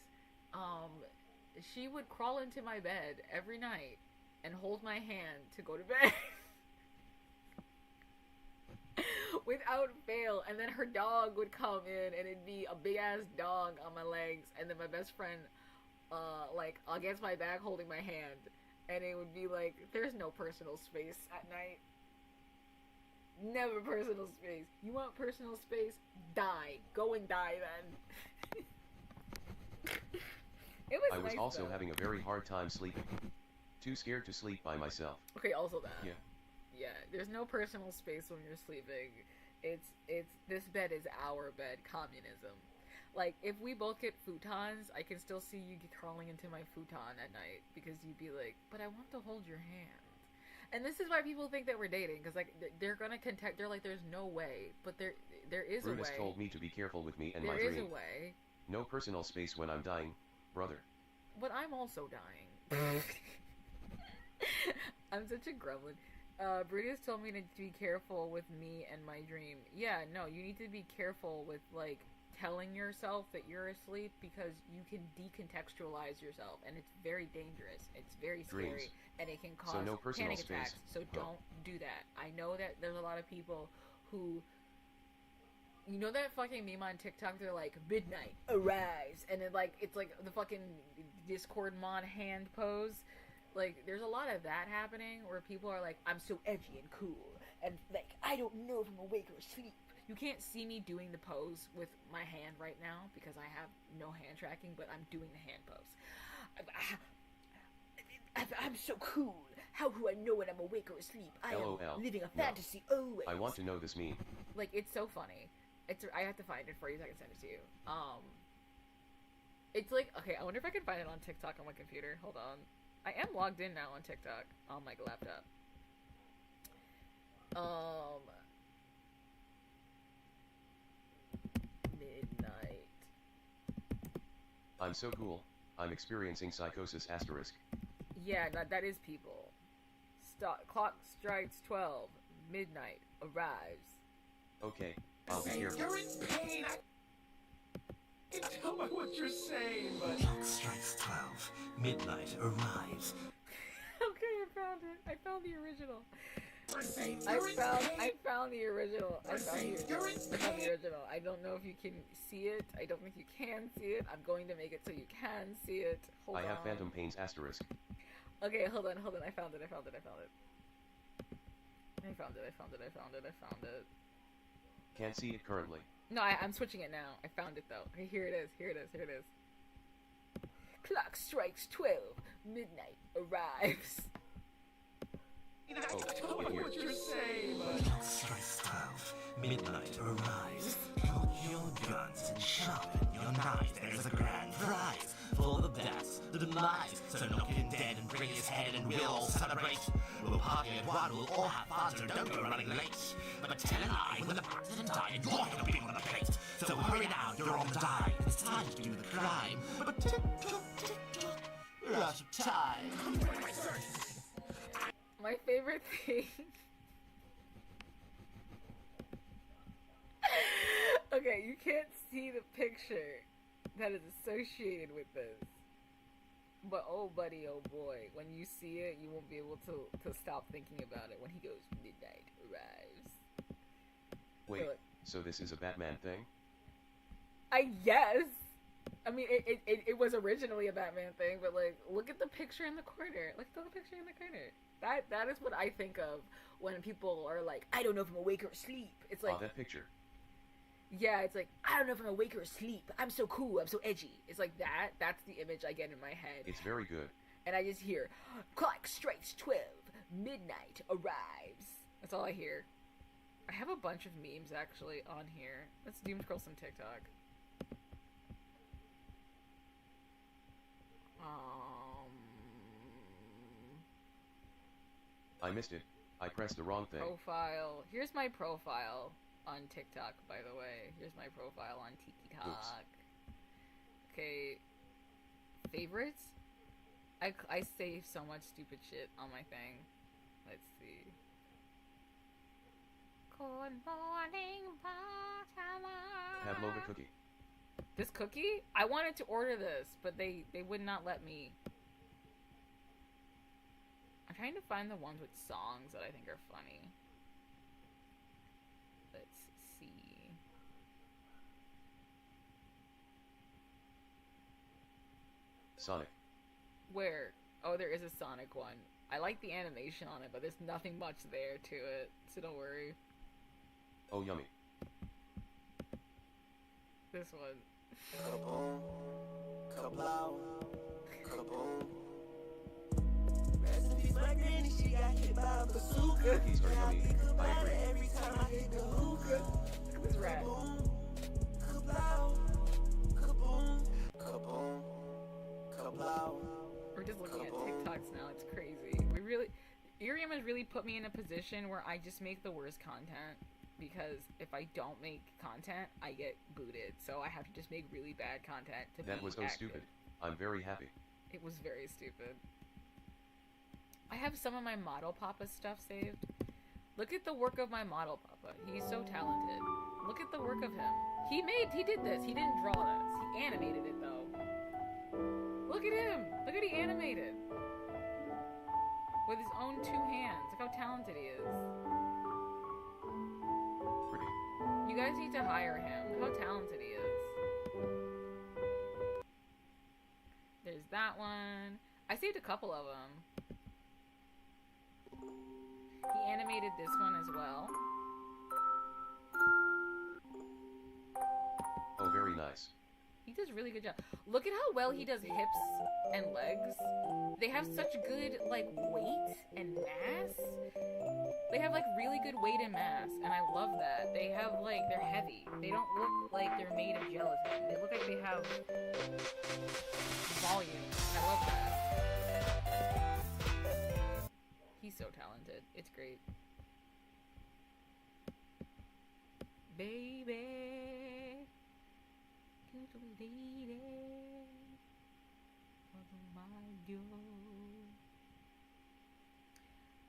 she would crawl into my bed every night and hold my hand to go to bed. Without fail. And then her dog would come in and it'd be a big ass dog on my legs, and then my best friend like against my back holding my hand, and it would be like, there's no personal space at night. Never personal space. You want personal space? Die. Go and die then. It was I was nice, also though. having a very hard time sleeping. Too scared to sleep by myself. Okay, also that. Yeah. Yeah, there's no personal space when you're sleeping. It's this bed is our bed, communism. Like, if we both get futons, I can still see you crawling into my futon at night, because you'd be like, but I want to hold your hand. And this is why people think that we're dating, because like they're gonna contest. They're like, there's no way, but there is Brutus a way. told me to be careful with me and There my is dream. a way, No personal space when I'm dying, brother. but I'm also dying. I'm such a gremlin. Brutus told me to be careful with me and my dream. Yeah, no, you need to be careful with like telling yourself that you're asleep, because you can decontextualize yourself, and it's very dangerous. It's very scary, Dreams. and it can cause So no personal panic space. attacks. So Huh. don't do that. I know that there's a lot of people who, you know, that fucking meme on TikTok. They're like, midnight, arise, and then like it's like the fucking Discord mod hand pose. Like, there's a lot of that happening where people are like, I'm so edgy and cool, and like, I don't know if I'm awake or asleep. You can't see me doing the pose with my hand right now because I have no hand tracking, but I'm doing the hand pose. I'm so cool. How do I know when I'm awake or asleep? I LOL. am living a No. fantasy always. I want to know this meme. Like, it's so funny. I have to find it for you so I can send it to you. It's like, okay, I wonder if I can find it on TikTok on my computer. Hold on. I am logged in now on TikTok on my laptop. Midnight. I'm so cool. I'm experiencing psychosis asterisk. Yeah, that is people. Clock strikes 12. Midnight arrives. Okay, I'll be here. You're in pain. I can tell by what you're saying, but... Clock strikes 12. Midnight arrives. Okay, I found it. I found the original. I found the original. I found the original. I don't know if you can see it. I don't think you can see it. I'm going to make it so you can see it. Hold on. I have phantom pains asterisk. Okay, hold on. I found it. Can't see it currently. No, I'm switching it now. I found it though. Okay, here it is. Clock strikes 12. Midnight arrives. Tell me what you're saying, but... Clock strikes 12. Midnight arrives. Load your guns and sharpen your knives. There's a grand prize for the best, the demise. So knock him dead and bring his head and we'll all celebrate. We'll party at one, we'll all have fun, so don't go running late. But tell an eye when the accident died, you're gonna be on the plate. So hurry now, you're on the die. It's time to do the crime. But tick-tock, tick-tock, we're out of time. My favorite thing. Okay, you can't see the picture that is associated with this. But oh buddy, oh boy, when you see it, you won't be able to stop thinking about it when he goes, midnight arrives. Wait, so this is a Batman thing? Yes. I mean, it was originally a Batman thing, but like, look at the picture in the corner. Look at the picture in the corner. That is what I think of when people are like, I don't know if I'm awake or asleep. It's like, oh, that picture. Yeah, it's like, I don't know if I'm awake or asleep. I'm so cool. I'm so edgy. It's like that. That's the image I get in my head. It's very good. And I just hear, clock strikes 12. Midnight arrives. That's all I hear. I have a bunch of memes actually on here. Let's doom scroll some TikTok. I missed it. I pressed the wrong thing. Profile. Here's my profile on TikTok, by the way. Here's my profile on TikTok. Oops. Okay. Favorites? I save so much stupid shit on my thing. Let's see. Good morning, Baltimore. Pavlova cookie. This cookie? I wanted to order this, but they would not let me. I'm trying to find the ones with songs that I think are funny. Let's see. Sonic. Where? Oh, there is a Sonic one. I like the animation on it, but there's nothing much there to it, so don't worry. Oh, yummy. This one. Kaboom, kablow, kaboom. My granny, she got hit by a bazooka. Cookies are yummy. I agree. Every time I hit the hookah. Look at this rat. Kablow, kaboom, kaboom, kablow. We're just looking at TikToks now. It's crazy. Irium has really put me in a position where I just make the worst content. Because if I don't make content, I get booted. So I have to just make really bad content to be That was so active. stupid. I'm very happy. It was very stupid. I have some of my Model Papa stuff saved. Look at the work of my Model Papa. He's so talented. Look at the work of him. He did this. He didn't draw this. He animated it though. Look at him. Look at he animated. With his own 2 hands. Look how talented he is. Pretty. You guys need to hire him. Look how talented he is. There's that one. I saved a couple of them. He animated this one as well. nice. He does a really good job. Look at how well he does hips and legs. They have such good, like, weight and mass. They have, like, really good weight and mass, and I love that. They have, like, they're heavy. They don't look like they're made of gelatin. They look like they have volume. I love that. He's so talented. It's great. Baby, little lady,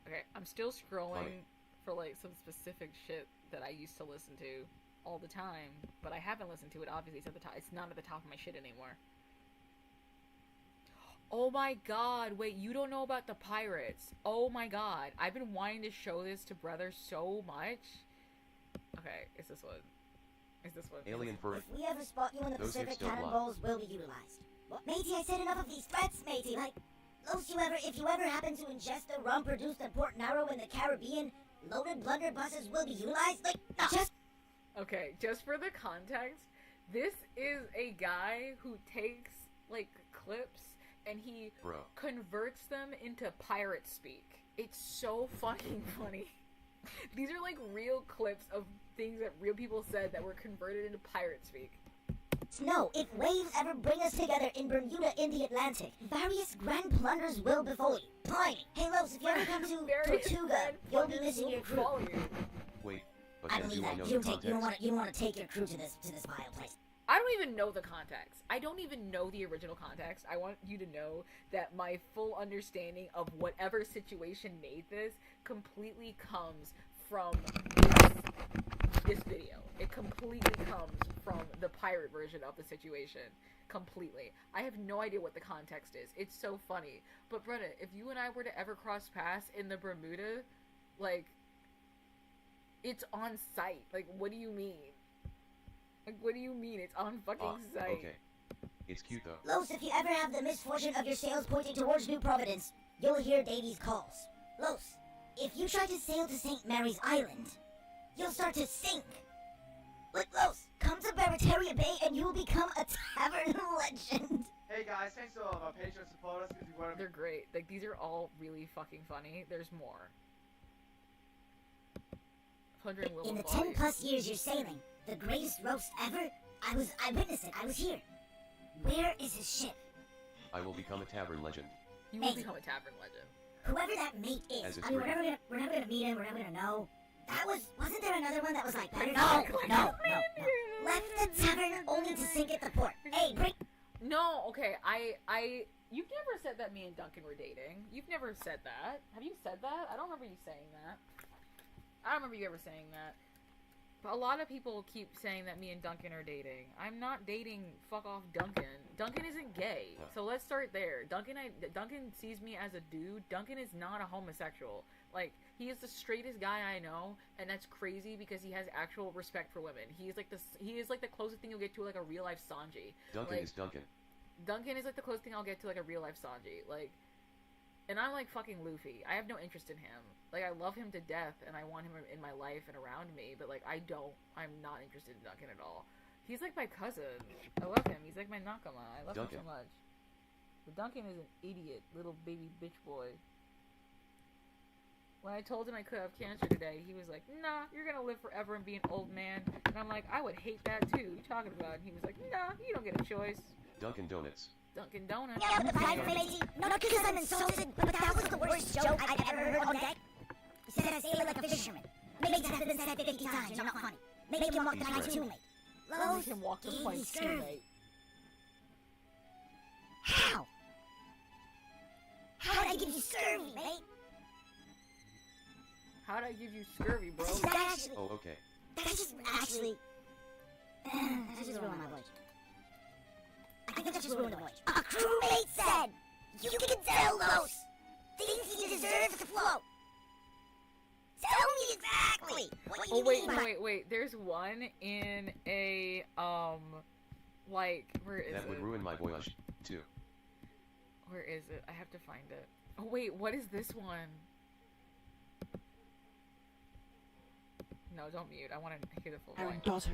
okay, I'm still scrolling for like some specific shit that I used to listen to all the time, but I haven't listened to it. Obviously, it's at the top. It's not at the top of my shit anymore. Oh my god! Wait, you don't know about the pirates? Oh my god! I've been wanting to show this to brother so much. Okay, it's this one. It's this one. Alien for If we ever spot you in the those Pacific, hips don't lie. cannonballs will be utilized. What, matey? I said enough of these threats, matey. Like, if you ever happen to ingest the rum produced in Port Naro in the Caribbean, loaded blunderbusses will be utilized. Like, no. Okay, just for the context, this is a guy who takes like clips and he converts them into pirate speak. It's so fucking funny. These are like real clips of things that real people said that were converted into pirate speak. No, if waves ever bring us together in Bermuda in the Atlantic, various grand plunders will befall you. Pliny, hey Los, if you ever come to Tortuga, you'll be missing your crew. Wait, but I then believe do I that know you the don't context? want to take your crew to this vile place. I don't even know the context. I don't even know the original context. I want you to know that my full understanding of whatever situation made this completely comes from this video. It completely comes from the pirate version of the situation. Completely. I have no idea what the context is. It's so funny. But Brenna, if you and I were to ever cross paths in the Bermuda, like, it's on site. Like, what do you mean? Like, what do you mean? It's on fucking site. Okay. It's cute though. Los, if you ever have the misfortune of your sails pointing towards New Providence, you'll hear Davy's calls. Los, if you try to sail to St. Mary's Island, you'll start to sink. Look, Los, come to Barataria Bay and you will become a tavern legend. Hey guys, thanks to all of our patrons support us because we want to. They're great. Like, these are all really fucking funny. There's more. In the 10 plus years you're sailing, the greatest roast ever, I witnessed it, I was here. Where is his ship? I will become a tavern legend. You will become a tavern legend. Whoever that mate is, I mean, we're never gonna meet him, we're never gonna know. Wasn't there another one that was like that? No. Left the tavern only to sink at the port. Hey, bring... No, okay, you've never said that me and Duncan were dating. You've never said that. Have you said that? I don't remember you saying that. I don't remember you ever saying that. But a lot of people keep saying that me and Duncan are dating. I'm not dating fuck off Duncan. Duncan isn't gay. So let's start there. Duncan sees me as a dude. Duncan is not a homosexual. Like, he is the straightest guy I know, and that's crazy because he has actual respect for women. He is like the closest thing you'll get to like a real life Sanji. Duncan like, is Duncan. Duncan is like the closest thing I'll get to like a real life Sanji. Like, and I'm like fucking Luffy. I have no interest in him. Like, I love him to death, and I want him in my life and around me, but, like, I'm not interested in Duncan at all. He's like my cousin. I love him. He's like my Nakama. I love him so much. But Duncan is an idiot, little baby bitch boy. When I told him I could have cancer today, he was like, nah, you're gonna live forever and be an old man. And I'm like, I would hate that too. What are you talking about? And he was like, nah, you don't get a choice. Dunkin' Donuts. Dunkin' Donuts. Yeah, the pride matey. Not because I'm insulted, but that was the worst joke I've ever heard on deck. He said I sail like a fisherman. Make that have been said 50 times, you're not funny. Make him walk the plank too, mate. Make him walk the plank too, mate. How? How'd I give you scurvy, mate? How'd I give you scurvy, bro? Oh, okay. That's just actually... That just ruined my voice. I think that just ruined the voice. A crewmate said, you can tell those things he deserves to float. Tell me exactly what you mean by... Wait. There's one in a, like, where is it? That would ruin my voyage, too. Where is it? I have to find it. Oh, wait, what is this one? No, don't mute. I want to hear the full Our voice. daughter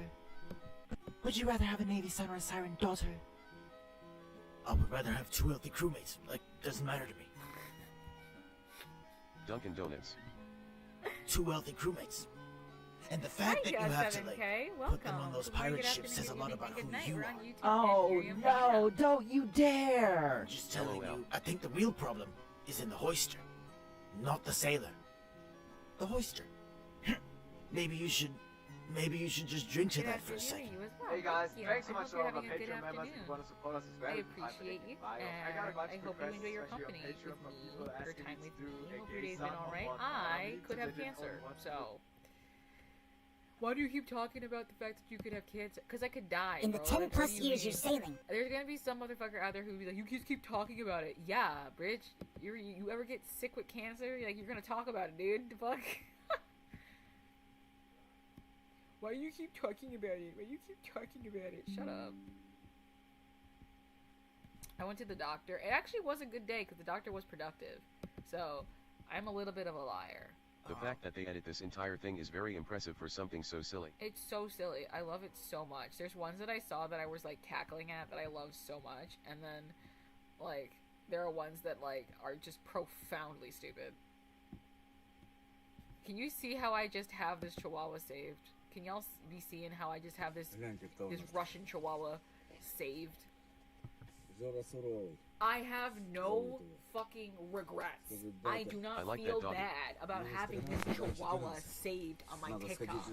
Would you rather have a Navy son or a Siren daughter? I would rather have 2 healthy crewmates. Like, doesn't matter to me. Dunkin' Donuts. 2 healthy crewmates. And the fact that you have to, like, put them on those pirate ships says a lot about who you are. Oh, no, don't you dare! Just telling you, I think the real problem is in the hoister, not the sailor. The hoister. Maybe you should just drink to that for a second. Hey guys, thanks so much to all of our Patreon members who want to support us as well. I appreciate you, and I hope you enjoy your company with me, your time with me. Hope your day's been alright. I could have cancer, so... Why do you keep talking about the fact that you could have cancer? Because I could die, In the 10 plus years you're sailing. There's gonna be some motherfucker out there who'll be like, you just keep talking about it. Yeah, Bridge, you ever get sick with cancer? Like, you're gonna talk about it, dude. The fuck? Why you keep talking about it? Why you keep talking about it? Shut up. I went to the doctor. It actually was a good day because the doctor was productive. So, I'm a little bit of a liar. The fact that they edit this entire thing is very impressive for something so silly. It's so silly. I love it so much. There's ones that I saw that I was like cackling at that I love so much, and then like there are ones that like are just profoundly stupid. Can you see how I just have this Chihuahua saved? Can y'all be seeing how I just have this Russian Chihuahua saved? I have no fucking regrets. I do not feel bad about having this Chihuahua saved on my TikTok.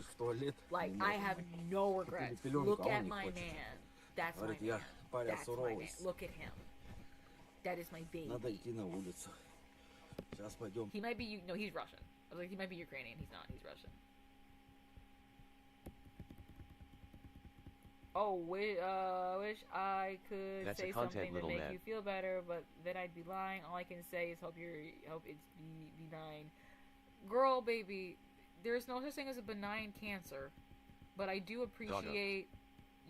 Like, I have no regrets. Look at my man. That's my man. That's my man. Look at him. That is my baby. He might be, no, he's Russian. I was like, he might be Ukrainian. He's not. He's Russian. Oh, wish I could say something to make you feel better, but then I'd be lying. All I can say is hope it's benign. Girl, baby, there's no such thing as a benign cancer, but I do appreciate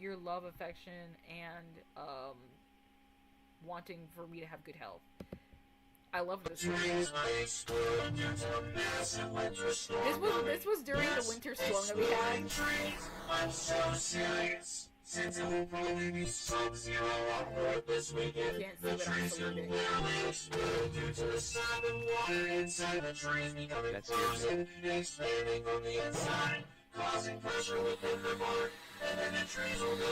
your love, affection, and wanting for me to have good health. I love this. This was during the winter storm that we had. I'm so serious. Since I will probably be sub zero on board this weekend. Can't see, but I'm so due to the sun and water inside the trees becoming frozen and expanding on the inside, causing pressure within the bark, and then the trees will go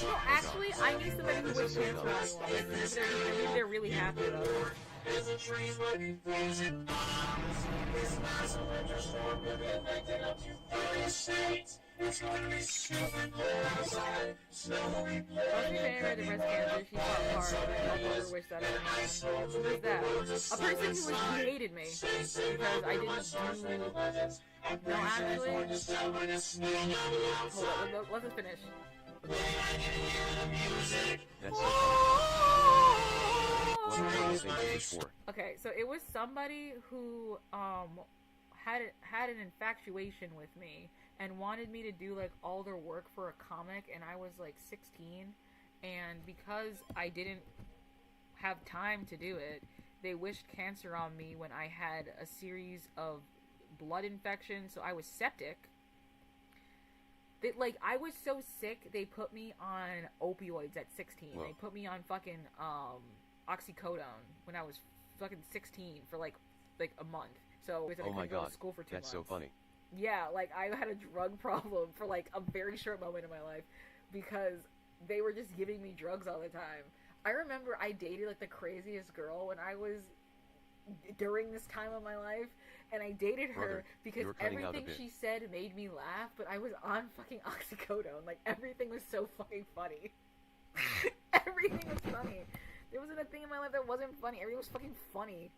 well, actually, I need somebody who wishes cancer on anyone. I think they're really happy though. As the trees might be frozen, this massive winter storm will be affecting up to 30 states. It's going to be stupid cold outside. Snow will be blowing. The breast cancer, she fought hard, and I told her wish that I Who is that? A person who hated me because I didn't do. No, actually. Hold on, let's just finish. That's so Okay, so it was somebody who had an infatuation with me and wanted me to do like all their work for a comic, and I was like 16, and because I didn't have time to do it, they wished cancer on me when I had a series of blood infections, so I was septic. I was so sick, they put me on opioids at 16. Whoa. They put me on fucking oxycodone when I was fucking 16 for like a month. So I couldn't go to school for 2 months. That's so funny. Yeah, like I had a drug problem for like a very short moment in my life because they were just giving me drugs all the time. I remember I dated like the craziest girl when I was during this time of my life, and I dated her because everything she said made me laugh, but I was on fucking oxycodone. Like everything was so fucking funny. Everything was funny. There wasn't a thing in my life that wasn't funny. Everything was fucking funny.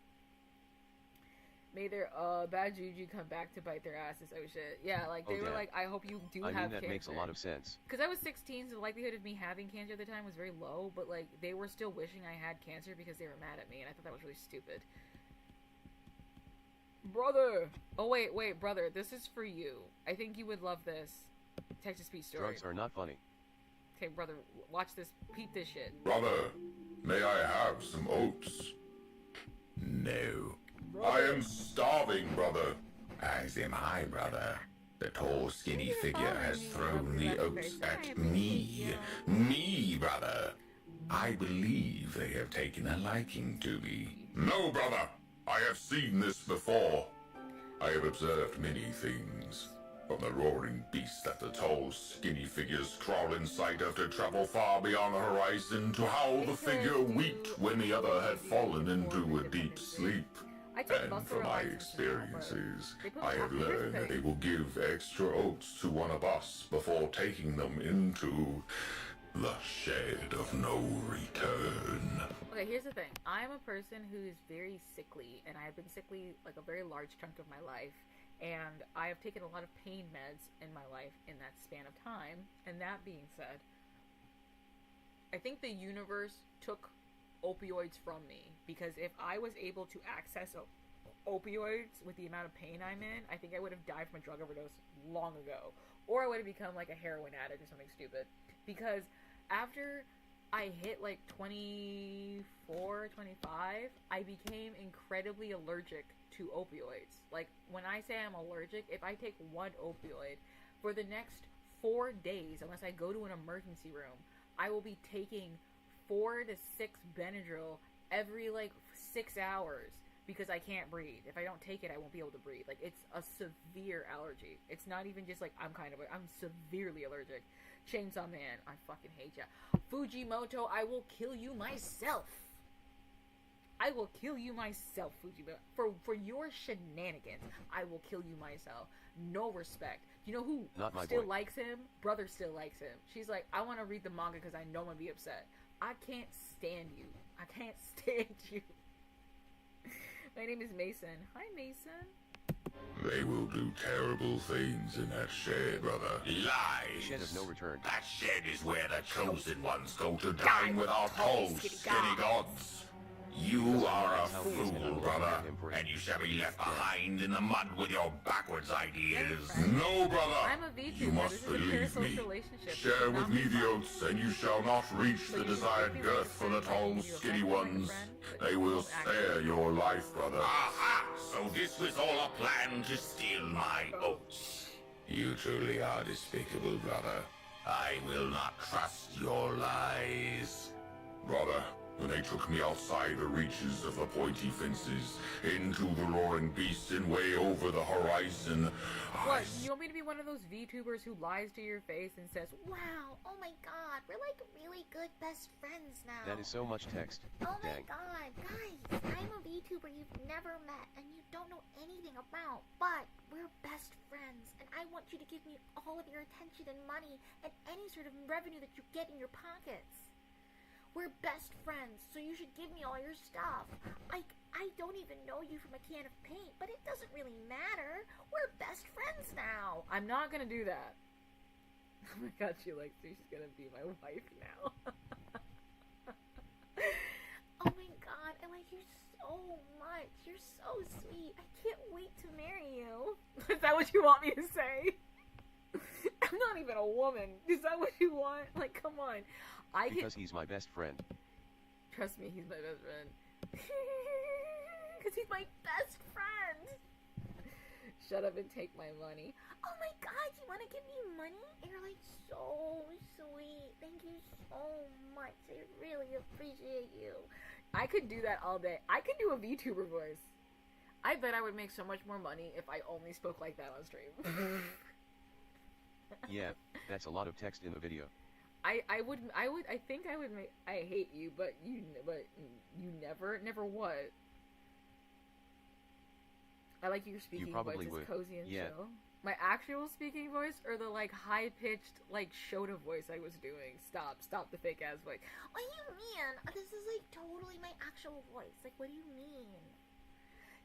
May their bad juju come back to bite their asses. Oh shit. Yeah, like they were like, I hope you do have cancer. That makes a lot of sense. Because I was 16, so the likelihood of me having cancer at the time was very low, but like they were still wishing I had cancer because they were mad at me, and I thought that was really stupid. Brother! Oh wait, brother, this is for you. I think you would love this text-to-speech story. Drugs are not funny. Okay, brother, watch this. Peep this shit. Brother, may I have some oats? No. Brother. I am starving, brother. As am I, brother. The tall, skinny figure has thrown the oats at me. Me, brother. I believe they have taken a liking to me. No, brother. I have seen this before. I have observed many things. From the roaring beast that the tall, skinny figures crawl in sight of to travel far beyond the horizon, to how the figure wept when the other had fallen into a deep sleep. And from my experiences, I have learned that they will give extra oats to one of us before taking them into the shed of no return. Okay, here's the thing. I'm a person who is very sickly, and I have been sickly like a very large chunk of my life. And I have taken a lot of pain meds in my life in that span of time. And that being said, I think the universe took opioids from me. Because if I was able to access opioids with the amount of pain I'm in, I think I would have died from a drug overdose long ago. Or I would have become like a heroin addict or something stupid. Because after I hit like 24, 25, I became incredibly allergic to opioids. Like, when I say I'm allergic, if I take one opioid for the next 4 days, unless I go to an emergency room, I will be taking 4 to 6 Benadryl every like 6 hours because I can't breathe. If I don't take it, I won't be able to breathe. Like, it's a severe allergy. It's not even just like I'm severely allergic. Chainsaw Man, I fucking hate ya. Fujimoto, I will kill you myself. I will kill you myself, Fujimoto. For your shenanigans, I will kill you myself. No respect. You know who still likes him? Brother still likes him. She's like, I want to read the manga because I know I'm going to be upset. I can't stand you. I can't stand you. My name is Mason. Hi, Mason. They will do terrible things in that shed, brother. The shed of no return. That shed is where the chosen ones go to dine with our tall, skinny gods. You are a fool, brother, and you shall be left behind in the mud with your backwards ideas. No, brother! I'm a VTuber. You must believe me. Share with me the oats, and you shall not reach the desired girth for the tall, skinny ones. They will spare your life, brother. Aha! So this was all a plan to steal my oats. You truly are despicable, brother. I will not trust your lies. Brother, when they took me outside the reaches of the pointy fences, into the roaring beast and way over the horizon, What, you want me to be one of those VTubers who lies to your face and says, wow, oh my god, we're like really good best friends now. That is so much text. Oh my Dang. god, guys, I'm a VTuber you've never met and you don't know anything about, but we're best friends and I want you to give me all of your attention and money and any sort of revenue that you get in your pockets. We're best friends, so you should give me all your stuff. I don't even know you from a can of paint, but it doesn't really matter. We're best friends now. I'm not gonna do that. Oh my god, she likes me. She's gonna be my wife now. Oh my god, I like you so much. You're so sweet. I can't wait to marry you. Is that what you want me to say? I'm not even a woman. Is that what you want? Like, come on. Because he's my best friend. Trust me, he's my best friend. Because he's my best friend. Shut up and take my money. Oh my god, you want to give me money? You're like so sweet. Thank you so much. I really appreciate you. I could do that all day. I could do a VTuber voice. I bet I would make so much more money if I only spoke like that on stream. Yeah, that's a lot of text in the video. I think I would make, I hate you, but you never what? I like your speaking voice, it's cozy and chill. My actual speaking voice, or the like high-pitched like Shota voice I was doing? Stop the fake ass voice. What do you mean? This is like totally my actual voice. Like, what do you mean?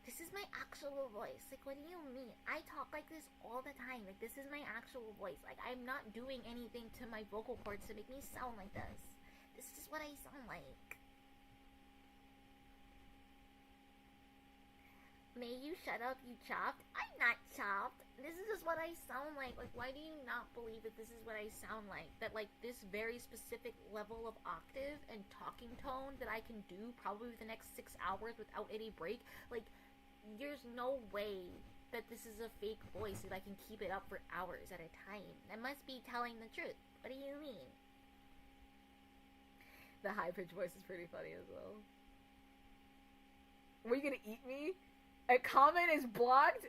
This is my actual voice. Like, what do you mean? I talk like this all the time. Like, this is my actual voice. Like, I'm not doing anything to my vocal cords to make me sound like this. This is what I sound like. May you shut up, you chopped? I'm not chopped. This is just what I sound like. Like, why do you not believe that this is what I sound like? That, like, this very specific level of octave and talking tone that I can do probably for the next 6 hours without any break, like, there's no way that this is a fake voice so that I can keep it up for hours at a time. That must be telling the truth. What do you mean? The high-pitched voice is pretty funny as well. Were you gonna eat me? A comment is blocked?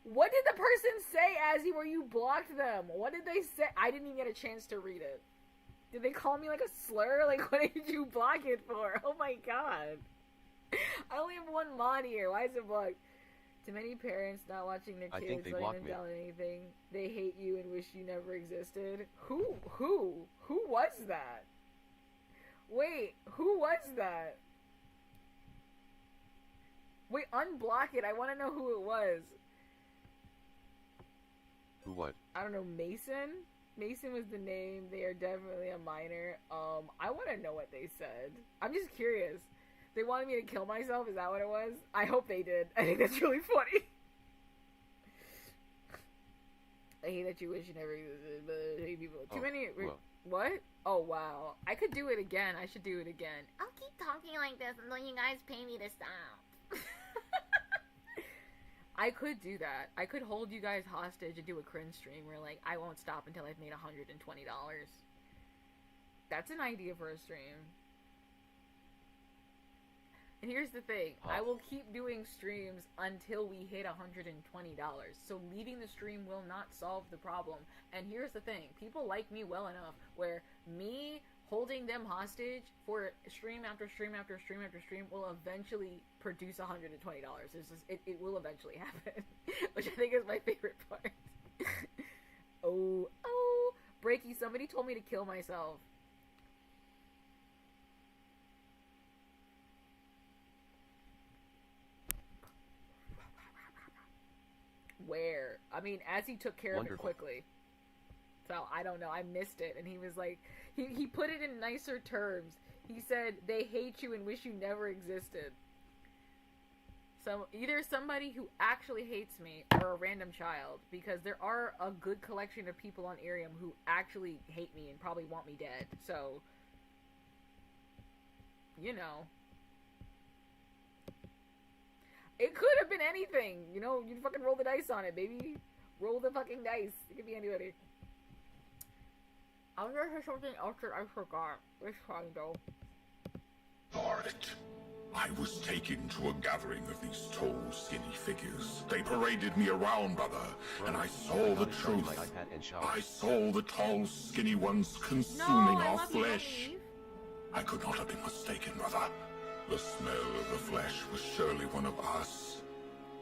What did the person say as you blocked them? What did they say? I didn't even get a chance to read it. Did they call me like a slur? Like, what did you block it for? Oh my god. I only have one mod here. Why is it blocked? To many parents not watching their kids, letting them down anything, they hate you and wish you never existed. Who was that? Wait, who was that? Wait, unblock it. I want to know who it was. Who what? I don't know, Mason? Mason was the name. They are definitely a minor. I want to know what they said. I'm just curious. They wanted me to kill myself? Is that what it was? I hope they did. I think that's really funny. I hate that you wish you never existed, but I hate people. Too many... What? Oh, wow. I could do it again. I should do it again. I'll keep talking like this until you guys pay me to stop. I could do that. I could hold you guys hostage and do a cringe stream where, like, I won't stop until I've made $120. That's an idea for a stream. And here's the thing. I will keep doing streams until we hit $120. So leaving the stream will not solve the problem. And here's the thing. People like me well enough where me holding them hostage for stream after stream after stream after stream will eventually produce $120. It will eventually happen. Which I think is my favorite part. Oh. Breaky, somebody told me to kill myself. Where? I mean, as he took care of it quickly. So, I don't know. I missed it. And he was like... He put it in nicer terms. He said, they hate you and wish you never existed. So, either somebody who actually hates me or a random child. Because there are a good collection of people on Irium who actually hate me and probably want me dead. So... You know... It could have been anything, you know, you fucking roll the dice on it, baby. Roll the fucking dice. It could be anybody. I was gonna say something else that I forgot. It's fine, though. Darn it. I was taken to a gathering of these tall, skinny figures. They paraded me around, brother, and I saw the truth. I saw the tall, skinny ones consuming our flesh. I could not have been mistaken, brother. The smell of the flesh was surely one of us.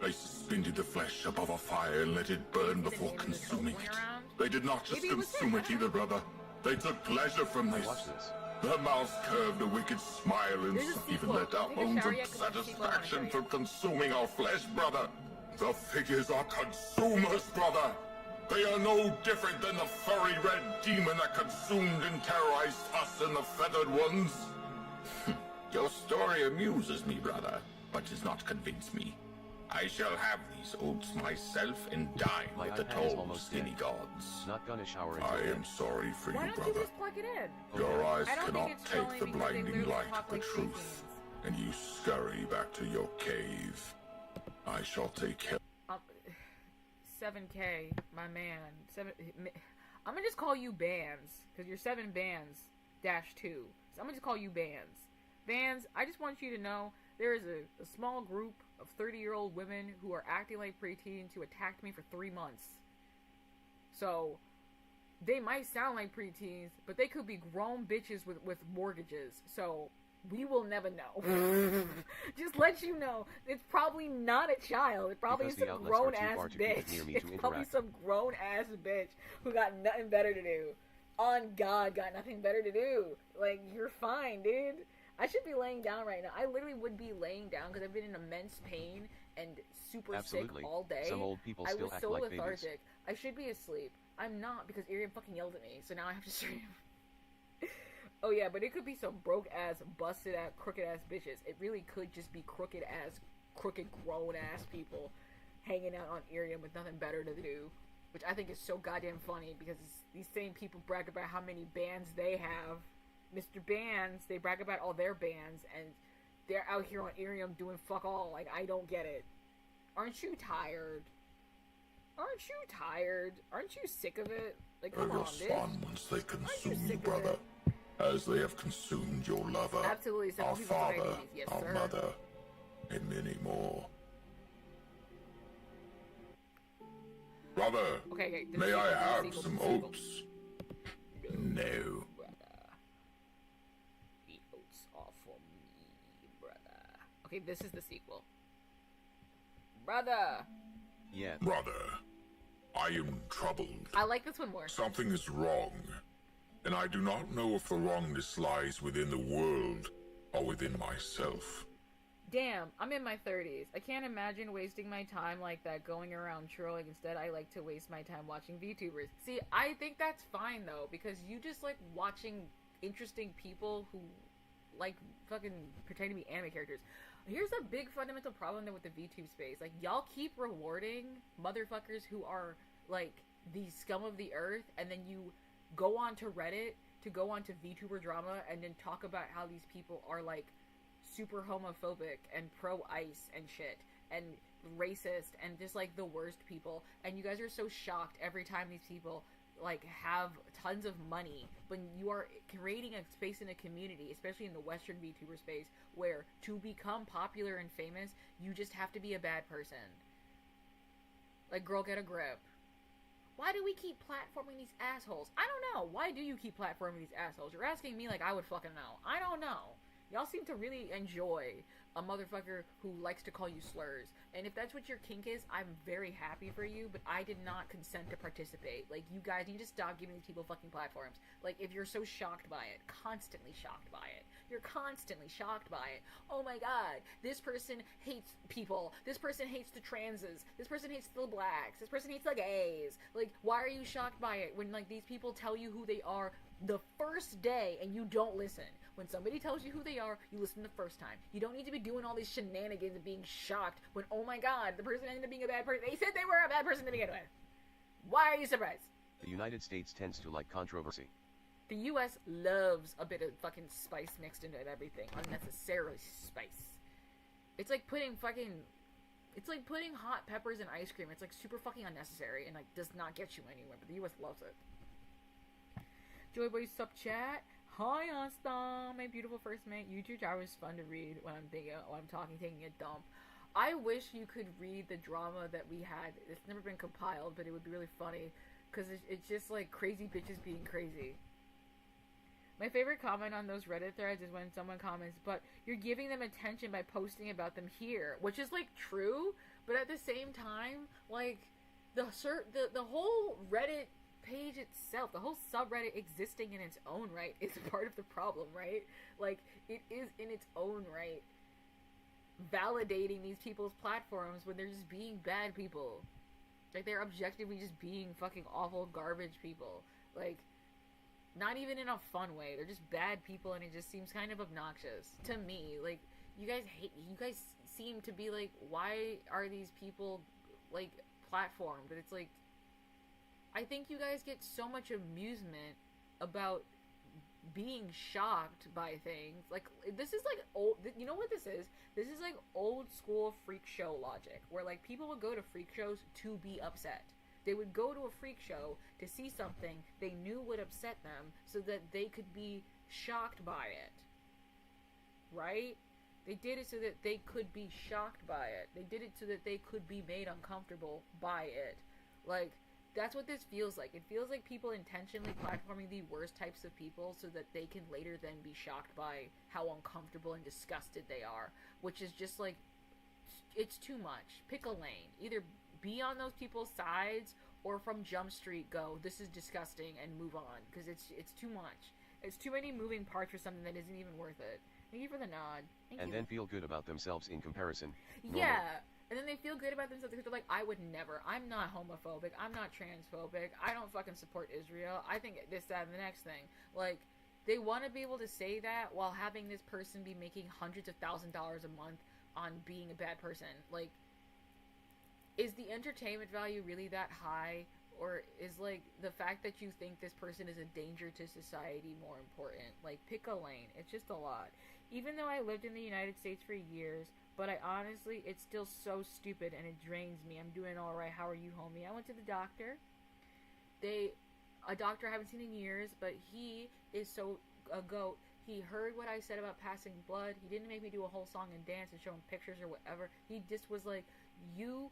They suspended the flesh above a fire and let it burn before consuming it. They did not just consume it either, brother. They took pleasure from this. Their mouths curved a wicked smile and even let out moans of satisfaction from consuming our flesh, brother. The figures are consumers, brother. They are no different than the furry red demon that consumed and terrorized us and the feathered ones. Your story amuses me, brother, but does not convince me. I shall have these oats myself and dine with the tall, skinny gods. Not gonna shower. I am sorry for you, Why don't brother. you just plug it in? Your eyes I don't cannot think it's take showing the because they blinding literally light talk of the like truth, and you scurry back to your cave. I shall take care. 7K, my man. I'm gonna just call you Bands, because you're 7 Bands -2. So I'm gonna just call you Bands. Bands, I just want you to know there is a small group of 30-year-old women who are acting like preteens who attacked me for 3 months. So, they might sound like preteens, but they could be grown bitches with mortgages. So, we will never know. Just let you know, it's probably not a child. It probably is some grown-ass bitch. It's probably some grown-ass bitch who got nothing better to do. On God, got nothing better to do. Like, you're fine, dude. I should be laying down right now. I literally would be laying down because I've been in immense pain and super sick all day. Some old people still act like babies. I was so lethargic. I should be asleep. I'm not because Arian fucking yelled at me, so now I have to stream. Oh yeah, but it could be some broke ass, busted ass, crooked ass bitches. It really could just be crooked grown ass people hanging out on Irium with nothing better to do. Which I think is so goddamn funny because these same people brag about how many bands they have. Mr. Bands, they brag about all their bands, and they're out here on Irium doing fuck all. Like, I don't get it. Aren't you tired? Aren't you tired? Aren't you sick of it? Like, They come on, respond bitch. once they consume you, brother, as they have consumed your lover, Absolutely, some our people have father, diabetes, yes, our sir. mother, and many more. Brother, Okay, may I have some oats? No. The oats are for me, brother. Okay, this is the sequel. Brother! Yeah. Brother, I am troubled. I like this one more. Something is wrong, and I do not know if the wrongness lies within the world or within myself. Damn, I'm in my 30s. I can't imagine wasting my time like that going around trolling. Instead, I like to waste my time watching VTubers. See, I think that's fine, though, because you just like watching interesting people who like fucking pretend to be anime characters. Here's a big fundamental problem, though, with the VTube space. Like, y'all keep rewarding motherfuckers who are, like, the scum of the earth, and then you go on to Reddit to go on to VTuber drama and then talk about how these people are, like, super homophobic and pro-ICE and shit and racist and just like the worst people, and you guys are so shocked every time these people like have tons of money, but you are creating a space in a community, especially in the Western VTuber space, where to become popular and famous you just have to be a bad person. Like, girl, get a grip. Why do we keep platforming these assholes? I don't know. Why do you keep platforming these assholes? You're asking me like I would fucking know. I don't know. Y'all seem to really enjoy a motherfucker who likes to call you slurs. And if that's what your kink is, I'm very happy for you, but I did not consent to participate. Like, you guys need to stop giving these people fucking platforms. Like, if you're so shocked by it, constantly shocked by it, you're constantly shocked by it. Oh my god, this person hates people. This person hates the transes. This person hates the blacks. This person hates the gays. Like, why are you shocked by it when, like, these people tell you who they are the first day and you don't listen? When somebody tells you who they are, you listen the first time. You don't need to be doing all these shenanigans and being shocked when, oh my god, the person ended up being a bad person. They said they were a bad person to begin with. Why are you surprised? The United States tends to like controversy. The US loves a bit of fucking spice mixed into everything. Unnecessarily spice. It's like putting fucking... It's like putting hot peppers in ice cream. It's like super fucking unnecessary and like does not get you anywhere, but the US loves it. Joyboy sup chat. Hi, Asta, my beautiful first mate. YouTube Tower is fun to read when I'm thinking, when I'm talking, taking a dump. I wish you could read the drama that we had. It's never been compiled, but it would be really funny because it's just like crazy bitches being crazy. My favorite comment on those Reddit threads is when someone comments, but you're giving them attention by posting about them here, which is like true, but at the same time, like the whole Reddit page itself, the whole subreddit existing in its own right is part of the problem, right? Like, it is in its own right validating these people's platforms when they're just being bad people. Like, they're objectively just being fucking awful garbage people. Like, not even in a fun way. They're just bad people, and it just seems kind of obnoxious to me. Like, you guys seem to be like, why are these people like platformed? But it's like, I think you guys get so much amusement about being shocked by things. Like, this is like old, you know what this is? This is like old school freak show logic, where like people would go to freak shows to be upset. They would go to a freak show to see something they knew would upset them so that they could be shocked by it. Right? They did it so that they could be shocked by it. They did it so that they could be made uncomfortable by it. Like, that's what this feels like. It feels like people intentionally platforming the worst types of people so that they can later then be shocked by how uncomfortable and disgusted they are. Which is just like, it's too much. Pick a lane. Either be on those people's sides or from Jump Street go, this is disgusting, and move on. Because it's too much. It's too many moving parts for something that isn't even worth it. Thank you for the nod. Thank you. Then feel good about themselves in comparison. Yeah. And then they feel good about themselves because they're like, I would never. I'm not homophobic. I'm not transphobic. I don't fucking support Israel. I think this, that, and the next thing. Like, they want to be able to say that while having this person be making hundreds of $1,000s a month on being a bad person. Like, is the entertainment value really that high? Or is, like, the fact that you think this person is a danger to society more important? Like, pick a lane. It's just a lot. Even though I lived in the United States for years, but I honestly, it's still so stupid and it drains me. I'm doing alright. How are you, homie? I went to the doctor. A doctor I haven't seen in years, but he is so a goat. He heard what I said about passing blood. He didn't make me do a whole song and dance and show him pictures or whatever. He just was like, you,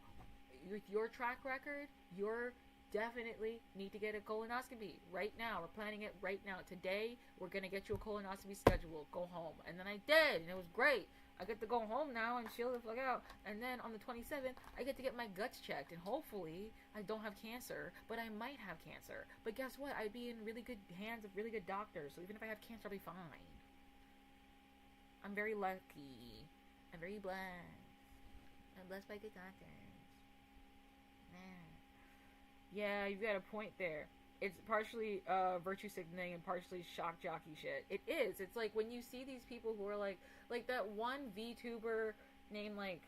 with your track record, you're definitely need to get a colonoscopy right now. We're planning it right now. Today, we're going to get you a colonoscopy schedule. Go home. And then I did, and it was great. I get to go home now and chill the fuck out. And then on the 27th, I get to get my guts checked. And hopefully, I don't have cancer. But I might have cancer. But guess what? I'd be in really good hands of really good doctors. So even if I have cancer, I'll be fine. I'm very lucky. I'm very blessed. I'm blessed by good doctors. Yeah, you've got a point there. It's partially virtue signaling and partially shock jockey shit. It is. It's like when you see these people who are like that one VTuber named like,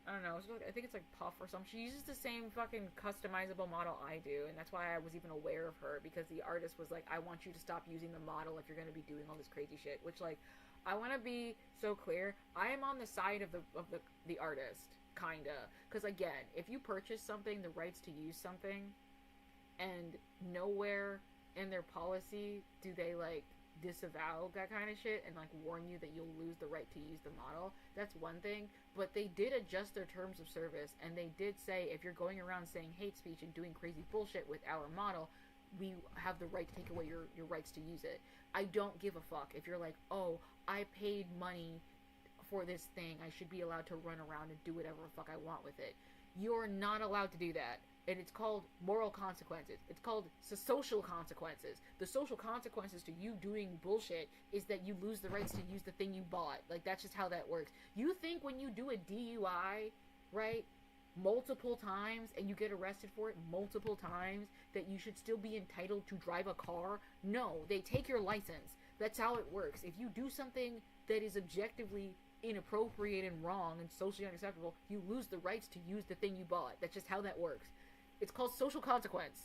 I don't know, I think it's like Puff or something. She uses the same fucking customizable model I do, and that's why I was even aware of her, because the artist was like, I want you to stop using the model if you're going to be doing all this crazy shit. Which, like, I want to be so clear. I am on the side of the artist, kinda. Because again, if you purchase something, the rights to use something, and nowhere in their policy do they like disavow that kind of shit and like warn you that you'll lose the right to use the model, that's one thing. But they did adjust their terms of service, and they did say if you're going around saying hate speech and doing crazy bullshit with our model, we have the right to take away your rights to use it. I don't give a fuck if you're like, oh, I paid money for this thing, I should be allowed to run around and do whatever the fuck I want with it. You're not allowed to do that. And it's called moral consequences. It's called social consequences. The social consequences to you doing bullshit is that you lose the rights to use the thing you bought. Like, that's just how that works. You think when you do a DUI, right, multiple times, and you get arrested for it multiple times, that you should still be entitled to drive a car? No, they take your license. That's how it works. If you do something that is objectively inappropriate and wrong and socially unacceptable, you lose the rights to use the thing you bought. That's just how that works. It's called social consequence.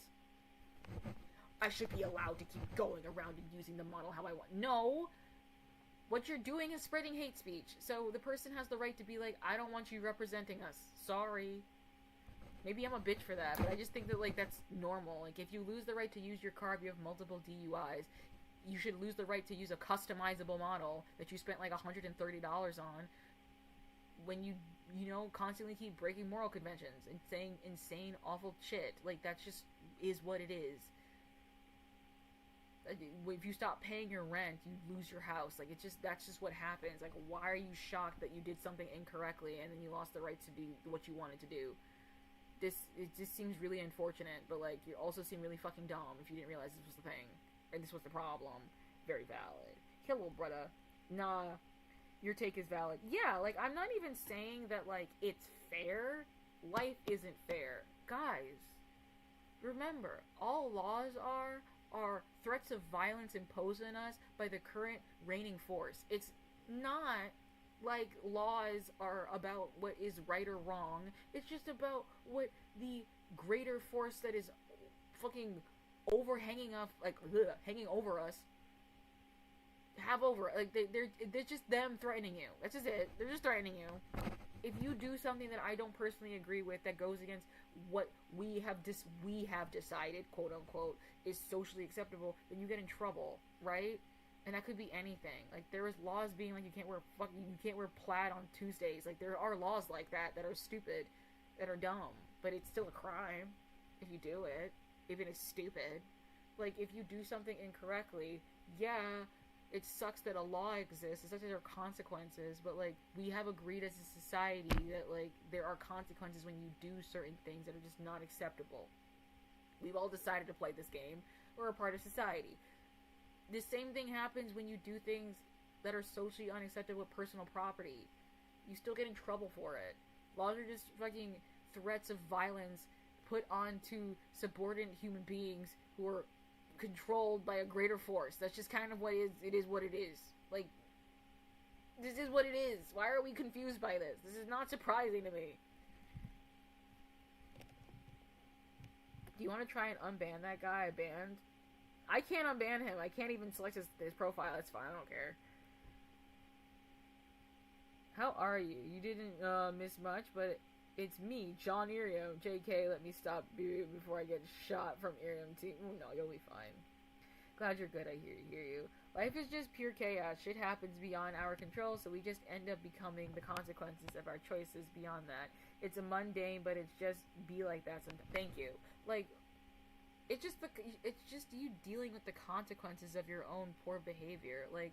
I should be allowed to keep going around and using the model how I want. No! What you're doing is spreading hate speech. So the person has the right to be like, I don't want you representing us. Sorry. Maybe I'm a bitch for that, but I just think that, like, that's normal. Like, if you lose the right to use your car if you have multiple DUIs, you should lose the right to use a customizable model that you spent like $130 on when you know, constantly keep breaking moral conventions and saying insane, awful shit. Like, that's just is what it is. If you stop paying your rent, you lose your house. Like, that's just what happens. Like, why are you shocked that you did something incorrectly and then you lost the rights to do what you wanted to do? It just seems really unfortunate, but, like, you also seem really fucking dumb if you didn't realize this was the thing. And this was the problem. Very valid. Hello, brother. Nah. Your take is valid. Yeah, like, I'm not even saying that, like, it's fair. Life isn't fair. Guys, remember, all laws are threats of violence imposed on us by the current reigning force. It's not like laws are about what is right or wrong. It's just about what the greater force that is fucking overhanging us, like, hanging over us, have over. Like, they're just them threatening you. That's just it. They're just threatening you. If you do something that I don't personally agree with, that goes against what we have decided, quote unquote, is socially acceptable, then you get in trouble, right? And that could be anything. Like, there is laws being like you can't wear plaid on Tuesdays. Like, there are laws like that are stupid, that are dumb, but it's still a crime if you do it, even if it's stupid. Like, if you do something incorrectly, yeah, it sucks that a law exists, it sucks that there are consequences, but, like, we have agreed as a society that, like, there are consequences when you do certain things that are just not acceptable. We've all decided to play this game. We're a part of society. The same thing happens when you do things that are socially unacceptable with personal property. You still get in trouble for it. Laws are just fucking threats of violence put onto subordinate human beings who are controlled by a greater force. That's just kind of what it is what it is. Like, this is what it is. Why are we confused by this? This is not surprising to me. Do you want to try and unban that guy I banned? I can't unban him. I can't even select his profile. That's fine. I don't care. How are you? You didn't miss much, but it's me, John Irium. JK, let me stop you before I get shot from Irium team. No, you'll be fine. Glad you're good, I hear you. Life is just pure chaos. Shit happens beyond our control, so we just end up becoming the consequences of our choices beyond that. It's a mundane, but it's just be like that sometimes. Thank you. Like, it's just you dealing with the consequences of your own poor behavior. Like,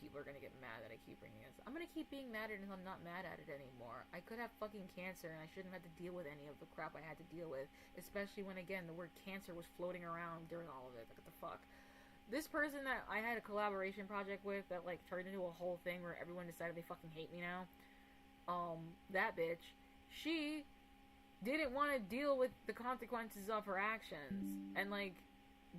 people are gonna get mad that I keep bringing this. I'm gonna keep being mad at it until I'm not mad at it anymore. I could have fucking cancer and I shouldn't have to deal with any of the crap I had to deal with. Especially when, again, the word cancer was floating around during all of it. Like, what the fuck? This person that I had a collaboration project with that, like, turned into a whole thing where everyone decided they fucking hate me now. That bitch, she didn't want to deal with the consequences of her actions. And, like,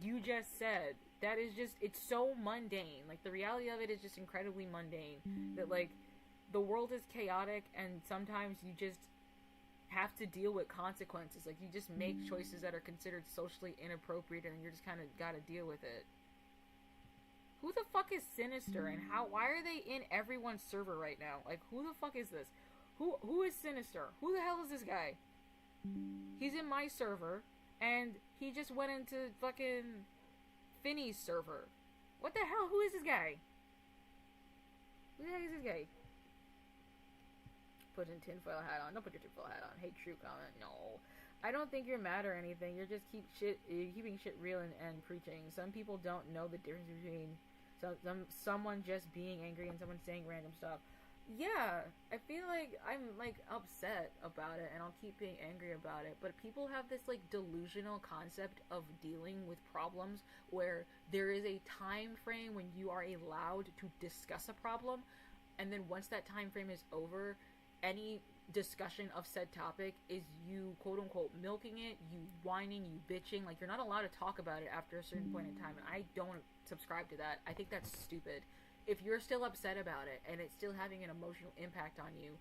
you just said, that is just, it's so mundane. Like, the reality of it is just incredibly mundane. That, like, the world is chaotic and sometimes you just have to deal with consequences. Like, you just make choices that are considered socially inappropriate and you're just kind of gotta deal with it. Who the fuck is Sinister and why are they in everyone's server right now? Like, who the fuck is this? Who is Sinister? Who the hell is this guy? He's in my server and he just went into fucking Finney's server. What the hell? Who is this guy? Who the heck is this guy? Put in tinfoil hat on. Don't put your tinfoil hat on. Hey, true comment. No. I don't think you're mad or anything. You're just keeping shit real and preaching. Some people don't know the difference between someone just being angry and someone saying random stuff. Yeah, I feel like I'm, like, upset about it, and I'll keep being angry about it, but people have this, like, delusional concept of dealing with problems where there is a time frame when you are allowed to discuss a problem, and then once that time frame is over, any discussion of said topic is you, quote-unquote, milking it, you whining, you bitching. Like, you're not allowed to talk about it after a certain point in time, and I don't subscribe to that. I think that's stupid. If you're still upset about it and it's still having an emotional impact on you,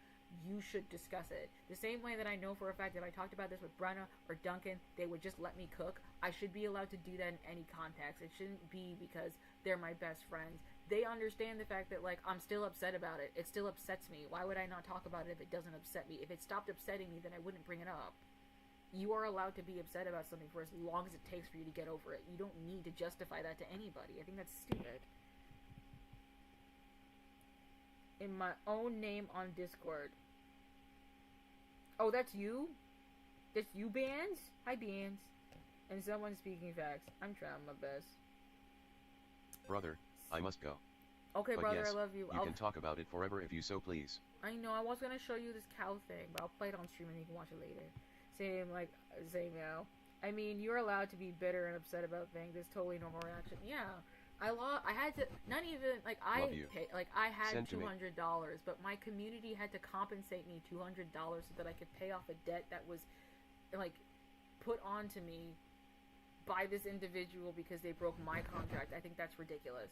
you should discuss it. The same way that I know for a fact that if I talked about this with Brenna or Duncan, they would just let me cook. I should be allowed to do that in any context. It shouldn't be because they're my best friends. They understand the fact that, like, I'm still upset about it. It still upsets me. Why would I not talk about it if it doesn't upset me? If it stopped upsetting me, then I wouldn't bring it up. You are allowed to be upset about something for as long as it takes for you to get over it. You don't need to justify that to anybody. I think that's stupid. In my own name on Discord. Oh, that's you? That's you, Bands? Hi, Bands. And someone speaking facts. I'm trying my best. Brother, I must go. Okay, but brother, yes, I love you. You can talk about it forever if you so please. I know, I was gonna show you this cow thing, but I'll play it on stream and you can watch it later. Same now. I mean, you're allowed to be bitter and upset about things. It's totally normal reaction. Yeah. I had to, not even, like, I had $200, but my community had to compensate me $200 so that I could pay off a debt that was, like, put onto me by this individual because they broke my contract. I think that's ridiculous.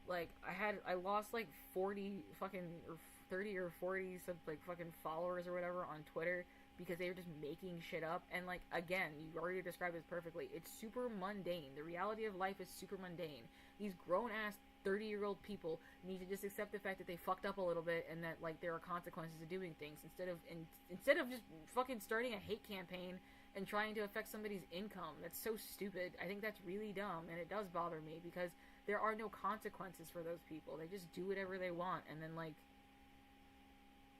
Like, I lost, like, 40 fucking, or 30 or 40 some, like, fucking followers or whatever on Twitter because they were just making shit up. And, like, again, you already described this perfectly. It's super mundane. The reality of life is super mundane. These grown-ass 30-year-old people need to just accept the fact that they fucked up a little bit and that, like, there are consequences of doing things instead of just fucking starting a hate campaign and trying to affect somebody's income. That's so stupid. I think that's really dumb, and it does bother me because there are no consequences for those people. They just do whatever they want, and then, like,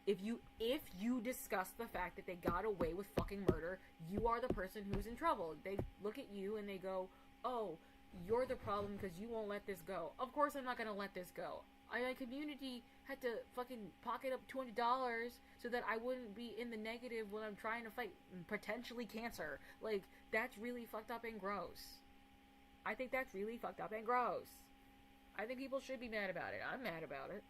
if you discuss the fact that they got away with fucking murder, you are the person who's in trouble. They look at you and they go, oh, you're the problem because you won't let this go. Of course I'm not going to let this go. My community had to fucking pocket up $200 so that I wouldn't be in the negative when I'm trying to fight potentially cancer. Like, that's really fucked up and gross. I think that's really fucked up and gross. I think people should be mad about it. I'm mad about it.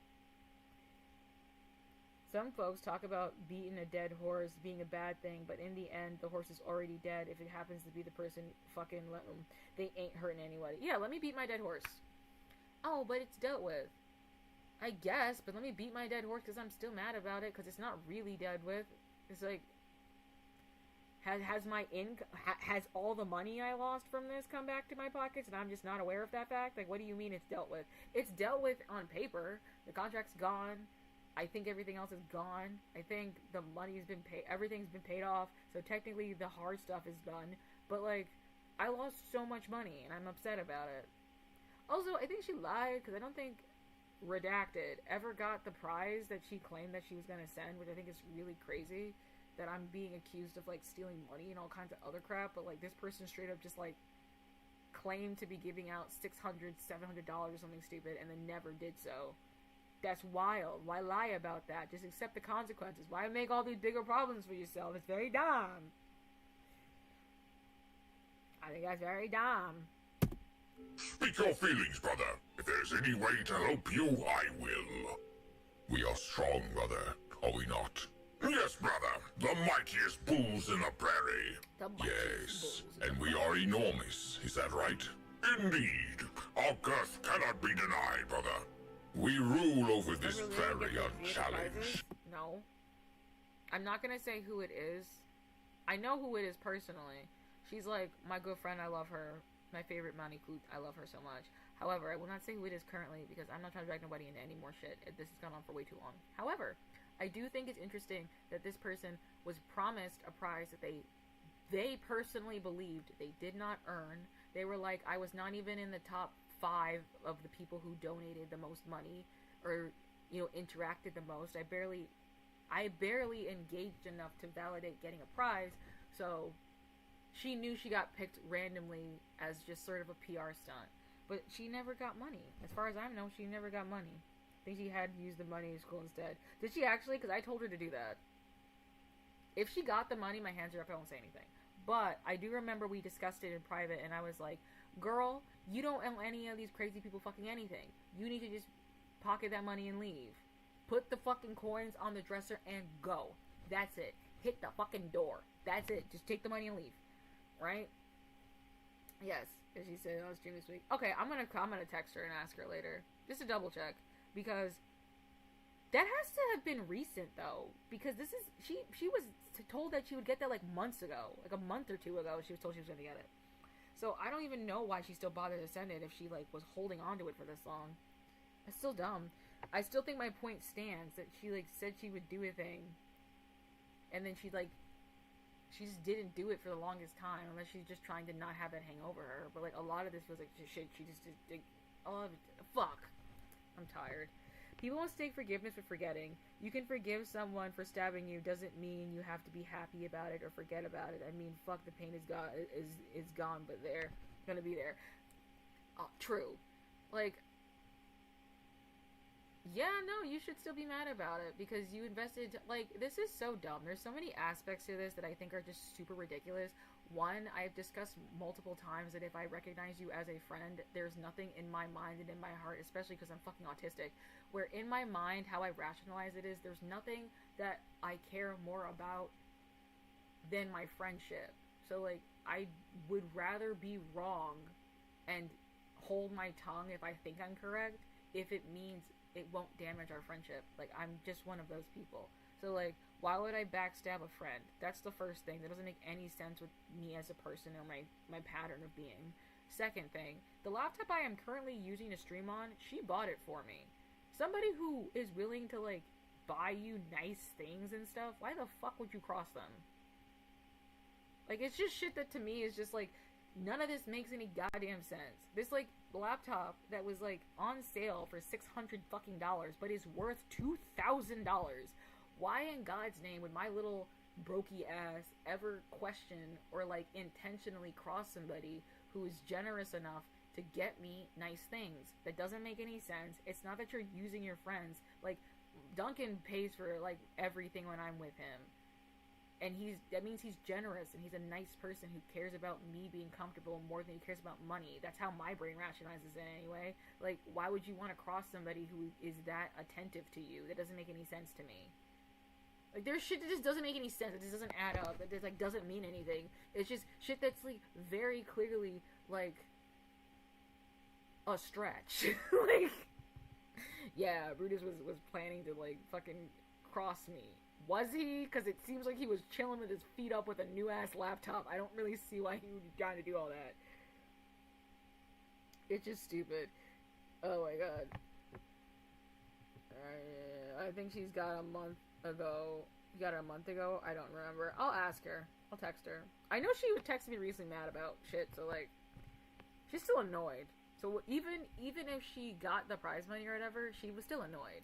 Some folks talk about beating a dead horse being a bad thing, but in the end, the horse is already dead. If it happens to be the person, fucking let them. They ain't hurting anybody. Yeah, let me beat my dead horse. Oh, but it's dealt with. I guess, but let me beat my dead horse because I'm still mad about it because it's not really dead with. It's like, has all the money I lost from this come back to my pockets and I'm just not aware of that fact? Like, what do you mean it's dealt with? It's dealt with on paper. The contract's gone. I think everything else is gone. I think the money's been paid, everything's been paid off, so technically the hard stuff is done. But, like, I lost so much money, and I'm upset about it. Also, I think she lied, because I don't think Redacted ever got the prize that she claimed that she was going to send, which I think is really crazy, that I'm being accused of, like, stealing money and all kinds of other crap, but, like, this person straight up just, like, claimed to be giving out $600, $700 or something stupid, and then never did so. That's wild. Why lie about that? Just accept the consequences. Why make all these bigger problems for yourself? It's very dumb. I think that's very dumb. Speak your feelings, brother. If there's any way to help you, I will. We are strong, brother, are we not? Yes, brother. The mightiest bulls in the prairie. Yes, and we are enormous. Is that right? Indeed. Our girth cannot be denied, brother. We rule over this prairie unchallenged. No. I'm not gonna say who it is. I know who it is personally. She's like my good friend. I love her. My favorite Manikut. I love her so much. However, I will not say who it is currently because I'm not trying to drag nobody into any more shit. This has gone on for way too long. However, I do think it's interesting that this person was promised a prize that they personally believed they did not earn. They were like, I was not even in the top 5 of the people who donated the most money or, you know, interacted the most. I barely engaged enough to validate getting a prize, so she knew she got picked randomly as just sort of a PR stunt. But she never got money. As far as I know, she never got money. I think she had used the money in school instead. Did she actually? Because I told her to do that. If she got the money, my hands are up, I won't say anything. But I do remember we discussed it in private, and I was like, girl, you don't owe any of these crazy people fucking anything. You need to just pocket that money and leave. Put the fucking coins on the dresser and go. That's it. Hit the fucking door. That's it. Just take the money and leave. Right? Yes. As she said, I was streaming this week. Okay, I'm gonna text her and ask her later. Just to double check. Because that has to have been recent, though. Because this is... She was told that she would get that, like, months ago. Like, a month or 2 ago, she was told she was gonna get it. So, I don't even know why she still bothered to send it if she, like, was holding on to it for this long. It's still dumb. I still think my point stands that she, like, said she would do a thing. And then she, like... She just didn't do it for the longest time, unless she's just trying to not have that hang over her. But, like, a lot of this was, like, shit, she just did, fuck. I'm tired. People mistake forgiveness for forgetting. You can forgive someone for stabbing you doesn't mean you have to be happy about it or forget about it. I mean, fuck, the pain is gone, but they're gonna be there. True. Like, yeah, no, you should still be mad about it because you invested, like, this is so dumb. There's so many aspects to this that I think are just super ridiculous. One, I've discussed multiple times that if I recognize you as a friend, there's nothing in my mind and in my heart, especially because I'm fucking autistic, where in my mind, how I rationalize it is, there's nothing that I care more about than my friendship. So, like, I would rather be wrong and hold my tongue if I think I'm correct, if it means it won't damage our friendship. Like, I'm just one of those people. So, like, why would I backstab a friend? That's the first thing. That doesn't make any sense with me as a person or my pattern of being. Second thing, the laptop I am currently using to stream on, she bought it for me. Somebody who is willing to, like, buy you nice things and stuff, why the fuck would you cross them? Like, it's just shit that to me is just, like, none of this makes any goddamn sense. This, like, laptop that was, like, on sale for $600 fucking dollars, but is worth $2,000. Why in God's name would my little brokey ass ever question or, like, intentionally cross somebody who is generous enough to get me nice things? That doesn't make any sense. It's not that you're using your friends. Like, Duncan pays for, like, everything when I'm with him. And that means he's generous and he's a nice person who cares about me being comfortable more than he cares about money. That's how my brain rationalizes it anyway. Like, why would you want to cross somebody who is that attentive to you? That doesn't make any sense to me. Like, there's shit that just doesn't make any sense. It just doesn't add up. It just, like, doesn't mean anything. It's just shit that's, like, very clearly, like, a stretch. Like, yeah, Brutus was planning to, like, fucking cross me. Was he? Because it seems like he was chilling with his feet up with a new-ass laptop. I don't really see why he would be trying to do all that. It's just stupid. Oh my god. I think she's got a month ago. You got her a month ago? I don't remember. I'll ask her. I'll text her. I know she would text me recently mad about shit, so like, she's still annoyed. So even if she got the prize money or whatever, she was still annoyed.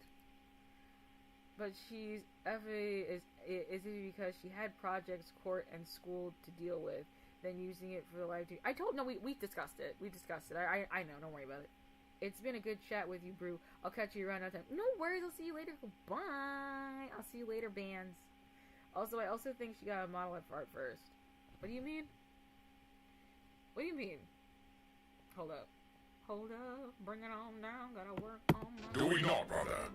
But she's is it because she had projects, court, and school to deal with, then using it for the live tweet. We discussed it. I know. Don't worry about it. It's been a good chat with you, Brew. I'll catch you around another time. No worries. I'll see you later. Bye. I'll see you later, bands. Also, I also think she got a model at art first. What do you mean? What do you mean? Hold up. Bring it on down. Gotta work on my... Do we not, brother?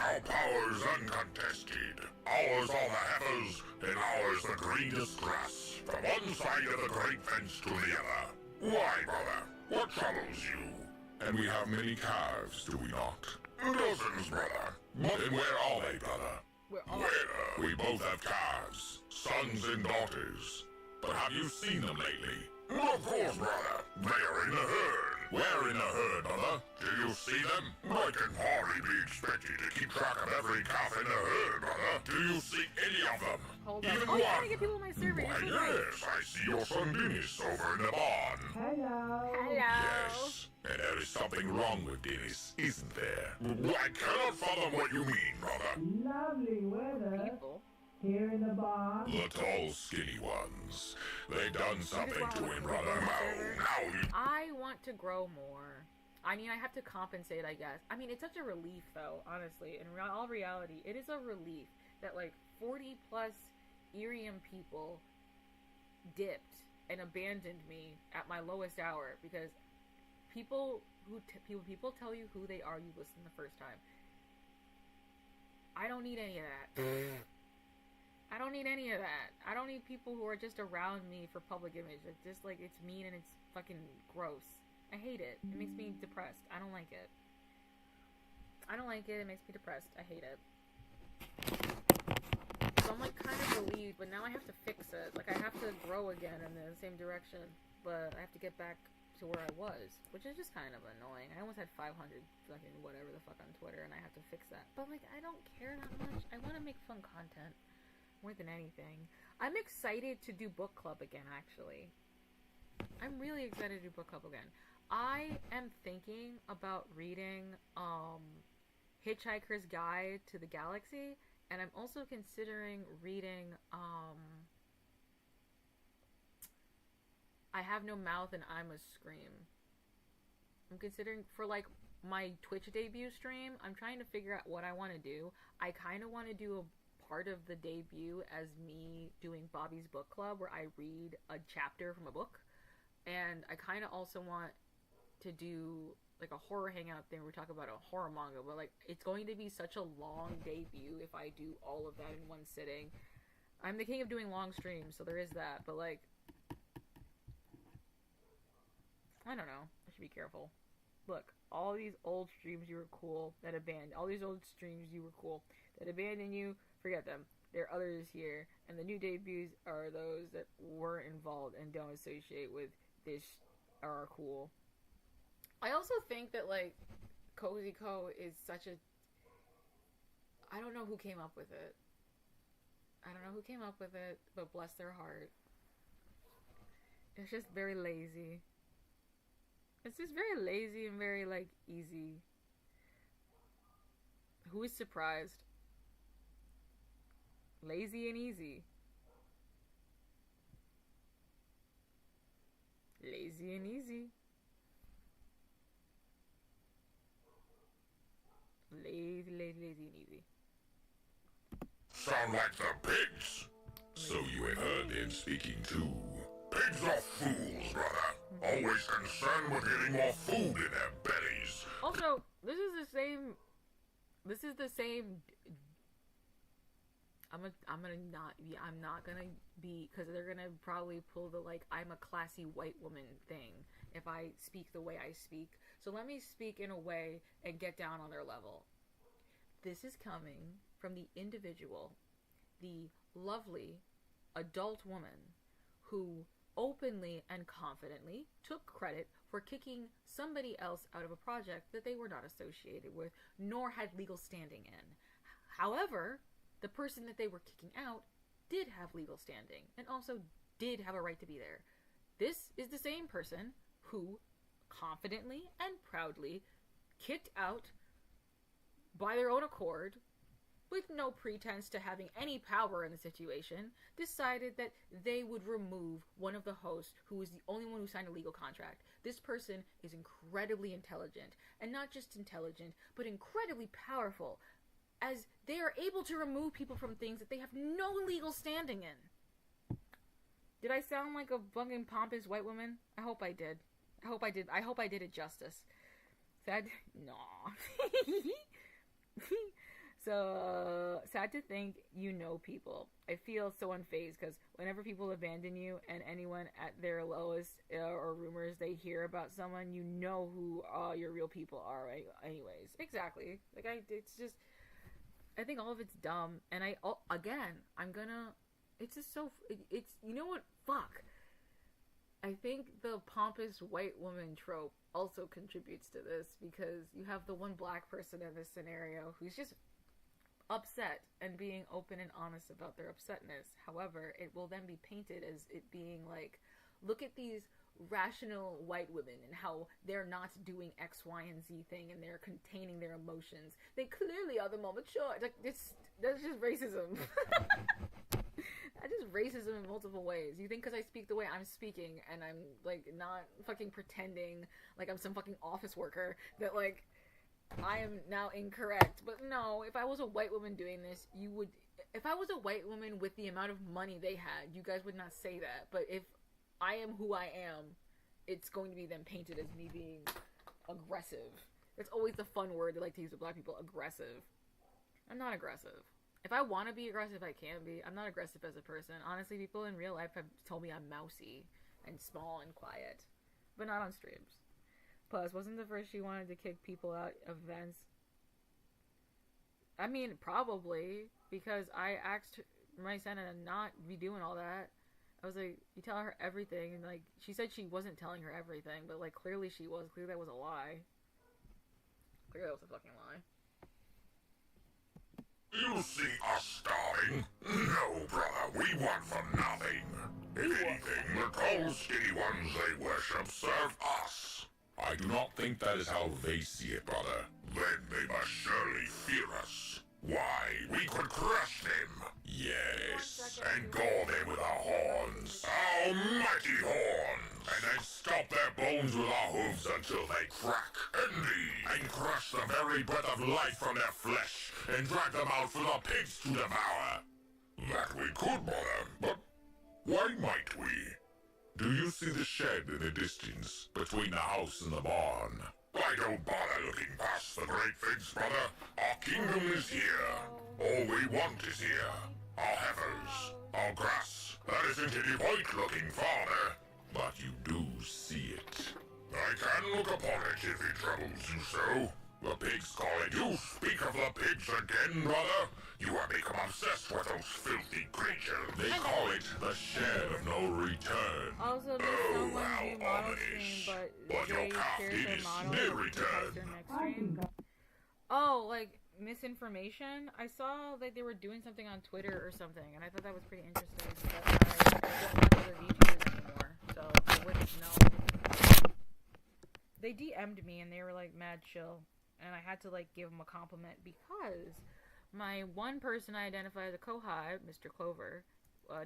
Our power is uncontested. Ours are the heifers, and ours the greenest grass. From one side of the great fence to the other. Why, brother? What troubles you? And we have many calves, do we not? Dozens, brother. And where are they, brother? Where? We both have calves, sons and daughters. But have you seen them lately? Of course, brother. They are in the herd. Where in the herd, brother? Do you see them? I can hardly be expected to keep track of every calf in the herd, brother. Do you see any of them? Hold up. Even Oh, one? you're trying to get people on my server. Why, yes, I see your son Dennis over in the barn. Hello. Yes, and there is something wrong with Dennis, isn't there? I cannot fathom what you mean, brother. Lovely weather. People. Here in the bar. The tall, skinny ones. They done something to him, brother. Now you... I want to grow more. I mean, I have to compensate, I guess. I mean, it's such a relief, though, honestly. In all reality, it is a relief that, like, 40-plus Irium people dipped and abandoned me at my lowest hour, because people tell you who they are, you listen the first time. I don't need any of that. I don't need any of that. I don't need people who are just around me for public image. It's just like, it's mean and it's fucking gross. I hate it. It makes me depressed. I don't like it. It makes me depressed. I hate it. So I'm like kind of relieved, but now I have to fix it. Like, I have to grow again in the same direction, but I have to get back to where I was, which is just kind of annoying. I almost had 500 fucking whatever the fuck on Twitter, and I have to fix that. But like, I don't care that much. I want to make fun content more than anything. I'm excited to do book club again, actually. I'm really excited to do book club again. I am thinking about reading Hitchhiker's Guide to the Galaxy, and I'm also considering reading I Have No Mouth and I Must Scream. I'm considering for like my Twitch debut stream, I'm trying to figure out what I want to do. I kind of want to do a part of the debut as me doing Bobby's book club where I read a chapter from a book, and I kind of also want to do like a horror hangout thing where we talk about a horror manga, but like it's going to be such a long debut if I do all of that in one sitting. I'm the king of doing long streams, so there is that, but like I don't know, I should be careful. Look, all these old streams you were cool that abandoned, all these old streams you were cool that abandoned you, forget them. There are others here, and the new debuts are those that weren't involved and don't associate with this are cool. I also think that, like, Cozy Co is such a... I don't know who came up with it. But bless their heart. It's just very lazy. It's just very lazy and very, like, easy. Who is surprised? Lazy and easy. Lazy and easy. Lazy and easy. Sound like the pigs. So you have heard them speaking too. Pigs are fools, brother. Always concerned with getting more food in their bellies. Also, this is the same. I'm not gonna be, because they're gonna probably pull the like I'm a classy white woman thing if I speak the way I speak. So let me speak in a way and get down on their level. This is coming from the individual, the lovely adult woman who openly and confidently took credit for kicking somebody else out of a project that they were not associated with, nor had legal standing in. However, the person that they were kicking out did have legal standing and also did have a right to be there. This is the same person who confidently and proudly kicked out by their own accord, with no pretense to having any power in the situation, decided that they would remove one of the hosts who was the only one who signed a legal contract. This person is incredibly intelligent, and not just intelligent, but incredibly powerful, as they are able to remove people from things that they have no legal standing in. Did I sound like a fucking pompous white woman? I hope I did. I hope I did it justice. Sad? No. So, sad to think you know people. I feel so unfazed because whenever people abandon you and anyone at their lowest or rumors they hear about someone, you know who your real people are, right? Anyways. Exactly. Like, it's just, I think all of it's dumb. And it's just so, it's, you know what? Fuck. I think the pompous white woman trope also contributes to this because you have the one black person in this scenario who's just upset and being open and honest about their upsetness. However, it will then be painted as it being like, look at these rational white women and how they're not doing X, Y, and Z thing and they're containing their emotions. They clearly are the more mature. Like, that's just racism. That's just racism in multiple ways. You think because I speak the way I'm speaking and I'm like not fucking pretending like I'm some fucking office worker that like I am now incorrect. But no, if I was a white woman doing this, you would. If I was a white woman with the amount of money they had, you guys would not say that. But if I am who I am, it's going to be then painted as me being aggressive. That's always the fun word they like to use with black people, aggressive. I'm not aggressive. If I want to be aggressive, I can be. I'm not aggressive as a person. Honestly, people in real life have told me I'm mousy and small and quiet. But not on streams. Plus, wasn't the first she wanted to kick people out of events? I mean, probably. Because I asked my Santa to not be doing all that. I was like, you tell her everything. And like, she said she wasn't telling her everything. But like, clearly she was. Clearly that was a lie. Clearly that was a fucking lie. You see us starving? No, brother, we want for nothing. If anything, the tall, skinny ones they worship serve us. I do not think that is how they see it, brother. Then they must surely fear us. Why, we could crush them. Yes, and gore them with our horns. Our mighty horns. And then stop their bones with our hooves until they crack, and crush the very breath of life from their flesh, and drag them out for the pigs to devour. That we could, brother, but why might we? Do you see the shed in the distance, between the house and the barn? I don't bother looking past the great things, brother. Our kingdom is here. All we want is here. Our heifers, our grass. That isn't any point looking farther. But you do see it. I can look upon it if it troubles you so. The pigs call it. You speak of the pigs again, brother? You have become obsessed with those filthy creatures. They call it the shed of no return. Also, there's someone do model stream, but Jay shares their model their next stream. Oh, like misinformation? I saw that they were doing something on Twitter or something, and I thought that was pretty interesting. But I don't watch other VTubers anymore, so I wouldn't know. They DM'd me and they were like mad chill, and I had to like give them a compliment because my one person I identify as a co-hive, Mr. Clover,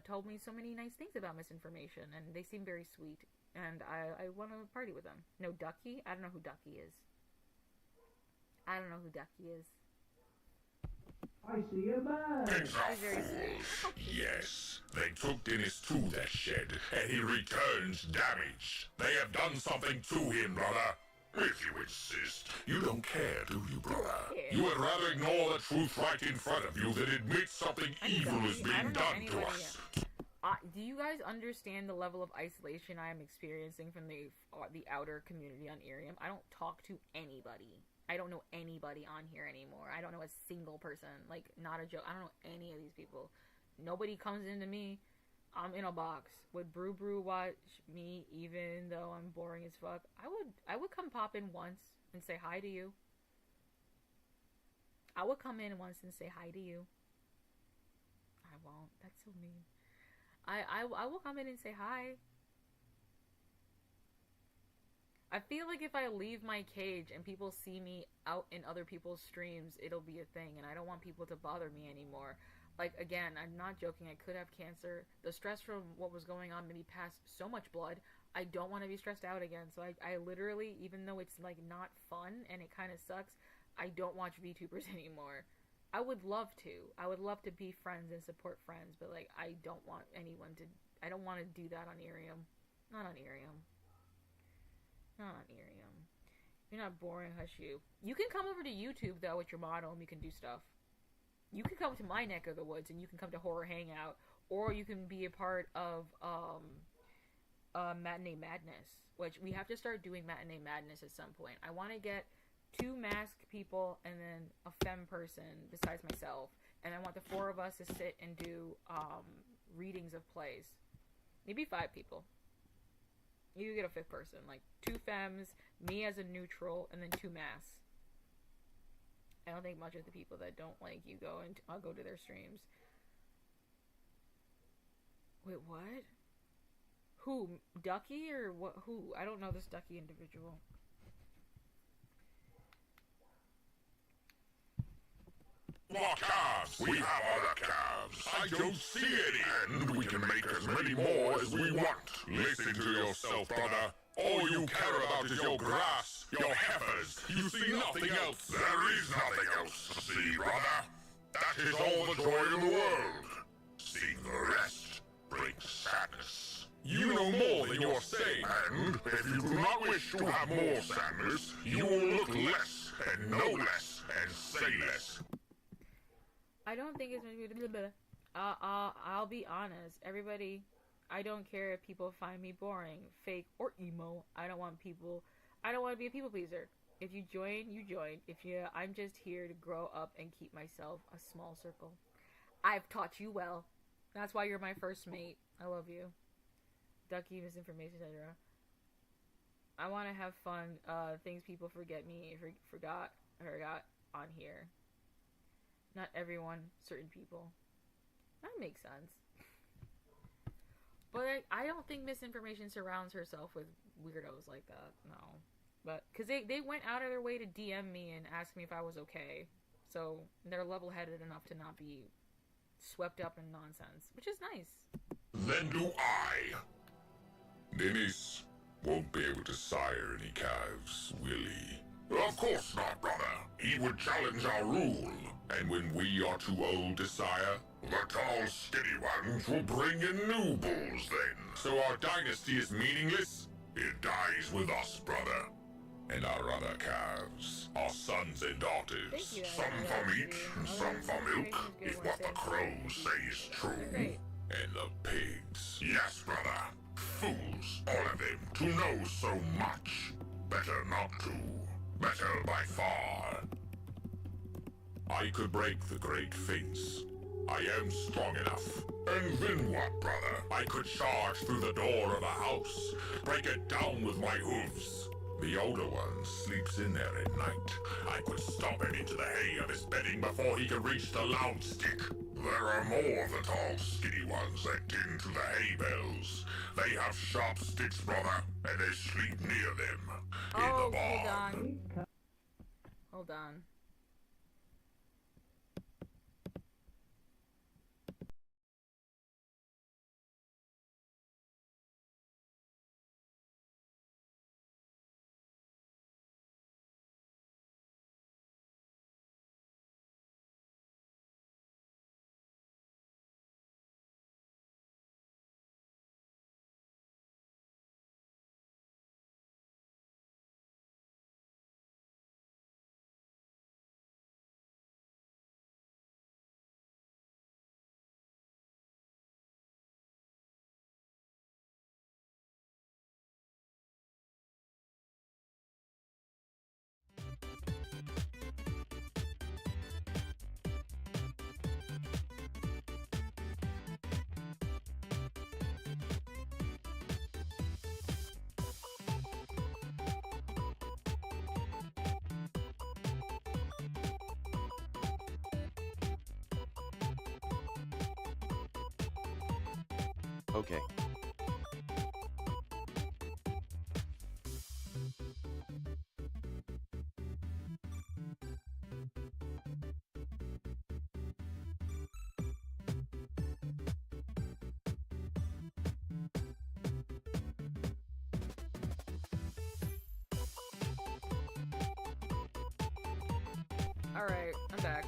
told me so many nice things about misinformation, and they seem very sweet, and I want to party with them. No, Ducky? I don't know who Ducky is. I don't know who Ducky is. I see a man. Pigs are fools. Yes, they took Dennis to that shed, and he returns damaged. They have done something to him, brother. If you insist, you don't care, do you, brother? You would rather ignore the truth right in front of you than admit something evil is being done to us. Do you guys understand the level of isolation I am experiencing from the outer community on Irium? I don't talk to anybody. I don't know anybody on here anymore. I don't know a single person. Like, not a joke. I don't know any of these people. Nobody comes into me. I'm in a box. Would Brew watch me even though I'm boring as fuck? I would come pop in once and say hi to you. I would come in once and say hi to you. I won't. That's so mean. I will come in and say hi. I feel like if I leave my cage and people see me out in other people's streams, it'll be a thing, and I don't want people to bother me anymore. Like, again, I'm not joking, I could have cancer. The stress from what was going on made me pass so much blood. I don't want to be stressed out again, so I literally, even though it's, like, not fun and it kind of sucks, I don't watch VTubers anymore. I would love to. I would love to be friends and support friends, but, like, I don't want anyone to... I don't want to do that on Irium. Not on Irium. Not on Irium. You're not boring, hush you. You can come over to YouTube, though, with your model, and we can do stuff. You can come to my neck of the woods, and you can come to Horror Hangout, or you can be a part of, Matinee Madness, which we have to start doing Matinee Madness at some point. I want to get 2 masked people, and then a femme person, besides myself, and I want the 4 of us to sit and do, readings of plays. Maybe 5 people. You get a 5th person, like 2 femmes, me as a neutral, and then 2 masks. I don't think much of the people that don't like you go, and I'll go to their streams. Wait, what? Who? Ducky or what? Who? I don't know this Ducky individual. More calves! We have other calves! I don't see any! And we can make as many more as we want! Listen to yourself, brother! All you care about is your grass, your heifers! You see nothing else! There is nothing else to see, brother! That is all the joy in the world! Seeing the rest brings sadness. You know more than you're saying, and if you do not wish to have more sadness, you will look less, and know less, and say less. I don't think it's I'll be honest. Everybody, I don't care if people find me boring, fake, or emo. I don't want to be a people pleaser. If you join, you join. I'm just here to grow up and keep myself a small circle. I've taught you well. That's why you're my first mate. I love you. Ducky, misinformation, etc. I want to have fun. Things people forgot on here. Not everyone, certain people. That makes sense. But I don't think misinformation surrounds herself with weirdos like that. No. But, because they went out of their way to DM me and ask me if I was okay. So, they're level-headed enough to not be swept up in nonsense. Which is nice. Then do I. Dennis won't be able to sire any calves, will he? Of course not, brother. He would challenge our rule. And when we are too old to sire, the tall, skinny ones will bring in new bulls then. So our dynasty is meaningless? It dies with us, brother. And our other calves, our sons and daughters, some for meat and some for milk, if what the crows say is true. And the pigs. Yes, brother. Fools, all of them, to know so much. Better not to. Better by far. I could break the great fence. I am strong enough. And then what, brother? I could charge through the door of a house, break it down with my hooves. The older one sleeps in there at night. I could stomp him into the hay of his bedding before he could reach the loud stick. There are more of the tall, skinny ones that tend to the hay bells. They have sharp sticks, brother, and they sleep near them. In the barn. Hold on. Okay. Alright, I'm back.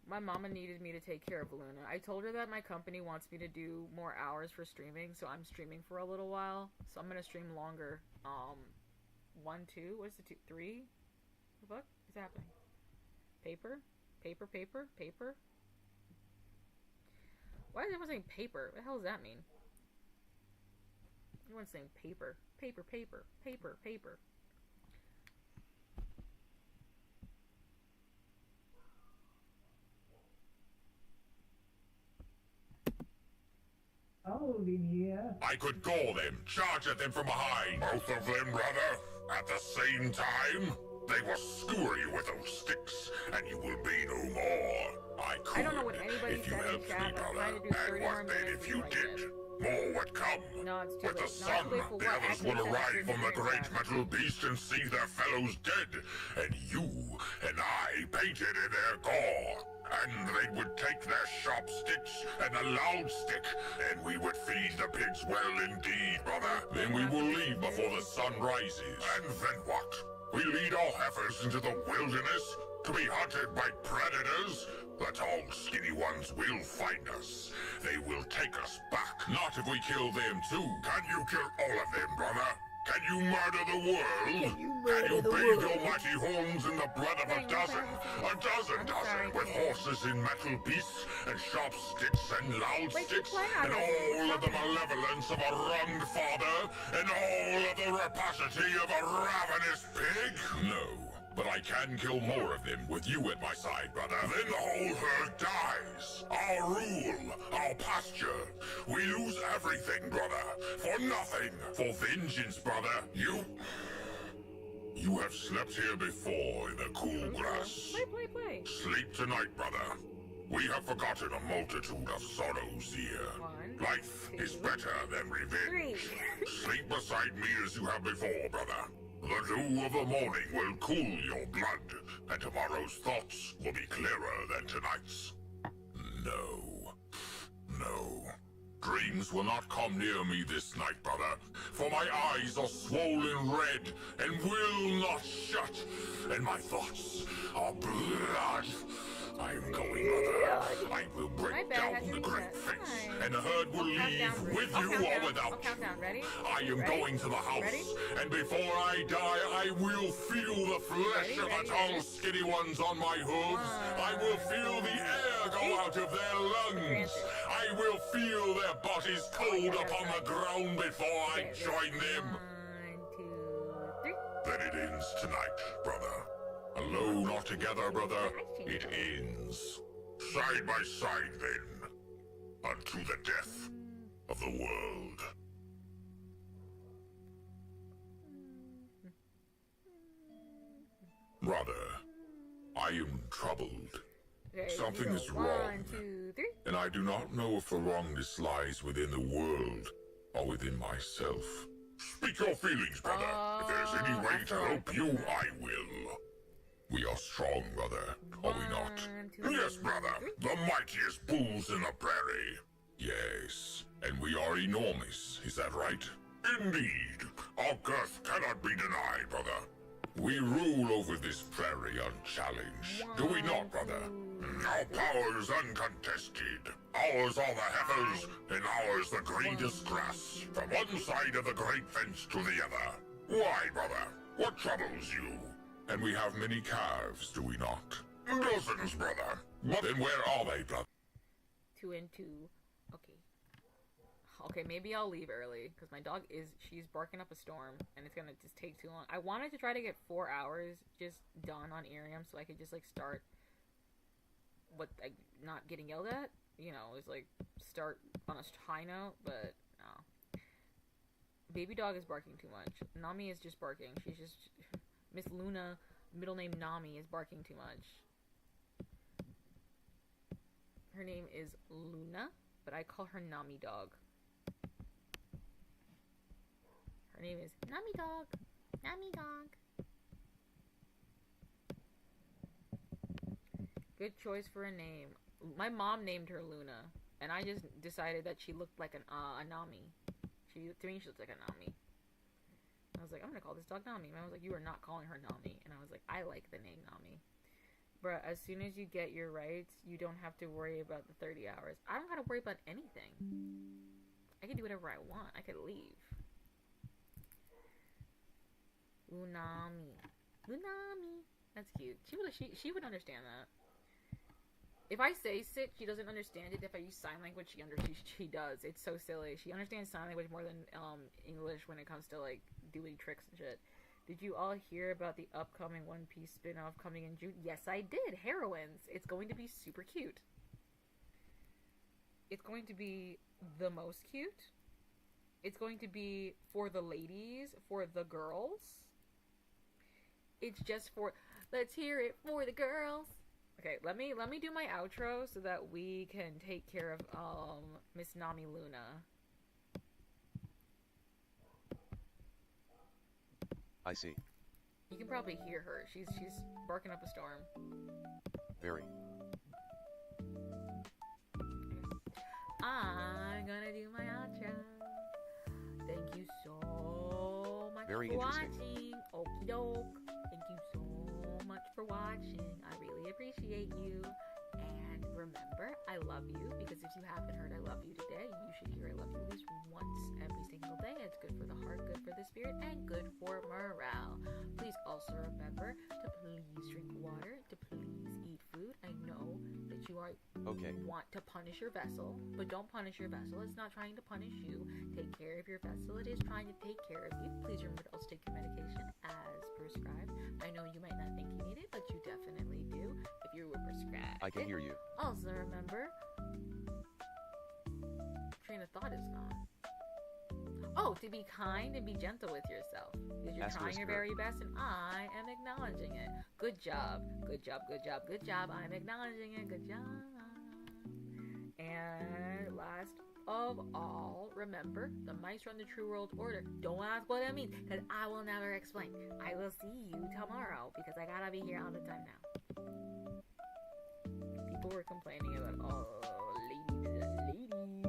My mama needed me to take care of Luna. I told her that my company wants me to do more hours for streaming, so I'm streaming for a little while. So I'm gonna stream longer. 1, 2, what's the 2, 3? What the fuck is happening? Paper? Paper, paper, paper? Why is everyone saying paper? What the hell does that mean? Everyone's saying paper. Paper, paper, paper, paper. Holding here. I could gore them, charge at them from behind. Both of them, brother, at the same time? They will skewer you with those sticks, and you will be no more. I could, don't know what anybody if you said in helped chat. me, I'm brother. trying to do 30 And more what then minutes if you like did? this. More would come. No, it's too With the late. sun, Not too late for the what? others Actually, will that's arrive actually from the very great bad. metal beast and see their fellows dead, and you and I painted in their gore. And they would take their sharp sticks and a loud stick, and we would feed the pigs well indeed, brother. Then we will leave before the sun rises. And then what? We lead our heifers into the wilderness to be hunted by predators? The tall, skinny ones will find us. They will take us back. Not if we kill them too. Can you kill all of them, brother? Can you murder the world? Can you bathe your mighty horns in the blood of a dozen with horses in metal beasts and sharp sticks and loud sticks and all of the malevolence of a wronged father and all of the rapacity of a ravenous pig? No. But I can kill more of them with you at my side, brother. Then the whole herd dies. Our rule, our pasture. We lose everything, brother. For nothing. For vengeance, brother. You have slept here before in the cool grass. Play. Sleep tonight, brother. We have forgotten a multitude of sorrows here. Life is better than revenge. Sleep beside me as you have before, brother. The dew of the morning will cool your blood, and tomorrow's thoughts will be clearer than tonight's. No. Dreams will not come near me this night, brother, for my eyes are swollen red and will not shut, and my thoughts are blood. I am going, brother. I will break down the great fence, and the herd will leave with you or without you. I am going to the house, and before I die, I will feel the flesh of the tall, skinny ones on my hooves. I will feel the air go out of their lungs. I will feel their bodies cold upon the ground before I join them. 1, 2, 3. Then it ends tonight, brother. Alone or together, brother, it ends. Side by side, then, unto the death of the world. Brother, I am troubled. Something is wrong, 1, 2, 3. and I do not know if the wrongness lies within the world or within myself. Speak your feelings, brother. If there's any way to help you, I will. We are strong, brother, are we not? Yes, brother. The mightiest bulls in the prairie. Yes, and we are enormous, is that right? Indeed. Our girth cannot be denied, brother. We rule over this prairie unchallenged, do we not, brother? Our power is uncontested. Ours are the heifers, and ours the greenest grass, from one side of the great fence to the other. Why, brother? What troubles you? And we have many calves, do we not? Dozens, brother. But then where are they, brother? 2 and 2. Okay, maybe I'll leave early, because my dog she's barking up a storm, and it's gonna just take too long. I wanted to try to get 4 hours just done on Irium, so I could just, like, start not getting yelled at, you know, is, like, start on a high note, but, no. Baby dog is barking too much. Nami is just barking. She's just... Miss Luna, middle name Nami, is barking too much. Her name is Luna. but I call her Nami Dog. Her name is Nami Dog. Nami Dog. Good choice for a name. My mom named her Luna, and I just decided that she looked like a Nami. To me, she looked like a Nami. I was like, I'm gonna call this dog Nami. And I was like, you are not calling her Nami. And I was like, I like the name Nami. Bruh, as soon as you get your rights, you don't have to worry about the 30 hours. I don't gotta worry about anything. I can do whatever I want. I could leave. Unami. Unami. That's cute. She would understand that. If I say sit, she doesn't understand it. If I use sign language, she does. It's so silly. She understands sign language more than English when it comes to like doing tricks and shit. Did you all hear about the upcoming One Piece spin-off coming in June? Yes, I did. Heroines. It's going to be super cute. It's going to be the most cute. It's going to be for the ladies, for the girls. It's just for... Let's hear it for the girls. Okay, let me do my outro so that we can take care of Miss Nami Luna. I see. You can probably hear her. She's barking up a storm. Very. I'm gonna do my outro. Thank you so much Very for interesting. watching. Okie doke. Thank you so much for watching. I really appreciate you. And remember, I love you, because if you haven't heard I love you today, you should hear I love you at least once every single day. It's good for the heart, good for the spirit, and good for morale. Please also remember to please drink water, to please eat food. I know that you want to punish your vessel, but don't punish your vessel. It's not trying to punish you. Take care of your vessel. It is trying to take care of you. Please remember to also take your medication as prescribed. I know you might not think you need it, but you definitely do if you were prescribed. I can hear you. Also remember, train of thought is gone. Oh, to be kind and be gentle with yourself. Because you're trying your very best, and I am acknowledging it. Good job. Good job, good job, good job. I'm acknowledging it. Good job. And last of all, remember, the mice run the True World Order. Don't ask what it means, because I will never explain. I will see you tomorrow, because I gotta be here all the time now. People were complaining about, oh, ladies.